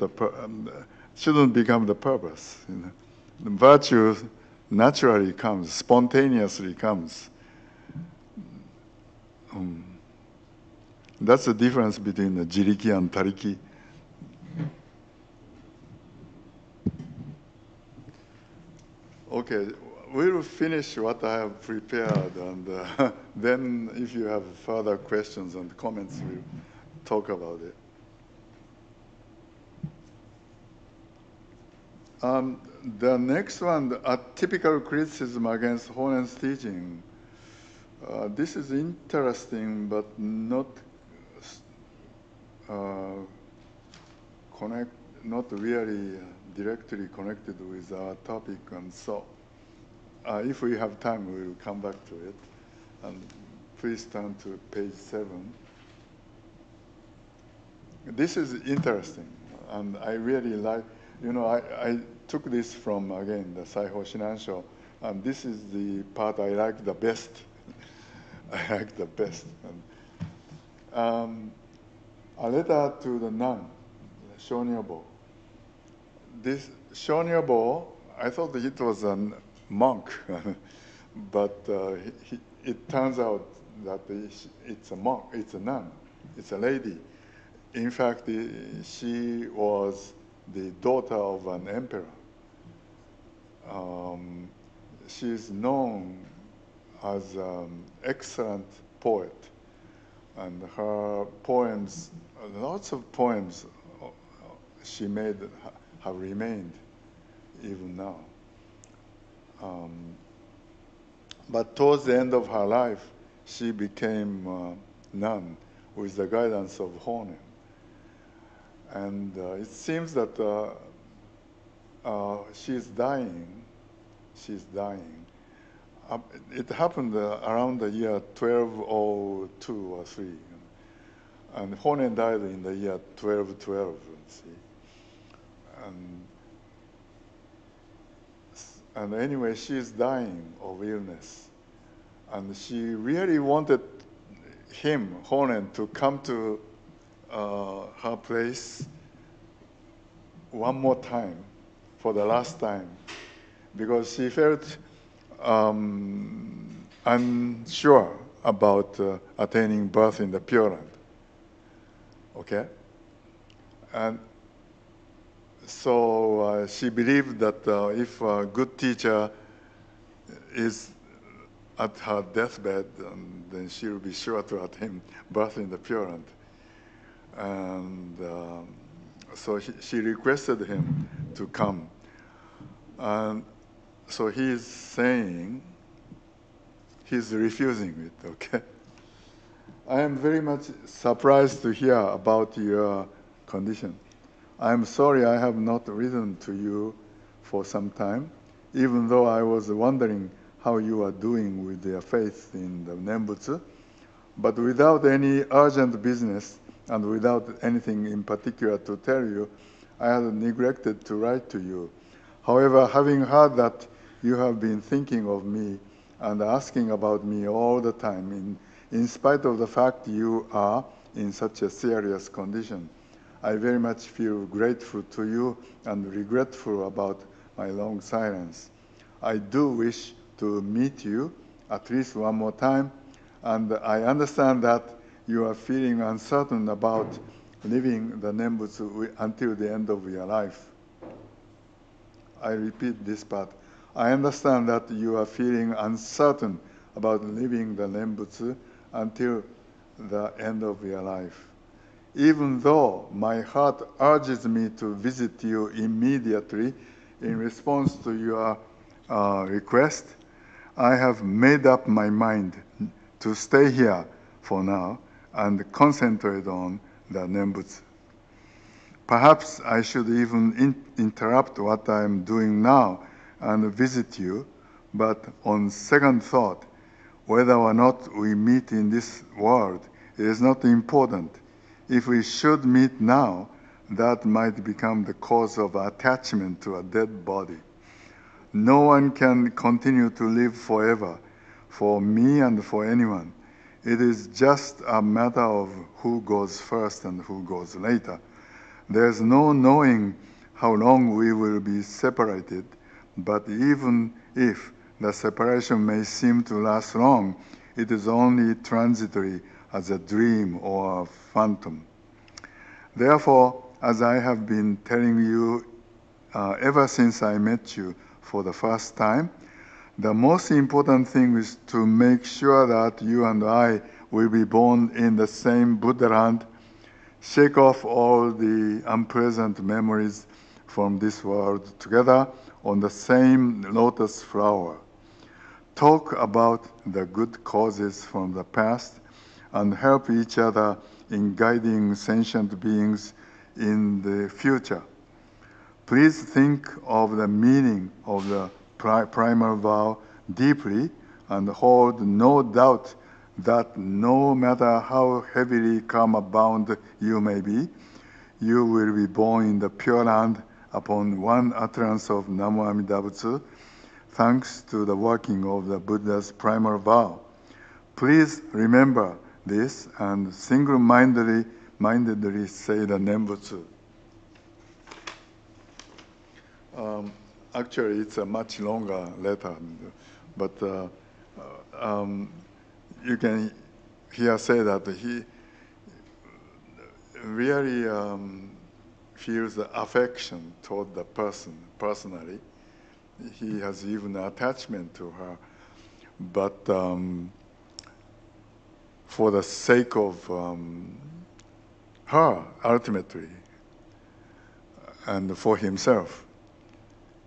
shouldn't become the purpose. The virtue naturally comes, spontaneously comes. That's the difference between the jiriki and tariki. Okay, we'll finish what I have prepared, and then if you have further questions and comments, we'll talk about it. The next one, a typical criticism against Honen's teaching. This is interesting, but not not really directly connected with our topic, and so if we have time, we will come back to it. And please turn to page 7. This is interesting, and I really like. I took this from again the Saiho Shinansho, and this is the part I like the best. I like the best. And, a letter to the nun, Shonyobo. This Shonyobo, I thought it was a monk, but it turns out that it's a monk, it's a nun, it's a lady. In fact, she was the daughter of an emperor. She's known as an excellent poet, and her poems, lots of poems she made have remained even now. But towards the end of her life, she became a nun with the guidance of Honen. And it seems that she's dying. She's dying. It happened around the year 1202 or 3. And Honen died in the year 1212, see. And anyway, she is dying of illness. And she really wanted him, Honen, to come to her place one more time, for the last time, because she felt unsure about attaining birth in the Pure Land. Okay? And so she believed that if a good teacher is at her deathbed, then she will be sure to attain birth in the Pure Land. And so she requested him to come. And so he is saying, he's refusing it, okay? I am very much surprised to hear about your condition. I am sorry I have not written to you for some time, even though I was wondering how you are doing with your faith in the Nembutsu. But without any urgent business and without anything in particular to tell you, I had neglected to write to you. However, having heard that you have been thinking of me and asking about me all the time, in spite of the fact you are in such a serious condition, I very much feel grateful to you and regretful about my long silence. I do wish to meet you at least one more time, and I understand that you are feeling uncertain about living the Nembutsu until the end of your life. I repeat this part. I understand that you are feeling uncertain about living the Nembutsu until the end of your life. Even though my heart urges me to visit you immediately in response to your request, I have made up my mind to stay here for now and concentrate on the Nembutsu. Perhaps I should even interrupt what I am doing now and visit you, but on second thought, whether or not we meet in this world is not important. If we should meet now, that might become the cause of attachment to a dead body. No one can continue to live forever, for me and for anyone. It is just a matter of who goes first and who goes later. There's no knowing how long we will be separated, but even if the separation may seem to last long, it is only transitory as a dream or a phantom. Therefore, as I have been telling you ever since I met you for the first time, the most important thing is to make sure that you and I will be born in the same Buddha land, shake off all the unpleasant memories from this world together on the same lotus flower. Talk about the good causes from the past and help each other in guiding sentient beings in the future. Please think of the meaning of the primal vow deeply and hold no doubt that no matter how heavily karma-bound you may be, you will be born in the Pure Land upon one utterance of Namo Amida Butsu, thanks to the working of the Buddha's primal vow. Please remember this and single-mindedly say the Nembutsu. Actually, it's a much longer letter, but you can hear say that he really feels the affection toward the person personally. He has even attachment to her, but for the sake of her, ultimately, and for himself,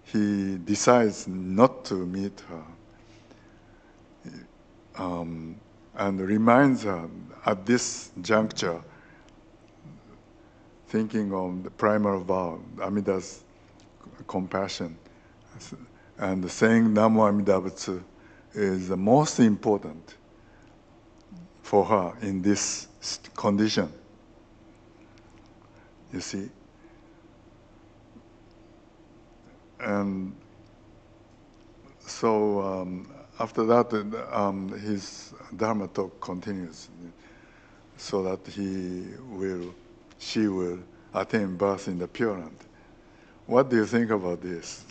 he decides not to meet her and reminds her at this juncture, thinking of the primal vow, Amida's compassion, and saying Namo Amida Butsu is the most important for her in this condition. You see? And so after that, his Dharma talk continues, so that she will attain birth in the Pure Land. What do you think about this?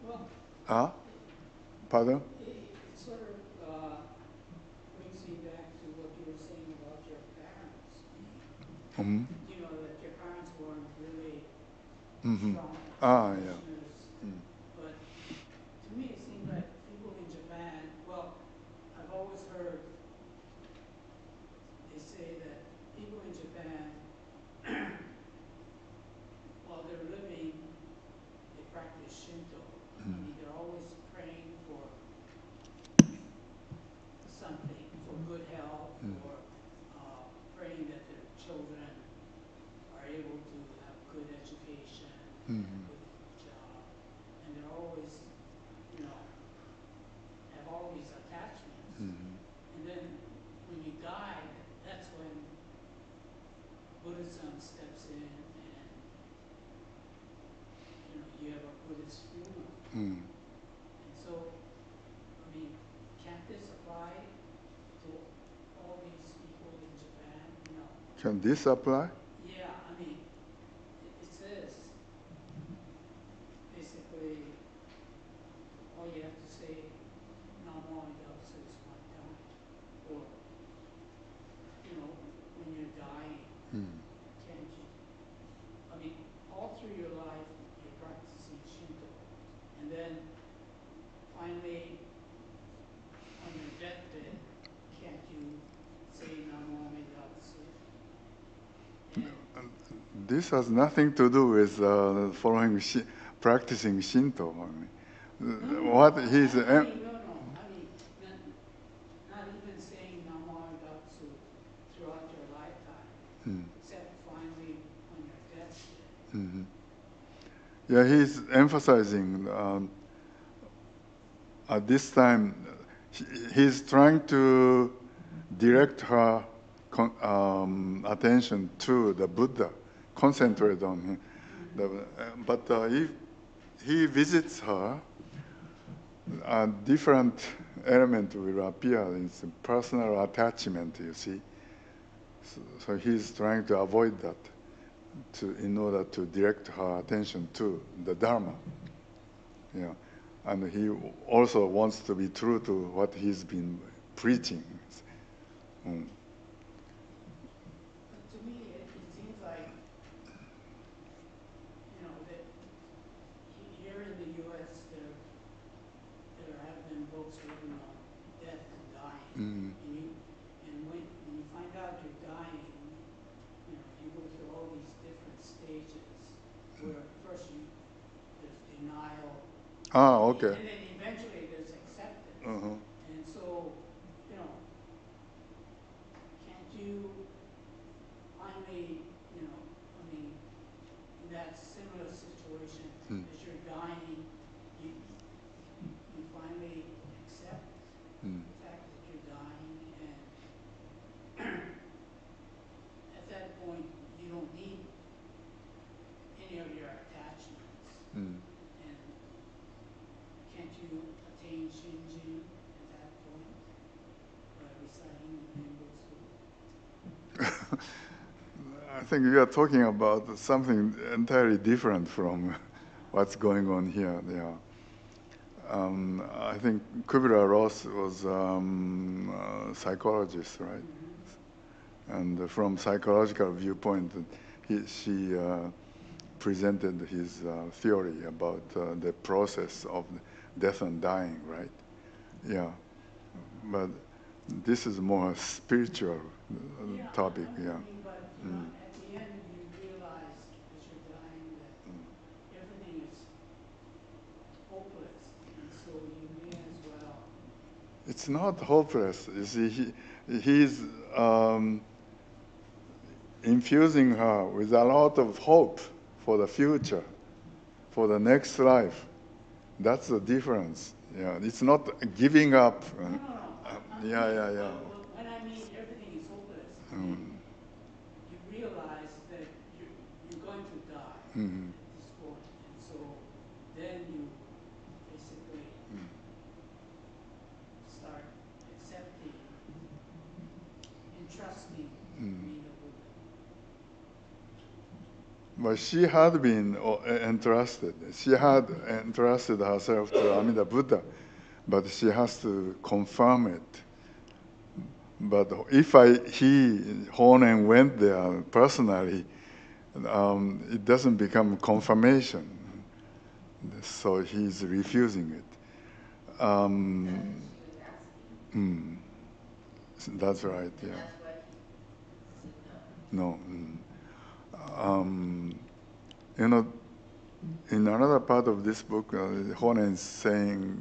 Well, Huh? Pardon? it sort of brings me back to what you were saying about your parents. Mm-hmm. You know, that your parents weren't really Mm-hmm. strong Yeah. practitioners. Mm. But to me, it seems like people in Japan, well, I've always heard they say that people in Japan, while they're living, they practice Shinto. I mean, they're always praying for something, for good health, or praying that their children are able to have good education, good job, and they're always, have all these attachments. And then when you die, that's when Buddhism steps in, and you have a Buddhist funeral. And so, I mean, can't this apply to all these people in Japan? Can this apply? Yeah, I mean, it says basically all you have to say Namo Amidapsa is one time, or when you're dying, can't you? I mean, all through your life you're practicing Shinto, and then finally on your deathbed, can't you say Namo Amidapsa? And This has nothing to do with practicing Shinto. What he's I mean, not even saying Namo Amidapsa throughout your lifetime, except finally on your deathbed. Yeah, he's emphasizing at this time he's trying to direct her attention to the Buddha, concentrate on him. But if he visits her, a different element will appear. It's a personal attachment, you see. So he's trying to avoid that in order to direct her attention to the Dharma. Yeah. And he also wants to be true to what he's been preaching. But to me, it seems like, that here in the U.S. there have been books written on death and dying, and when you find out you're dying, you go through all these different stages where first there's denial. Okay. And then eventually there's acceptance. And so, can't you finally, I mean, in that similar situation, as you're dying, you finally accept the fact that you're dying, and at that point, you don't need any of your attachments. And can't you attain Shinjin at that point by reciting the Nimbo Sutra? I think you are talking about something entirely different from what's going on here. Yeah. I think Kubira Ross was a psychologist, right? And from psychological viewpoint, she presented his theory about the process of death and dying, right? Yeah. But this is more spiritual topic, yeah. But at the end, you realize as you're dying that everything is hopeless, and so you may as well. It's not hopeless. You see, he's infusing her with a lot of hope for the future, for the next life. That's the difference. Yeah, it's not giving up. No. When I mean everything is hopeless, I mean, you realize that sport. And so then you basically start accepting and trusting being a Buddha. But she had been entrusted. She had entrusted herself to Amida Buddha, but she has to confirm it. But if Honen went there personally, it doesn't become confirmation. So he's refusing it. That's right, yeah. And that's why he said no. No. You know, in another part of this book, Honen is saying,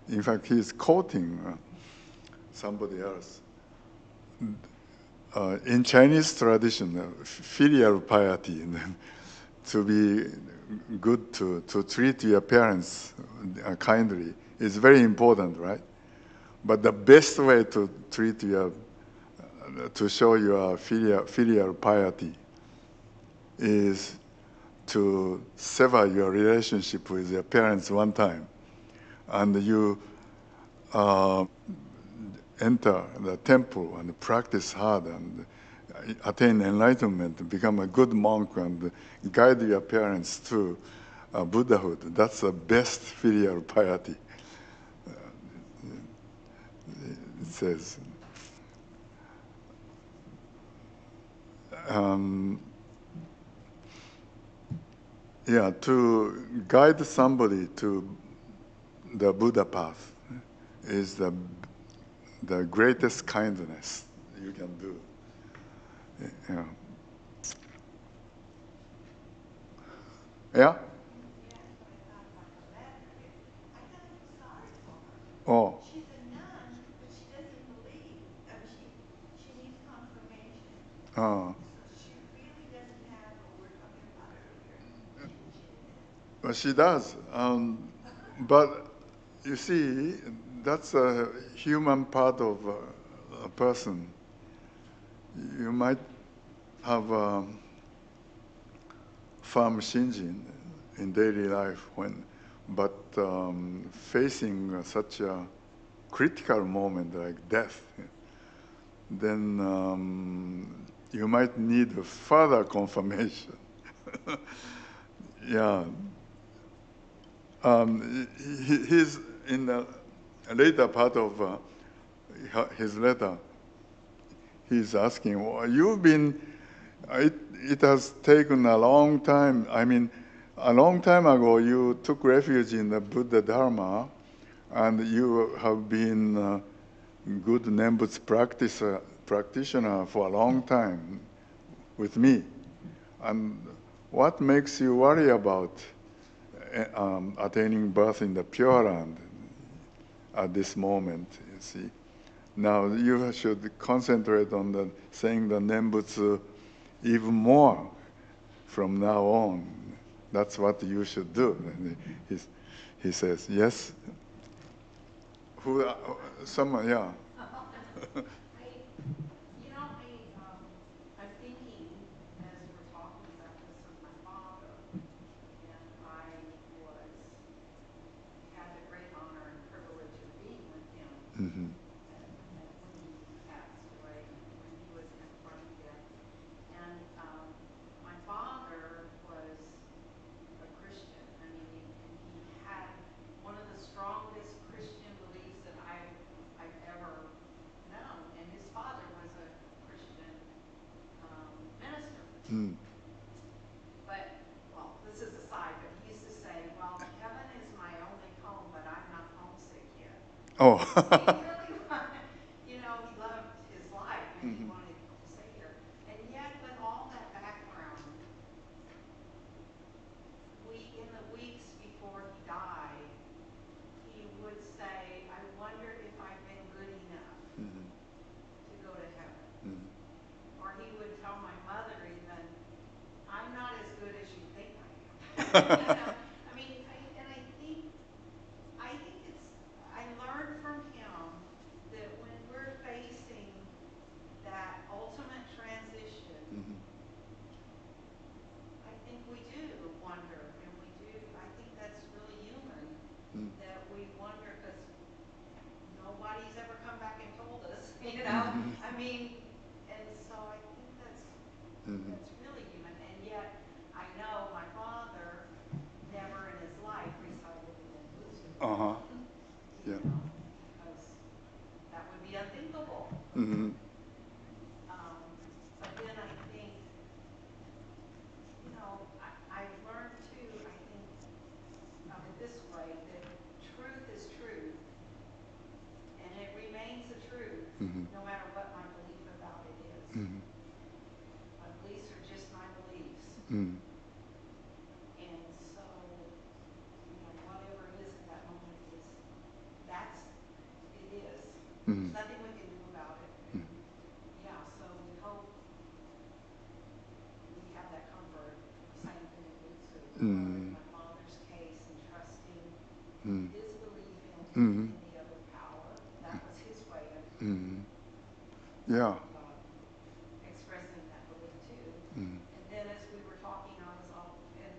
in fact, he's quoting somebody else. In Chinese tradition, filial piety, to be good to treat your parents kindly is very important, right? But the best way to to show your filial piety is to sever your relationship with your parents one time, and you enter the temple and practice hard and attain enlightenment, become a good monk and guide your parents to Buddhahood. That's the best filial piety, it says. Yeah, to guide somebody to the Buddha path is the greatest kindness you can do. Yeah. Yeah? Yeah, so I thought about the letter. I kind of feel sorry for her. Oh. She's a nun, but she doesn't believe. I mean, she needs confirmation. Oh. So she really doesn't have what we were talking about earlier. She didn't. Well, she does. But you see, that's a human part of a person. You might have firm shinjin in daily life, but facing such a critical moment like death, then you might need a further confirmation. Yeah. He's in the later part of his letter. He's asking, well, it has taken a long time. I mean, a long time ago, you took refuge in the Buddha Dharma, and you have been a good Nembutsu practitioner for a long time with me. And what makes you worry about attaining birth in the Pure Land at this moment, you see? Now you should concentrate on saying the Nembutsu even more from now on. That's what you should do. And he says, yes? Someone, yeah. I'm thinking as we're talking about this of my father, and I had the great honor and privilege of being with him when he passed away, when he was confronting death. And my father was a Christian. I mean, and he had one of the strongest Christian beliefs that I've ever known. And his father was a Christian minister. But, well, this is a side, but he used to say, well, heaven is my only home, but I'm not homesick yet. Oh. He really wanted, he loved his life and he wanted to stay here. And yet, with all that background, in the weeks before he died, he would say, I wonder if I've been good enough to go to heaven. Or he would tell my mother even, I'm not as good as you think I am. I learned from him that when we're facing that ultimate transition, I think we do. this way, that truth is truth, and it remains the truth, no matter what my belief about it is. My beliefs are just my beliefs. And so, whatever it is at that moment is, it is. There's nothing we can do about it. And yeah, so we hope we have that comfort, the same thing that we took in my father's case, and trusting his belief in the other power. That was his way of Yeah. expressing that belief too. And then as we were talking, I was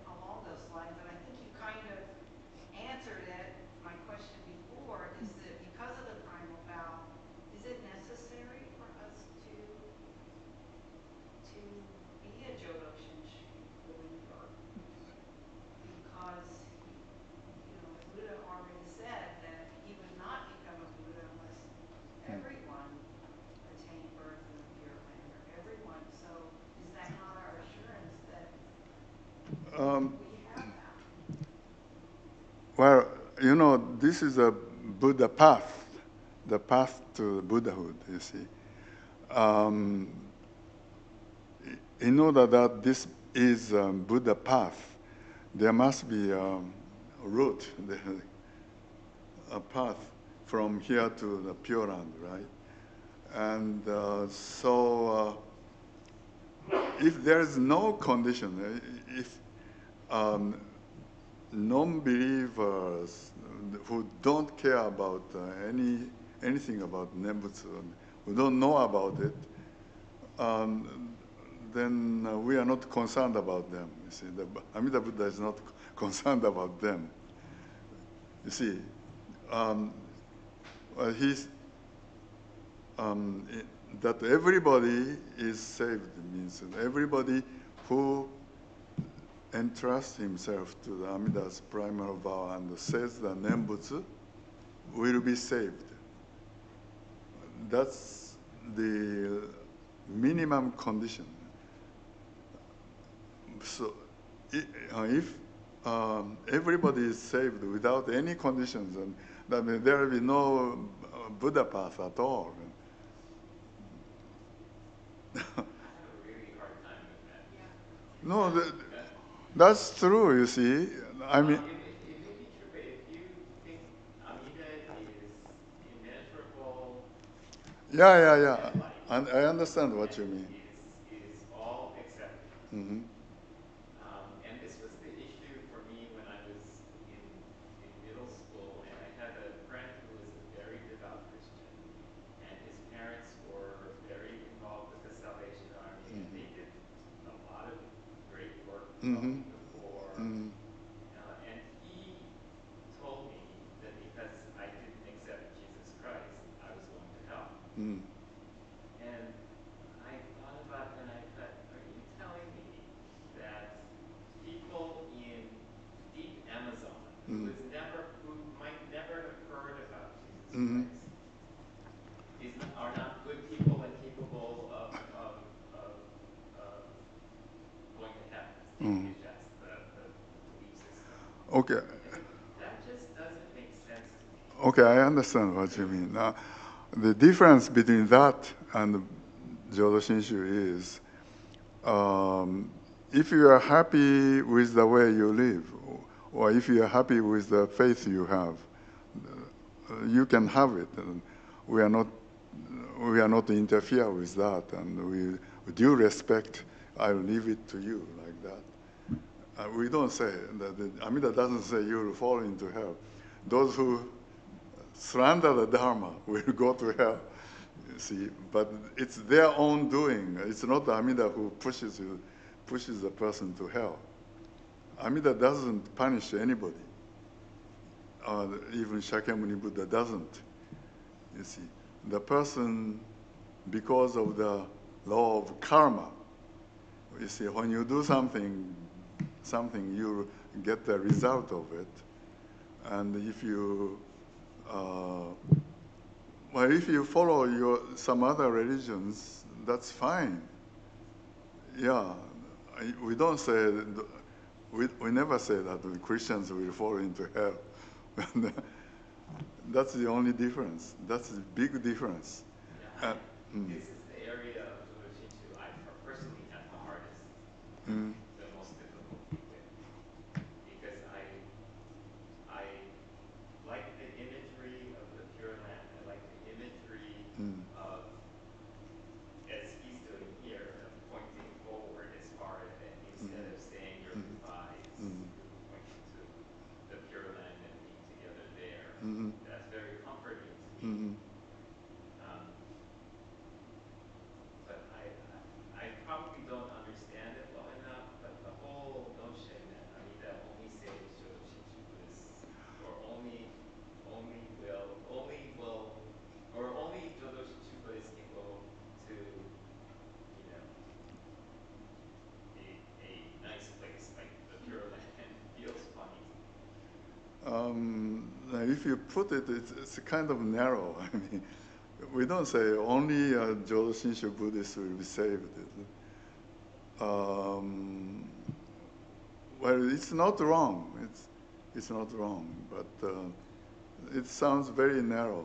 along those lines, and I think you kind of answered it. My question before is that because of the primal vow, is it necessary for us to be a Jodo Shinshu believer? Because as Buddha already said that he would not become a Buddha unless everyone attained birth in the Pure Land, or everyone. So is that not our assurance that we have that? Well, this is a Buddha path, the path to Buddhahood, you see. In order that this is a Buddha path, there must be a route, a path from here to the Pure Land, right? And so if there is no condition, if non-believers who don't care about anything about Nembutsu, who don't know about it, then we are not concerned about them. You see, the Amida Buddha is not concerned about them. You see, he's that everybody is saved means that everybody who entrusts himself to the Amida's primal vow and says the Nembutsu will be saved. That's the minimum condition. So if everybody is saved without any conditions, then there will be no Buddha path at all. I have a really hard time with that. Yeah. No, that's true, you see. I mean, it may be true, but if you think Amida is immeasurable, yeah. and light, And I understand what you mean. is all accepting. And this was the issue for me when I was in middle school, and I had a friend who was a very devout Christian, and his parents were very involved with the Salvation Army, and they did a lot of great work helping the poor. And he told me that because I didn't accept Jesus Christ, I was going to hell. And I thought about it and I thought, are you telling me that people in deep Amazon who might never have heard about Jesus Christ are not good people and capable of going to heaven, if that's the belief system? Okay. And that just doesn't make sense to me. Okay, I understand what you mean. The difference between that and Jodo Shinshu is if you are happy with the way you live, or if you are happy with the faith you have, you can have it. And we are not interfere with that, and with due respect, I'll leave it to you like that. We don't say that. Amida doesn't say you will fall into hell. Those who slander the Dharma will go to hell. You see, but it's their own doing. It's not Amida who pushes the person to hell. Amida doesn't punish anybody. Even Shakyamuni Buddha doesn't. You see, the person, because of the law of karma, you see, when you do something you get the result of it. And if you if you follow some other religions, that's fine. Yeah, we don't say we never say that the Christians will fall into hell. That's the only difference. That's the big difference. Yeah, this is the area of Jodo Shinshu I personally have the hardest, the most difficulty with, because I like the imagery of the Pure Land. I like the imagery of, as he's doing here, of pointing forward as far as instead of saying your goodbyes, you're pointing to the Pure Land and being together there. That's very comforting to me. But I probably don't understand it well enough, but the whole notion that Amida only saves Jodo Shinshu Buddhists, or only Jodo Shinshu Buddhists can go to, a nice place like the Pure Land feels funny to me. If you put it, it's kind of narrow. I mean, we don't say only Jodo Shinshu Buddhists will be saved. Well, it's not wrong. It's not wrong, but it sounds very narrow.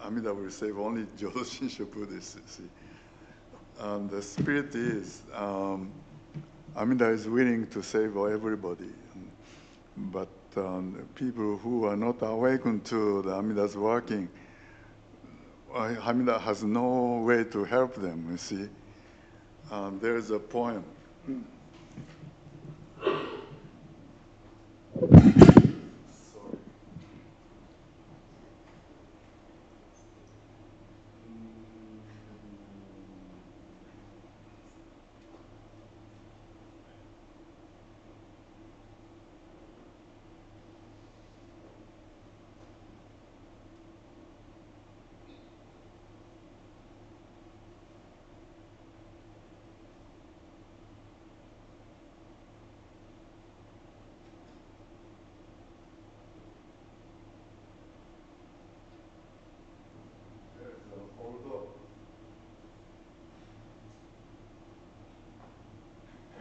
Amida will save only Jodo Shinshu Buddhists, you see. And the spirit is, Amida is willing to save everybody. But people who are not awakened to the Amida's working, Amida has no way to help them, you see. There's a poem. Sorry.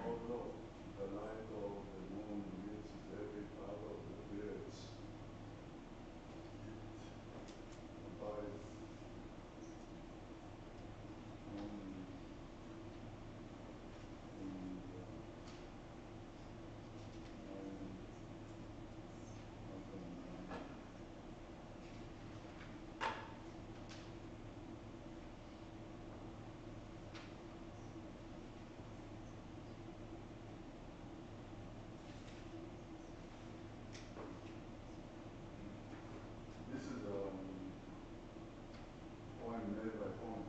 Although the light of the moon reaches every part of the village, it abides only in the This is a poem made by poem.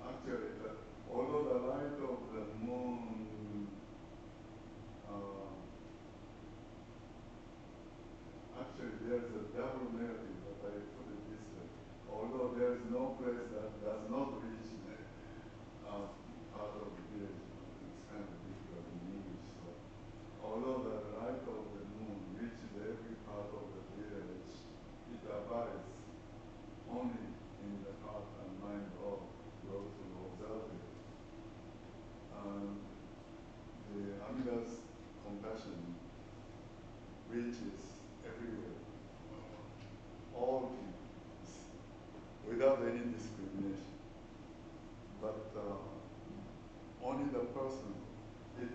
Actually, although the light of the moon, actually there's a double narrative, but I put it this way. Although there is no place that does not reach part of the village, it's kind of difficult in English. So, although the light of the moon reaches every part of the village, it abides only in the heart and mind of those who observe it. And the Amida's compassion reaches everywhere, all people, without any discrimination. But only the person it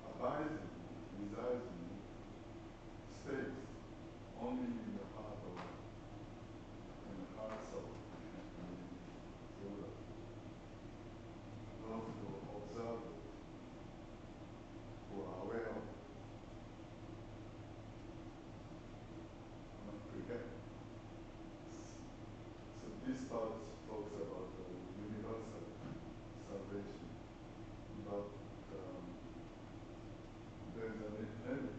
abides in, resides in, stays only in the heart of, in the hearts of Buddha. Those who observe it, who are aware of it. Not prepared. So this part talks about the universal salvation, but there is a limit.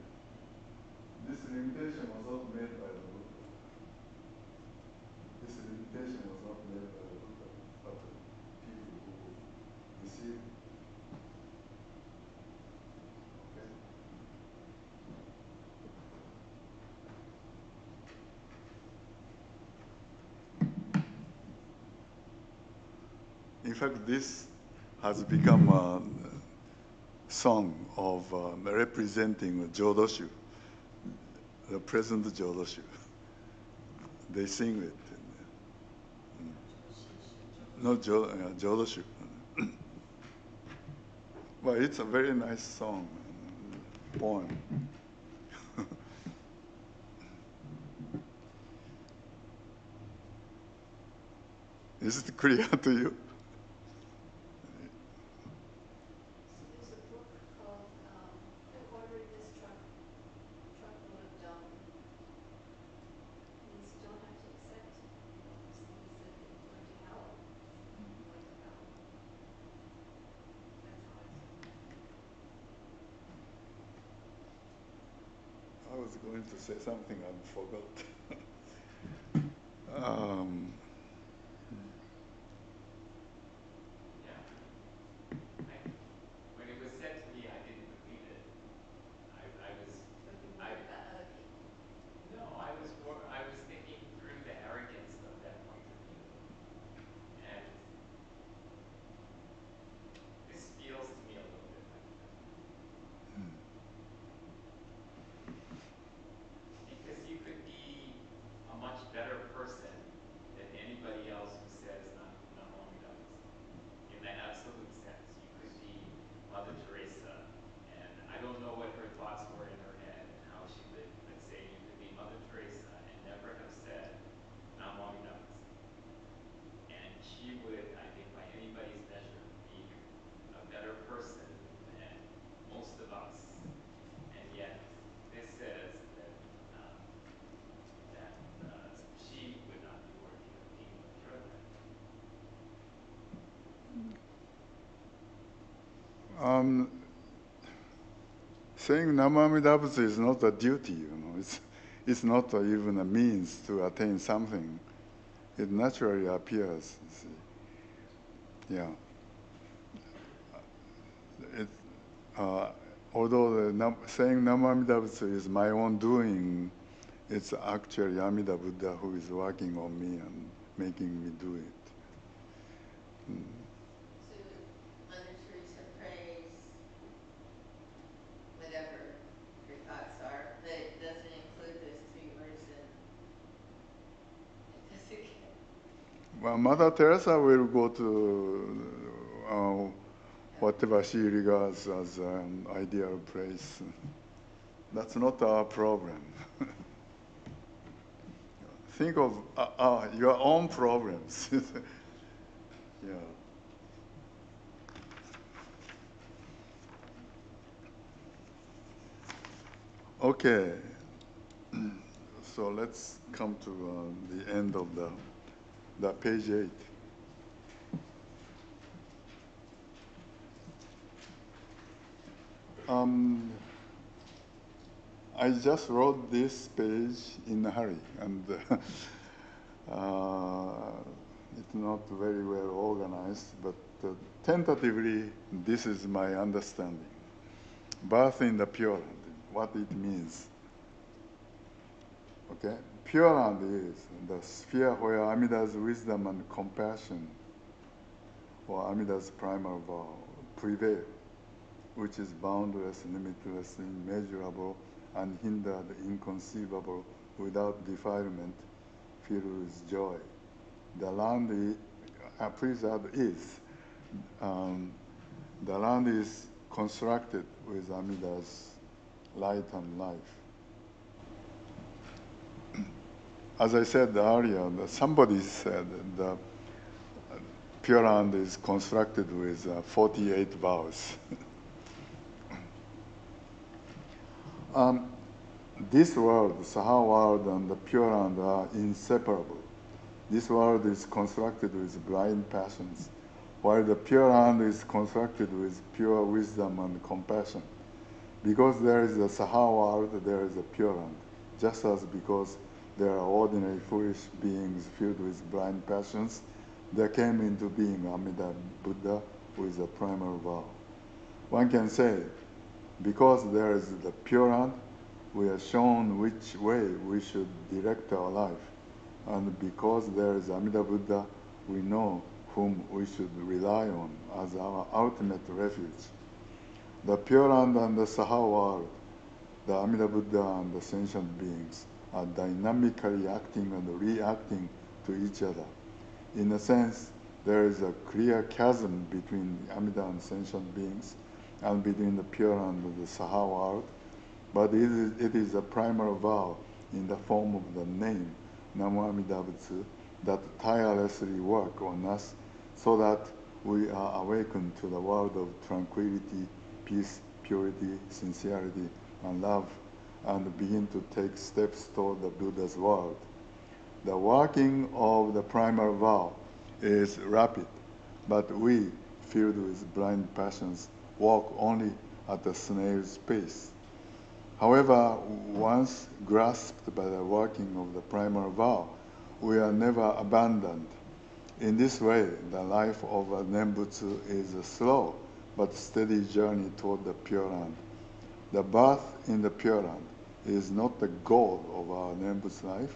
This limitation was not made by the Buddha. This limitation was not made by the Buddha, but the people who receive it. Okay? In fact, this has become song of representing Jodoshu, the present Jodoshu. They sing it. No, Jodoshu. Well, it's a very nice song, poem. Is it clear to you? So there's a book called "Who Ordered This Truckload of Dung?" Means you don't have to accept, things that you're going to hell. Going to hell. That's how I feel. I was going to say something I forgot. Yeah. When it was said to me, I didn't believe it. I was. But you worried about other people. No, I was thinking through the arrogance of that point of view, and this feels to me a little bit like that. Because you could be a much better person than anybody else who says Namo Amida Butsu. In the absolute sense, you could be Mother Teresa, and I don't know what her thoughts were in her head and how she lived, but say you could be Mother Teresa and never have said Namo Amida Butsu. And she would, I think, by anybody's measure, be a better person than most of us. And yet, this says that she would not be worthy of being a pure land. Saying Namamida Butsu is not a duty, It's not even a means to attain something. It naturally appears, you see. Yeah. Although saying Namamida Butsu is my own doing, it's actually Amida Buddha who is working on me and making me do it. So Mother Teresa prays whatever her thoughts are, but it doesn't include those 3 words, and it doesn't get. Well, Mother Teresa will go to whatever she regards as an ideal place. That's not our problem. Think of your own problems. Yeah. Okay. So let's come to the end of the page 8. I just wrote this page in a hurry, and it's not very well organized, but tentatively, this is my understanding. Birth in the Pure Land, what it means. Okay? Pure Land is the sphere where Amida's wisdom and compassion, or Amida's primal vow, prevail, which is boundless, limitless, immeasurable, unhindered, inconceivable, without defilement, filled with joy. The land please add is. The land is constructed with Amida's light and life. As I said earlier, somebody said the Pure Land is constructed with 48 vows. This world, Saha world and the Pure Land are inseparable. This world is constructed with blind passions, while the Pure Land is constructed with pure wisdom and compassion. Because there is a Saha world, there is a Pure Land, just as because there are ordinary foolish beings filled with blind passions, there came into being Amida Buddha with a primal vow. One can say, because there is the Pure Land, we are shown which way we should direct our life. And because there is Amida Buddha, we know whom we should rely on as our ultimate refuge. The Pure Land and the Saha world, the Amida Buddha and the sentient beings are dynamically acting and reacting to each other. In a sense, there is a clear chasm between the Amida and sentient beings and between the Pure and the Saha world, but it is a primal vow in the form of the name, Namo Amida Butsu, that tirelessly work on us so that we are awakened to the world of tranquility, peace, purity, sincerity, and love, and begin to take steps toward the Buddha's world. The working of the primal vow is rapid, but we, filled with blind passions, walk only at a snail's pace. However, once grasped by the working of the primal vow, we are never abandoned. In this way, the life of a Nembutsu is a slow but steady journey toward the Pure Land. The birth in the Pure Land is not the goal of our Nembutsu life,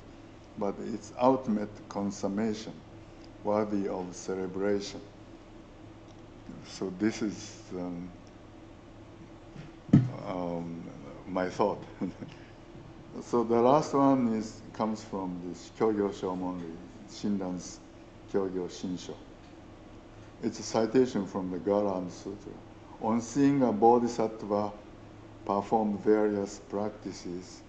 but its ultimate consummation, worthy of celebration. So this is my thought. So the last one comes from this Kyogyo Shomonri, Shinran's Kyogyo Shinsho. It's a citation from the Garan Sutra. On seeing a bodhisattva perform various practices,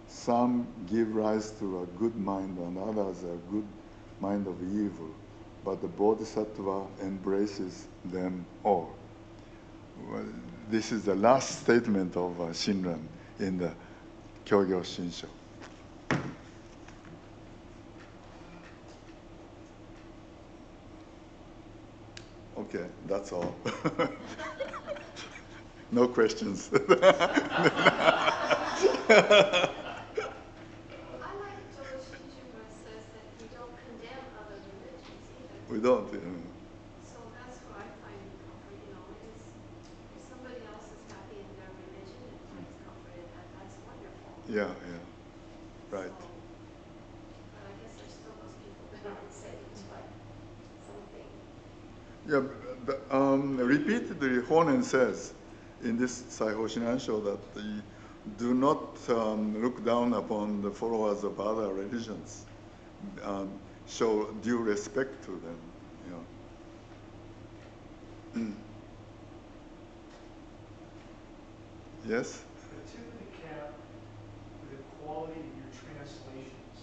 some give rise to a good mind and others a good mind of evil, but the bodhisattva embraces them all. Well, this is the last statement of Shinran in the Kyogyo Shinsho. Okay, that's all. No questions. I like Joe Shinjuba says that we don't condemn other religions either. We don't. So that's what I find comfort, if somebody else is happy in their religion and finds comfort in that, that's wonderful. Yeah, right. So, but I guess there's still those people that aren't saved by something. Yeah, repeatedly Honen says in this Saiho Shinansho that do not look down upon the followers of other religions. Show due respect to them. Yes? The tip of the cap for the quality of your translations.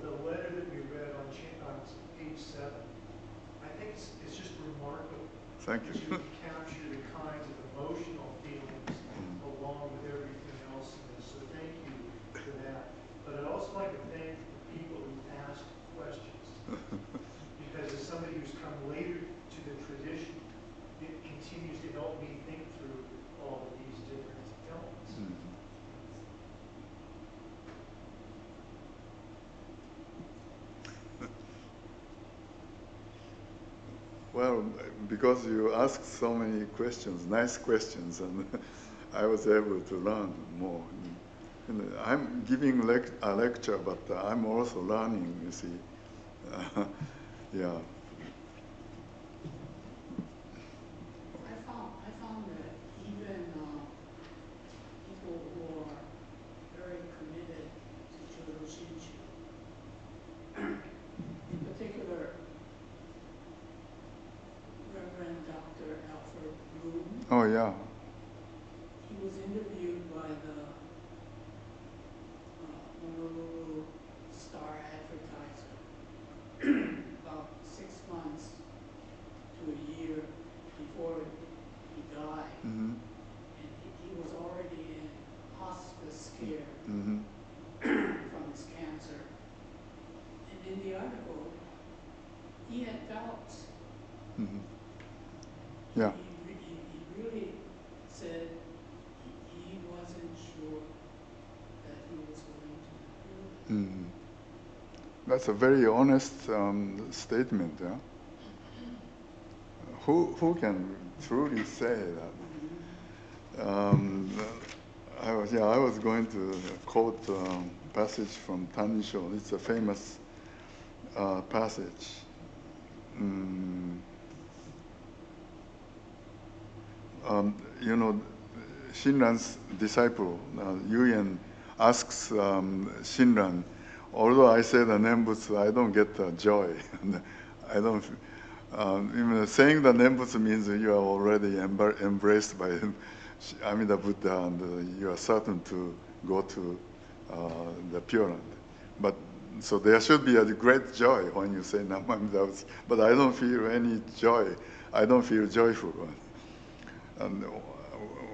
The letter that we read on page 7, I think it's just remarkable. Thank you. That you capture the kinds of emotional feelings along with everything else in this. So thank you for that. But I'd also like to thank the people who asked questions. Because as somebody who's come later to the tradition, it continues to help me think through all of these different elements. Well, because you asked so many questions, nice questions, and I was able to learn more. And I'm giving a lecture, but I'm also learning, you see. Yeah. I found that even people who are very committed to Jodo Shinshu, in particular, Reverend Dr. Alfred Bloom. Oh, yeah. He was interviewed by the Honolulu Star Advertiser about 6 months to a year before he died. Mm-hmm. And he was already in hospice care Mm-hmm. from his cancer. And in the article, he had doubts. Mm-hmm. Yeah. He really said he wasn't sure that he was going to do it. Mm-hmm. That's a very honest statement. Yeah. Who can truly say that? I was going to quote a passage from Tanisho. It's a famous passage. you know, Shinran's disciple, Yuyen, asks Shinran, although I say the Nembutsu, I don't get joy. I don't, even saying the Nembutsu means you are already embraced by Amida Buddha and you are certain to go to the Pure Land. But so there should be a great joy when you say Namamida Butsu, but I don't feel any joy. I don't feel joyful. And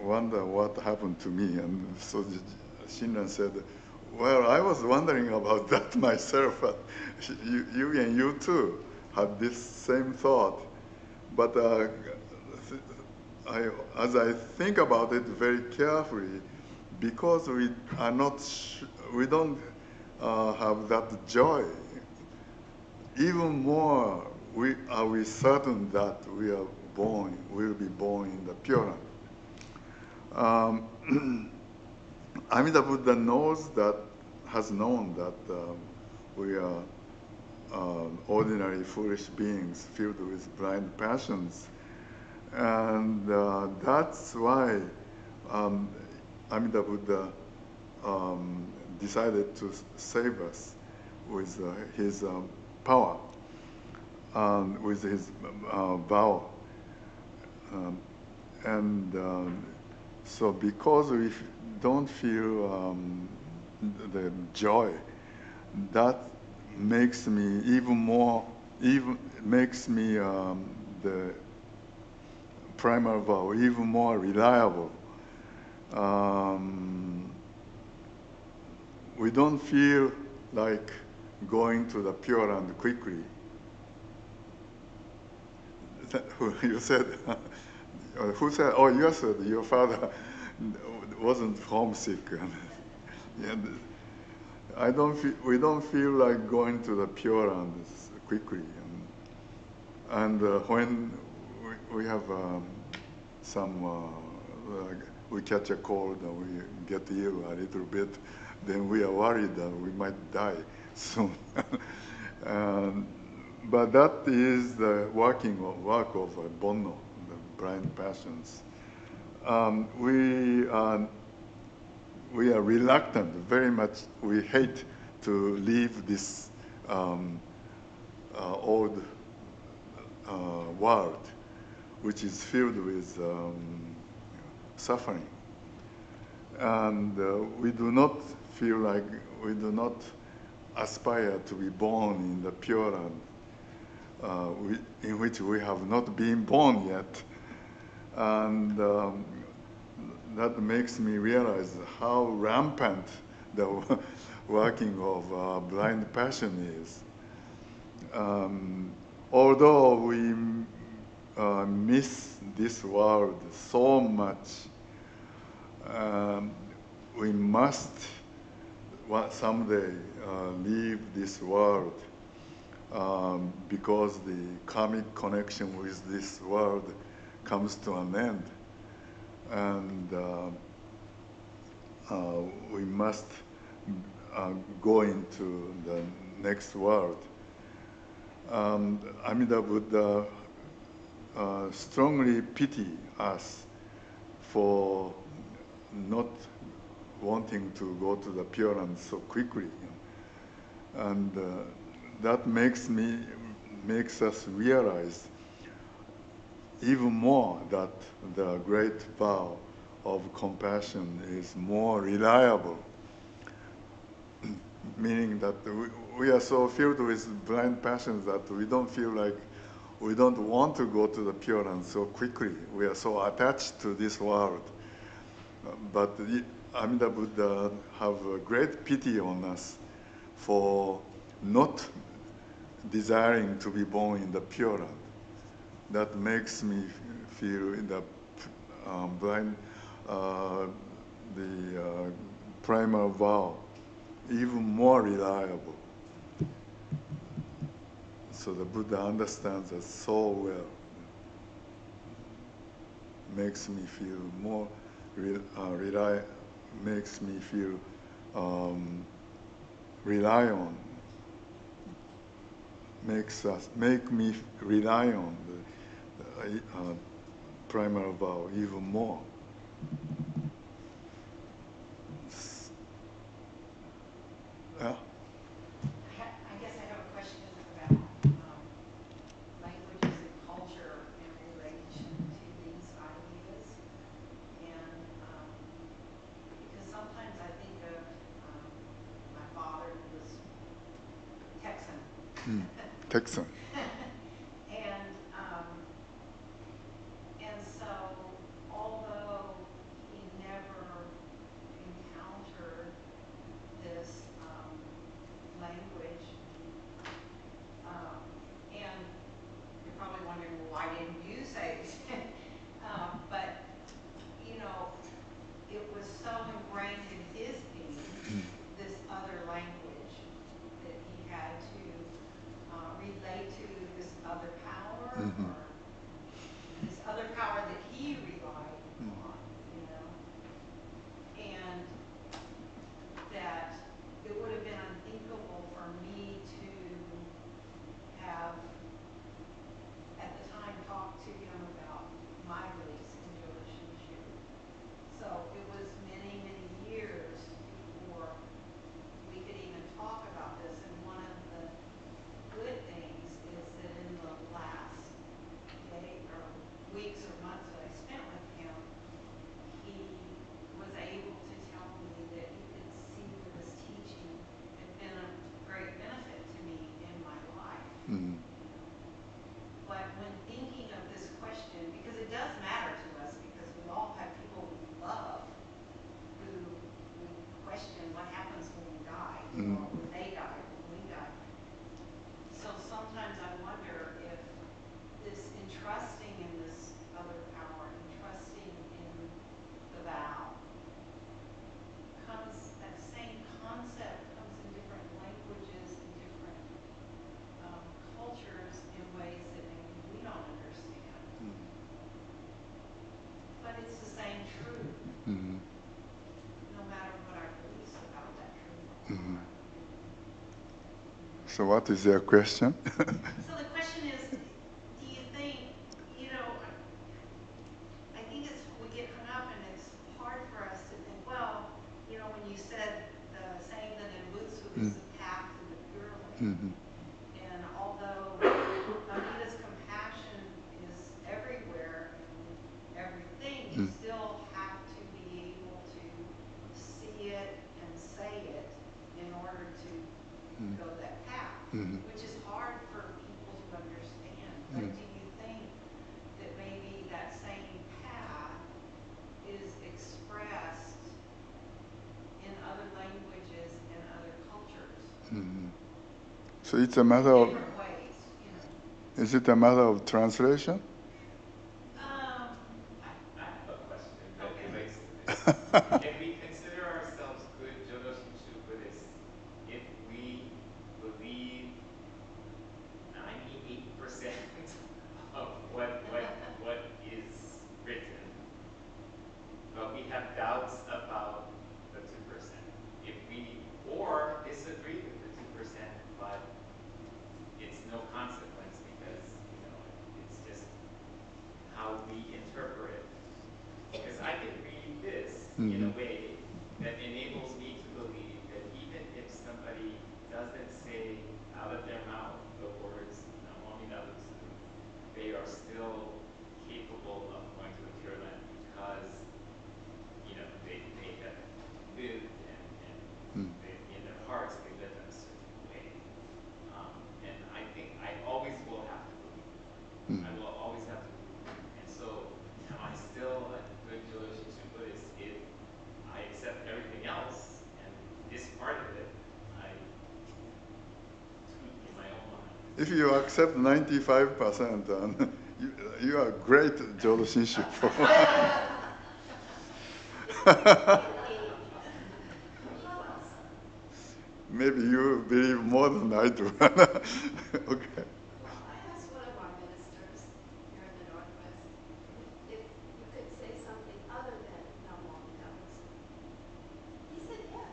wonder what happened to me. And so Shinran said, well, I was wondering about that myself. You and you too had this same thought. But as I think about it very carefully, because we are not, we don't have that joy, even more we certain that we are born, will be born in the Pure Land. Amida Buddha knows that, has known that we are ordinary foolish beings filled with blind passions. And that's why Amida Buddha decided to save us with his power, with his vow. So because we don't feel the joy, that makes me makes me the primal vow even more reliable. We don't feel like going to the Pure Land quickly. You said, who said? Oh, you said your father wasn't homesick. And we don't feel like going to the Pure Land quickly. And when we have we catch a cold and we get ill a little bit, then we are worried that we might die soon. But that is the work of Bonno, the blind passions. We are reluctant, very much. We hate to leave this old world, which is filled with suffering. And we do not feel like, we do not aspire to be born in the Pure Land, in which we have not been born yet. And that makes me realize how rampant the working of blind passion is. Although we miss this world so much, we must someday leave this world because the karmic connection with this world comes to an end. And we must go into the next world. Amida Buddha strongly pity us for not wanting to go to the Pure Land so quickly. And that makes us realize even more that the great vow of compassion is more reliable, meaning that we are so filled with blind passions that we don't feel like, we don't want to go to the Pure Land so quickly. We are so attached to this world. But Amida Buddha have a great pity on us for not desiring to be born in the Pure Land. That makes me feel in the primal vow even more reliable. So the Buddha understands us so well. Makes me feel more makes me feel rely on. Make me rely on primal vow even more. Yeah. I guess I have a question about languages and culture in relation to these ideas. And because sometimes I think of my father, who was Texan. Texan. And so, although he never encountered this language, and you're probably wondering, well, why didn't you say it? But, you know, it was so ingrained in his being, this other language, that he had to relate to this other power, or this other power that he relied on, you know, and that it would have been unthinkable for me to have, at the time, talked to him about my beliefs in Joshinshu. So it was many, many years before we could even talk about this. And one of the good things is that in the last day or weeks or months that I spent with him, he was able to tell me that he could see that this teaching had been a great benefit to me in my life. But when thinking of this question, because it does matter to us, because we all have people we love who we question what happens when we die, or when they die, or when we die. So sometimes I wonder if this entrusting in this other power, entrusting in the vow, that same concept comes in different languages and different cultures in ways that maybe we don't understand. But it's the same truth, no matter what our beliefs about that truth are. So what is your question? So the question is, do you think, you know, I think we get hung up, and it's hard for us to think, well, you know, when you said saying that in Butsu is the path to the Pure Way, and although Amita's compassion is everywhere and everything, you still have to be able to see it and say it in order to go that path, which is hard for people to understand. But do you think that maybe that same path is expressed in other languages and other cultures? So it's a matter of, different ways, you know. is it a matter of translation? I have a question that Okay. relates to this. Can we consider ourselves good Jodoshinshu Buddhists if we believe 98% of what is written, but we have doubts about the 2%? If we, or disagree with the 2%, but it's no consequence because, you know, it's just how we interpret. Because I can read this in a way that enables me to believe that even if somebody doesn't say out of their mouth the words Namo Amida Butsu, they are still capable of going to the Pure Land because, you know, they have lived and in their hearts they live in a certain way. And I think I always will have to believe. I will always have to believe. And so, am I still a good Joshinshu Buddhist if I accept everything else and this part of it I tweak in my own mind? If you accept 95%, then you are great Jodoshinshu. Maybe you believe more than I do. Okay. Well, I asked one of our ministers here in the Northwest if you could say something other than Namo Amida Butsu. He said yes.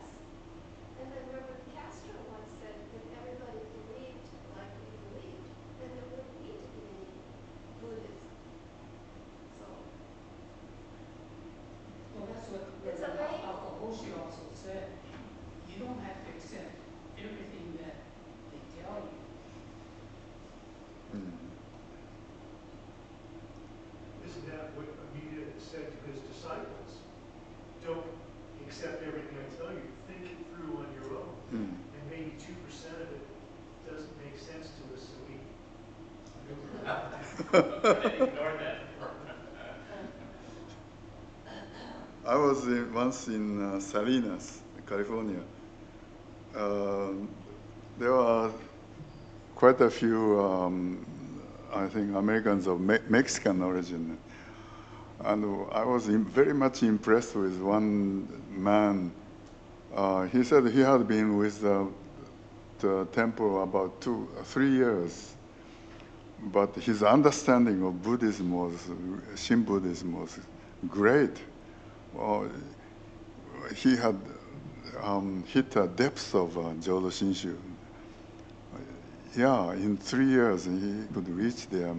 And then Reverend Castro once said if everybody believed like we believed, then there wouldn't need to be any Buddhism. So Roshi also said, you don't have to accept everything that they tell you. Isn't that what Amida said to his disciples? Don't accept everything I tell you. Think it through on your own. And maybe 2% of it doesn't make sense to us, so we Ignore that. I was once in Salinas, California. There are quite a few, I think, Americans of Mexican origin. And I was very much impressed with one man. He said he had been with the temple about 3 years, but his understanding of Buddhism Shin Buddhism was great. He had hit the depths of Jodo Shinshu. Yeah, in 3 years he could reach there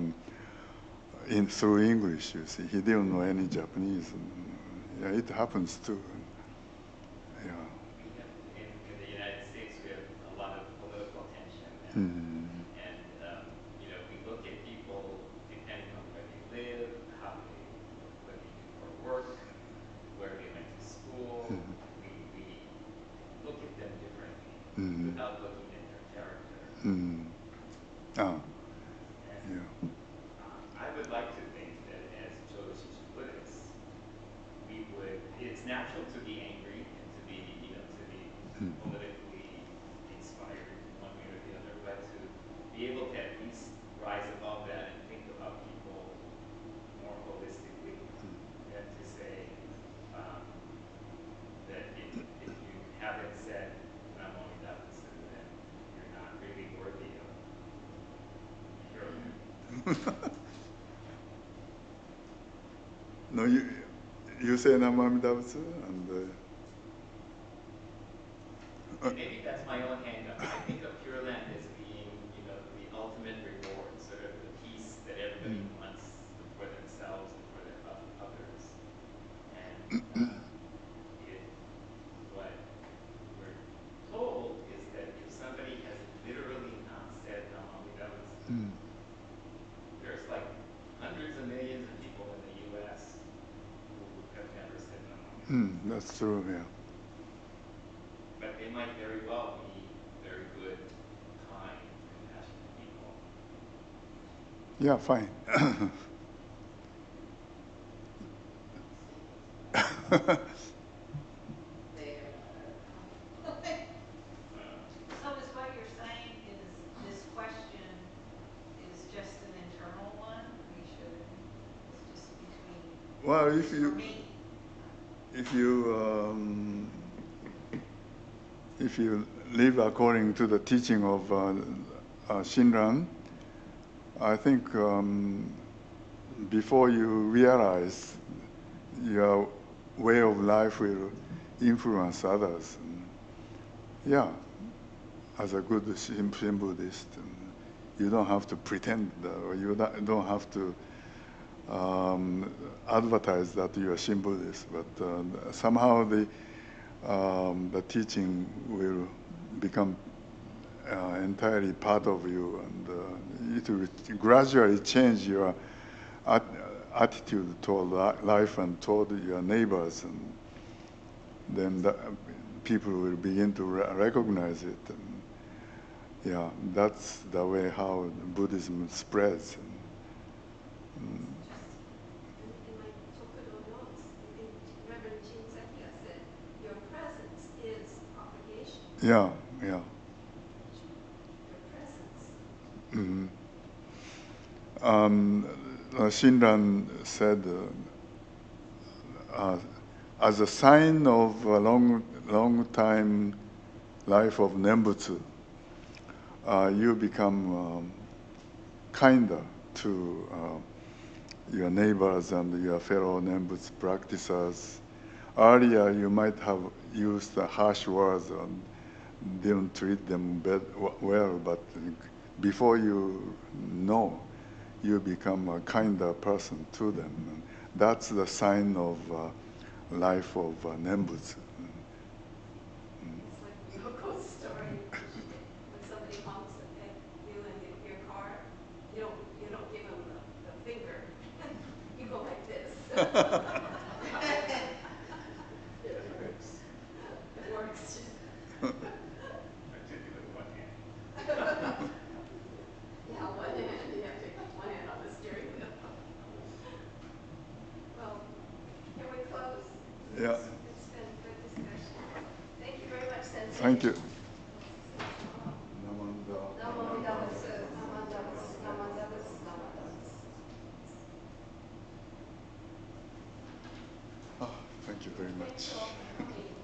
through English. You see, he didn't know any Japanese. Yeah, it happens too. Yeah. We have, in the United States, we have a lot of political tension, and we look at people depending on where they live, what they do for work, where they went to school. We look at them differently without looking at their character. Oh. And I would like to think that as Jodo Shinshu Buddhists, it's natural to be angry and to be politically inspired in one way or the other, but to be able to at least rise above that and think about people more holistically, and to say that if you haven't said Namo Amida Butsu, then you're not really worthy of Pure Land. No, you say Namo Amida Butsu, and maybe that's my own hang-up. I think of Pure Land as being, the ultimate reward, sort of the peace that everybody wants for themselves and for their others. And what we're told is that if somebody has literally not said Namo Amida Butsu, there's like hundreds of millions of people in the U.S. who have never said Namo Amida Butsu. that's true, yeah. But they might very well be very good, kind, compassionate people. Yeah, fine. So is what you're saying is this question is just an internal one? We should, it's just between, Well, for me. if you live according to the teaching of Shinran, I think before you realize, your way of life will influence others. Yeah, as a good Shin Buddhist, you don't have to pretend, or you don't have to advertise that you are Shin Buddhist, but somehow the teaching will become entirely part of you, and it will gradually change your attitude toward life and toward your neighbors, and then people will begin to recognize it. And yeah, that's the way how Buddhism spreads. In my Tokudo notes, Reverend Jin Zekia said, your presence is propagation. Yeah. Your presence. Shinran said, as a sign of a long time life of Nembutsu, you become kinder to your neighbors and your fellow Nembutsu practitioners. Earlier, you might have used harsh words and didn't treat them well, but before you know, you become a kinder person to them. And that's the sign of life of Nembutsu. It works. Particularly one hand. Yeah, one hand, you have to keep one hand on the steering wheel. Well, can we close? Yeah. It's been a good discussion. Thank you very much, Sensei. Thank you. Namo Buddhassa, Namo Buddhassa, Namo Buddhassa, Namo Buddhassa. Oh, thank you very much. Thank you all for coming.